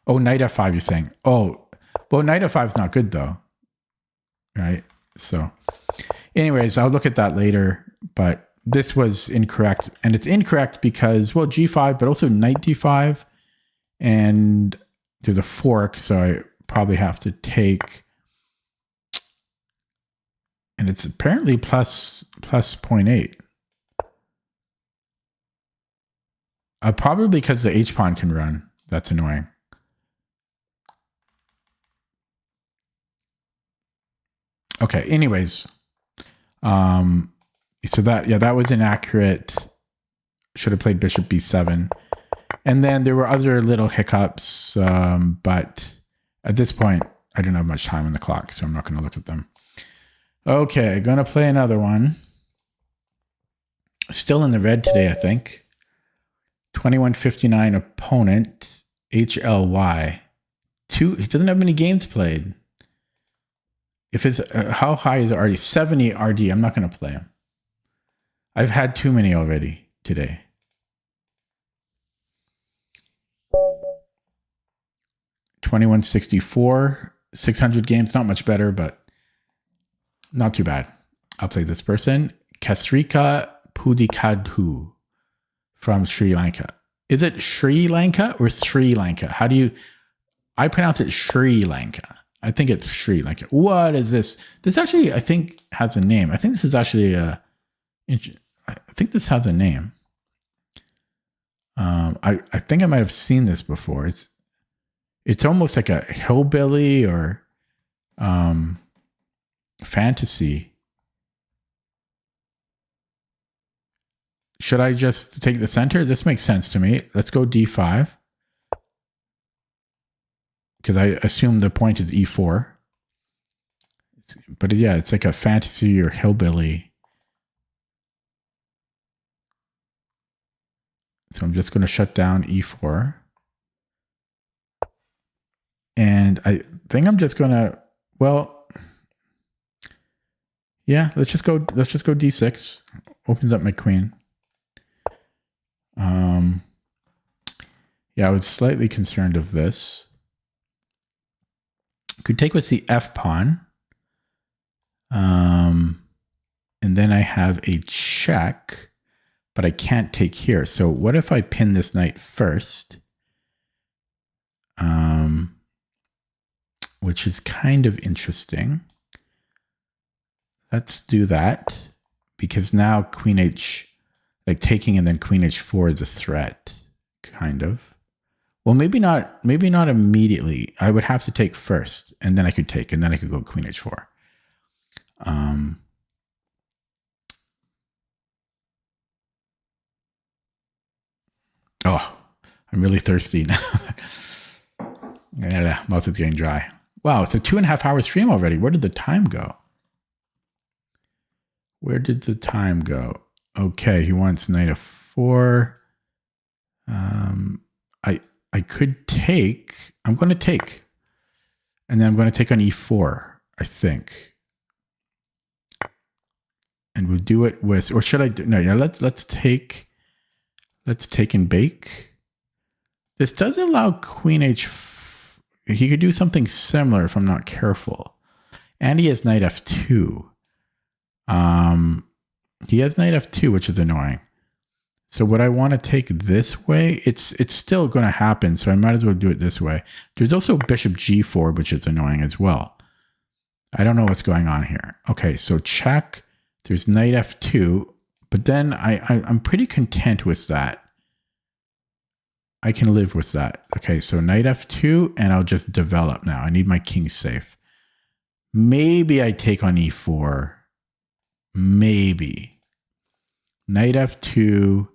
Oh, knight F5, you're saying. Oh, well, knight F5 is not good though. Right? So anyways, I'll look at that later, but this was incorrect. And it's incorrect because, well, G5, but also knight D5. And there's a fork, so I probably have to take. And it's apparently plus 0.8. Probably because the H pawn can run. That's annoying. Okay, anyways. So that was inaccurate. Should have played bishop b7. And then there were other little hiccups, but at this point, I don't have much time on the clock, so I'm not going to look at them. Okay, going to play another one. Still in the red today, I think. 2159 opponent, HLY. He doesn't have many games played. If it's how high is it RD? 70 RD. I'm not going to play him. I've had too many already today. $21.64, 600 games. Not much better, but not too bad. I'll play this person. Kasrika Pudikadhu from Sri Lanka. Is it Sri Lanka or Sri Lanka? How do you... I pronounce it Sri Lanka. I think it's Sri Lanka. What is this? This actually, I think, has a name. I think this is actually a... I think this has a name. I think I might have seen this before. It's almost like a hillbilly or fantasy. Should I just take the center? This makes sense to me. Let's go d5. Because I assume the point is e4. But yeah, it's like a fantasy or hillbilly. So I'm just going to shut down e4. And I think I'm just going to, well, yeah, let's just go d6. Opens up my queen. Yeah, I was slightly concerned of this. Could take with the f pawn. And then I have a check, but I can't take here. So what if I pin this knight first? Which is kind of interesting. Let's do that, because now queen h, like taking and then queen h4 is a threat, kind of. Well, maybe not immediately. I would have to take first, and then I could take, and then I could go queen h4. Oh, I'm really thirsty now. Yeah, mouth is getting dry. Wow, it's a 2.5 hour stream already. Where did the time go? Where did the time go? Okay, he wants knight f4. I could take. I'm going to take. And then I'm going to take on e4, I think. And we'll do it with, or should I do, no, yeah, let's take and bake. This does allow queen h. He could do something similar if I'm not careful. And he has knight f2. He has knight f2, which is annoying. So would I want to take this way? It's still going to happen, so I might as well do it this way. There's also bishop g4, which is annoying as well. I don't know what's going on here. Okay, so check. There's knight f2, but then I'm pretty content with that. I can live with that. Okay, so knight f2, and I'll just develop now. I need my king safe. Maybe I take on e4. Maybe. Knight f2,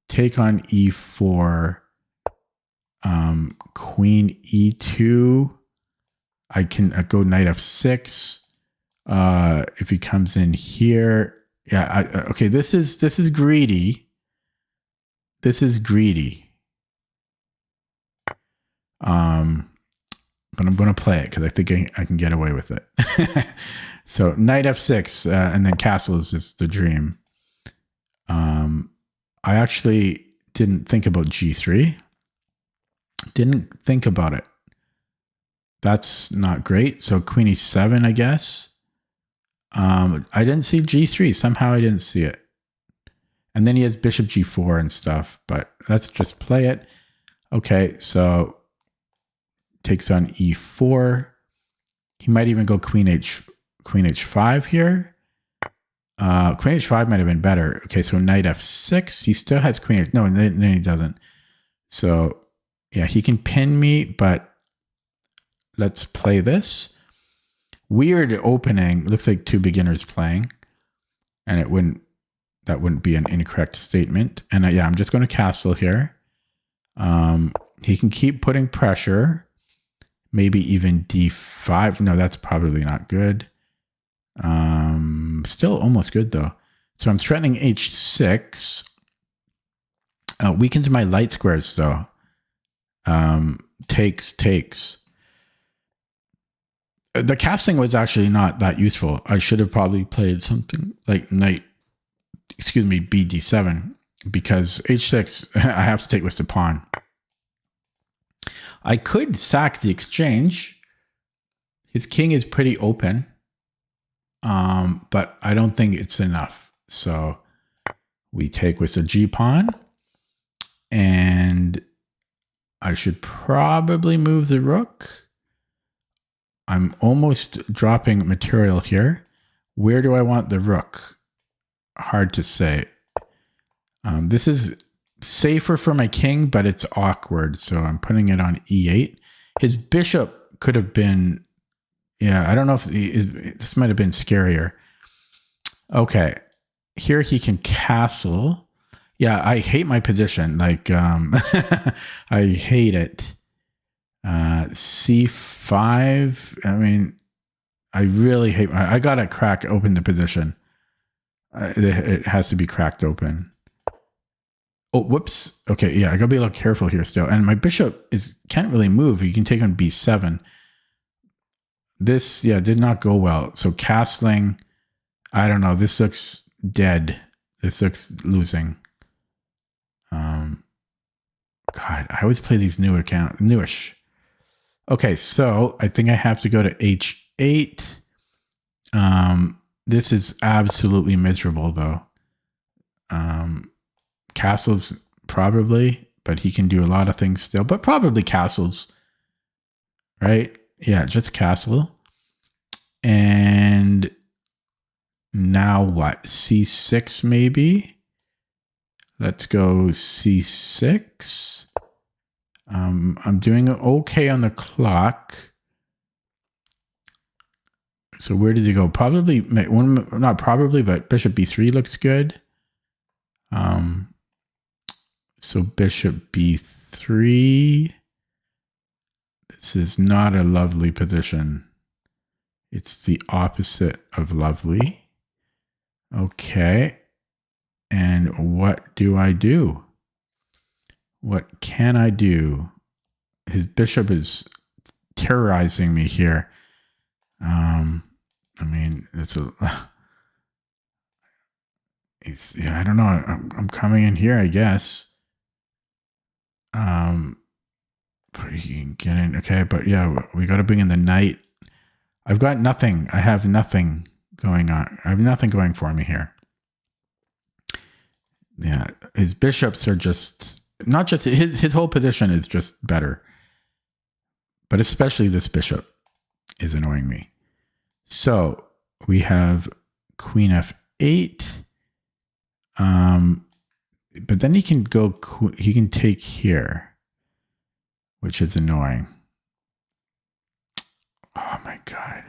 take on e4, queen e2. I can go knight f6. If he comes in here, yeah. Okay, this is greedy. This is greedy. But I'm going to play it because I think I can get away with it. So knight f6, and then castle is just the dream. I actually didn't think about g3. Didn't think about it. That's not great. So queen e7, I guess. I didn't see g3. Somehow I didn't see it. And then he has bishop g4 and stuff, but let's just play it. Okay, so takes on e4. He might even go queen h5 here. Queen h5 might have been better. Okay, so knight f6. He still has queen h. No, then he doesn't. So yeah, he can pin me, but let's play this. Weird opening. Looks like two beginners playing, and that wouldn't be an incorrect statement. And yeah, I'm just going to castle here. He can keep putting pressure. Maybe even d5. No, that's probably not good. Still almost good though. So I'm threatening h6. Weakens my light squares though. Takes. The casting was actually not that useful. I should have probably played something like bd7, because h6 I have to take with the pawn. I could sack the exchange. His king is pretty open, but I don't think it's enough. So we take with the g pawn, and I should probably move the rook. I'm almost dropping material here. Where do I want the rook? Hard to say. This is safer for my king, but it's awkward. So I'm putting it on e8. His bishop could have been, yeah, I don't know if this might have been scarier. Okay. Here he can castle. Yeah, I hate my position. Like, I hate it. C5. I mean, I really hate. I gotta crack open the position. It has to be cracked open. Oh, whoops. Okay, yeah, I gotta be a little careful here still. And my bishop can't really move. You can take on b7. This, yeah, did not go well. So castling, I don't know. This looks dead. This looks losing. God, I always play these newish. Okay, so I think I have to go to h8. This is absolutely miserable though. Castles probably, but he can do a lot of things still, but probably castles, right? Yeah, just castle. And now what? C6 maybe? Let's go C6. I'm doing okay on the clock. So where does he go? Probably, not probably, but bishop b3 looks good. So bishop b3. This is not a lovely position. It's the opposite of lovely. Okay. And what do I do? What can I do? His bishop is terrorizing me here. I mean, it's a. Yeah, I don't know. I'm coming in here, I guess. You can get in, okay, but yeah, we got to bring in the knight. I've got nothing. I have nothing going on. I have nothing going for me here. Yeah, his bishops are just not just his whole position is just better, but especially this bishop is annoying me. So we have queen f8. But then he can take here, which is annoying. Oh my God.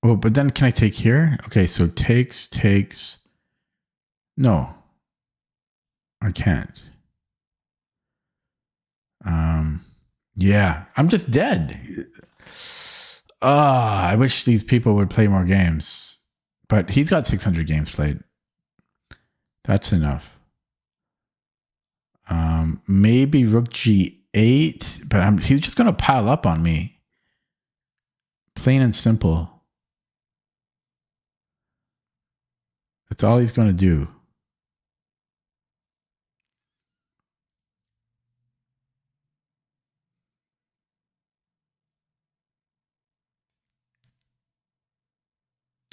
Oh, but then can I take here? Okay, so takes. No, I can't. Yeah, I'm just dead. I wish these people would play more games, but he's got 600 games played. That's enough. Maybe rook g8, but he's just going to pile up on me. Plain and simple. That's all he's going to do.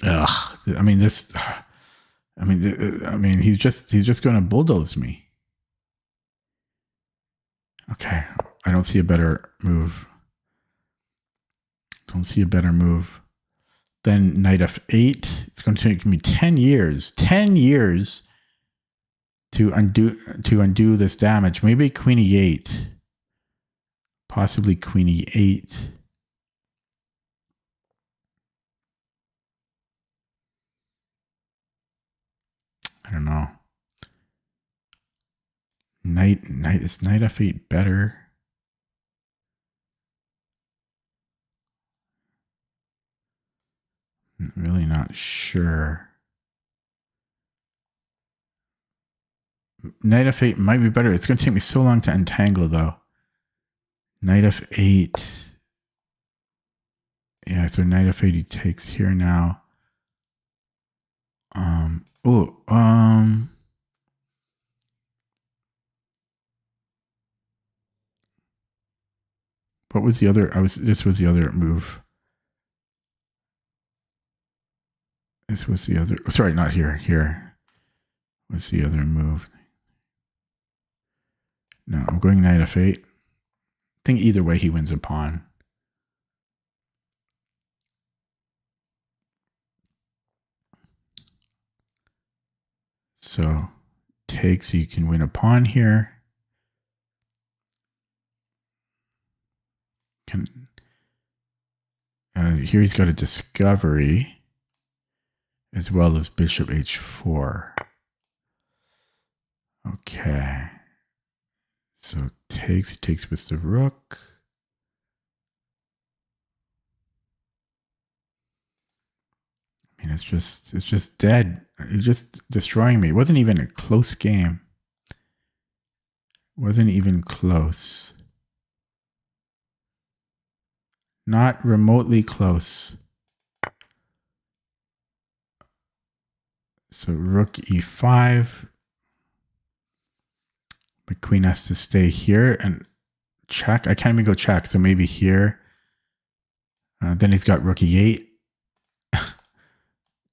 Ugh. I mean, he's just going to bulldoze me. Okay. I don't see a better move. Don't see a better move. Then knight f8. It's going to take me 10 years. 10 years to undo this damage. Maybe queen e8. Possibly queen e8. I don't know. Is knight f8 better? I'm really not sure. Knight f8 might be better. It's going to take me so long to untangle, though. Knight f8. Yeah, so knight f8 he takes here now. What was the other? This was the other move. This was the other. Sorry, not here. Here was the other move. No, I'm going knight f8. I think either way he wins a pawn. So take, so you can win a pawn here. Here he's got a discovery as well as bishop h4. Okay. So takes, he takes with the rook. I mean, it's just dead. It's just destroying me. It wasn't even a close game. Wasn't even close. Not remotely close. So rook e5. My queen has to stay here and check. I can't even go check, so maybe here. Then he's got rook e8.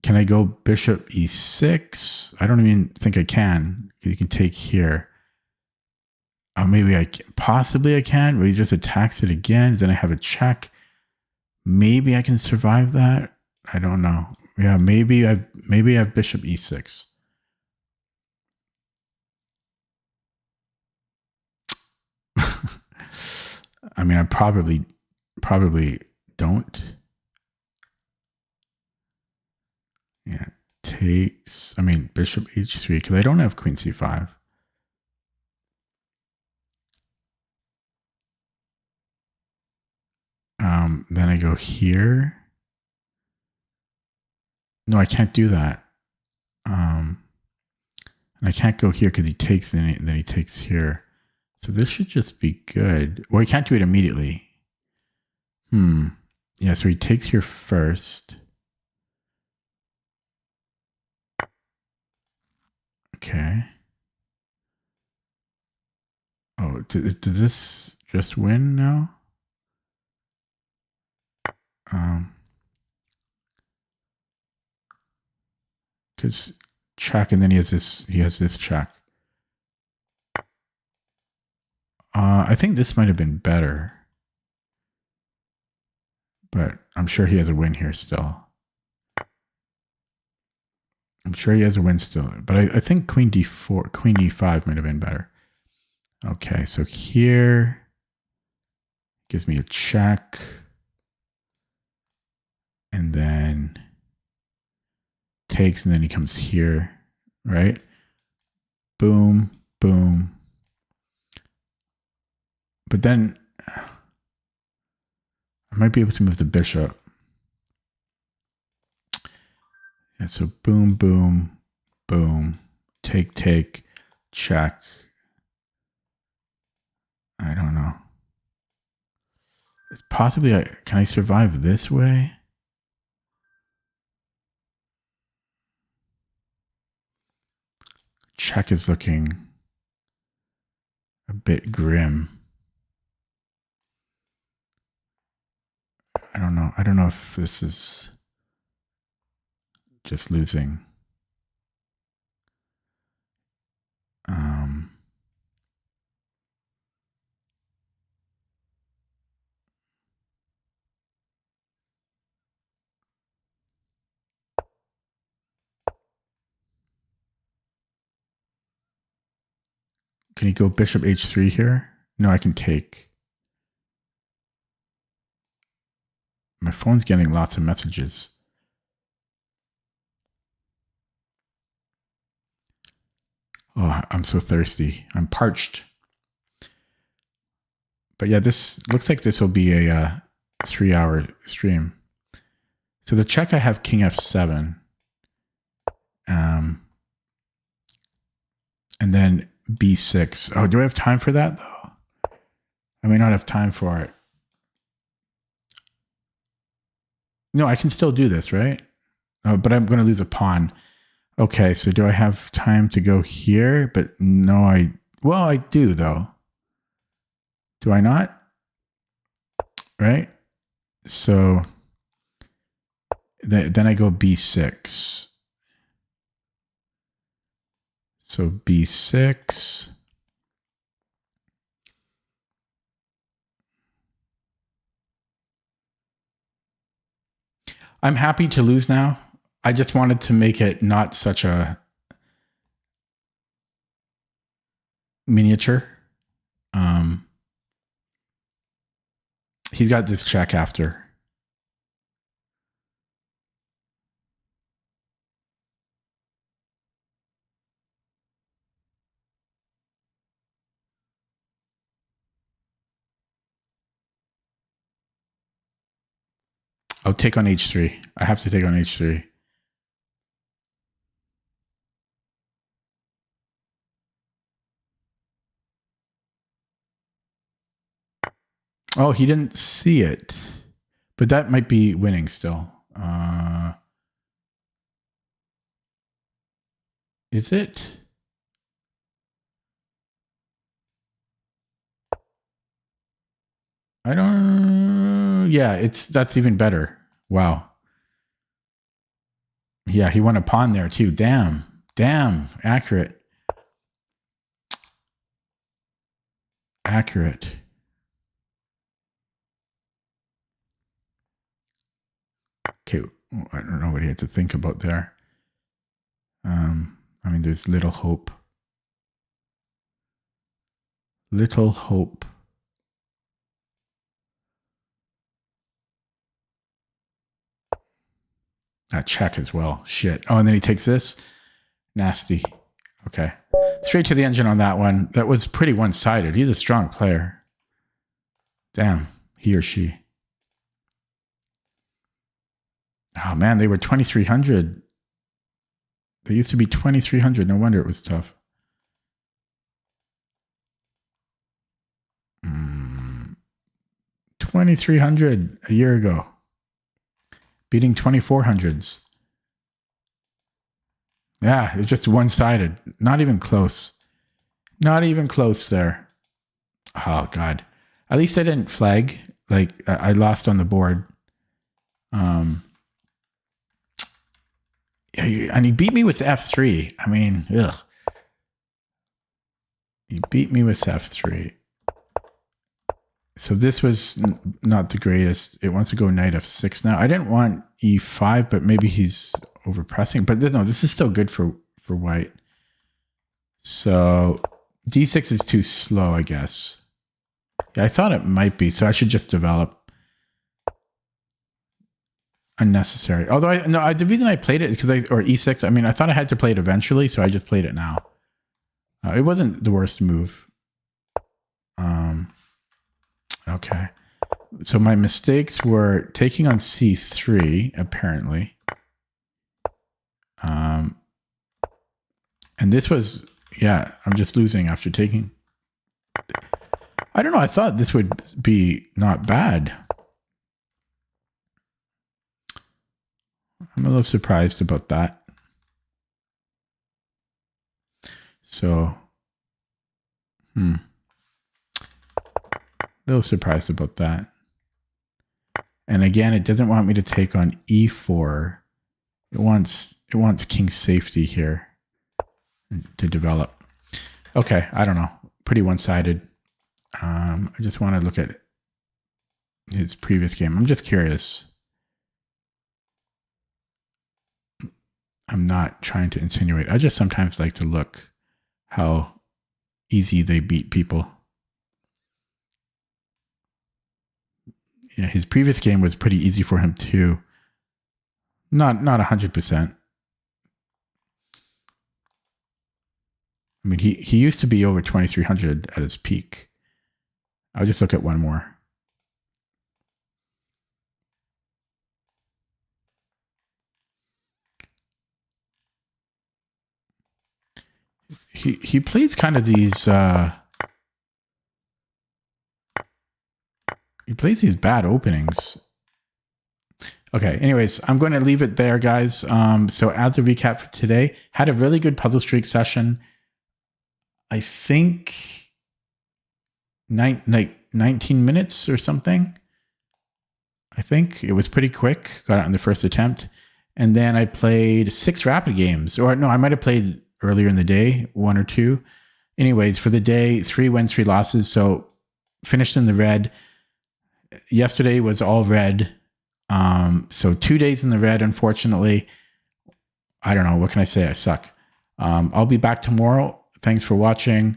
Can I go bishop e6? I don't even think I can. You can take here. Maybe I can. Possibly I can, but he just attacks it again. Then I have a check. Maybe I can survive that. I don't know. Yeah, maybe I have bishop e6. I mean, I probably don't. Yeah, takes. I mean, bishop h3 because I don't have queen c5. Then I go here. No, I can't do that. And I can't go here because he takes, and then he takes here. So this should just be good. Well, he can't do it immediately. Yeah, so he takes here first. Okay. Oh, does this just win now? Because check, and then he has this check. I think this might have been better. But I'm sure he has a win here still. I'm sure he has a win still. But I think queen d4, queen e5 might have been better. Okay, so here gives me a check. And then takes, and then he comes here, right? Boom, boom. But then I might be able to move the bishop. And so boom, boom, boom, take, take, check. I don't know. Possibly, can I survive this way? Check is looking a bit grim. I don't know. I don't know if this is just losing. Can he go bishop h3 here? No, I can take. My phone's getting lots of messages. Oh, I'm so thirsty. I'm parched. But yeah, this looks like this will be a 3-hour stream. So the check, I have king f7. And then b6. Oh, do I have time for that, though? I may not have time for it. No, I can still do this, right? Oh, but I'm going to lose a pawn. Okay, so do I have time to go here? But no, well, I do, though. Do I not? Right? So then I go b6. So b6. I'm happy to lose now. I just wanted to make it not such a miniature. He's got this check after. I'll take on h3. I have to take on h3. Oh, he didn't see it. But that might be winning still. Is it? I don't... Yeah, that's even better. Wow. Yeah, he won a pawn there too. Damn. Damn. Accurate. Accurate. Okay, I don't know what he had to think about there. I mean, there's little hope. Little hope. That check as well. Shit. Oh, and then he takes this. Nasty. Okay. Straight to the engine on that one. That was pretty one-sided. He's a strong player. Damn. He or she. Oh, man. They were 2,300. They used to be 2,300. No wonder it was tough. 2,300 a year ago. Beating 2,400s. Yeah, it's just one-sided. Not even close. Not even close there. Oh, God. At least I didn't flag. Like, I lost on the board. And he beat me with f3. I mean, ugh. He beat me with f3. So this was not the greatest. It wants to go knight f6 now. I didn't want e5, but maybe he's overpressing. But no, this is still good for white. So d6 is too slow, I guess. Yeah, I thought it might be. So I should just develop. Unnecessary. Although the reason I played it is because or e6. I mean, I thought I had to play it eventually, so I just played it now. It wasn't the worst move. Okay. So my mistakes were taking on c3, apparently. And this was, yeah, I'm just losing after taking. I don't know. I thought this would be not bad. I'm a little surprised about that. So, a little surprised about that. And again, it doesn't want me to take on e4. It wants king safety here to develop. Okay, I don't know. Pretty one-sided. I just want to look at his previous game. I'm just curious. I'm not trying to insinuate. I just sometimes like to look how easy they beat people. Yeah, his previous game was pretty easy for him too. Not 100%. I mean, he used to be over 2,300 at his peak. I'll just look at one more. He plays kind of these he plays these bad openings. Okay, anyways, I'm going to leave it there, guys. So as a recap for today, had a really good puzzle streak session. I think 19 minutes or something. I think it was pretty quick. Got it on the first attempt. And then I played 6 rapid games. Or no, I might have played earlier in the day, 1 or 2. Anyways, for the day, 3 wins, 3 losses. So finished in the red. Yesterday was all red. So 2 days in the red, unfortunately. I don't know. What can I say? I suck. I'll be back tomorrow. Thanks for watching.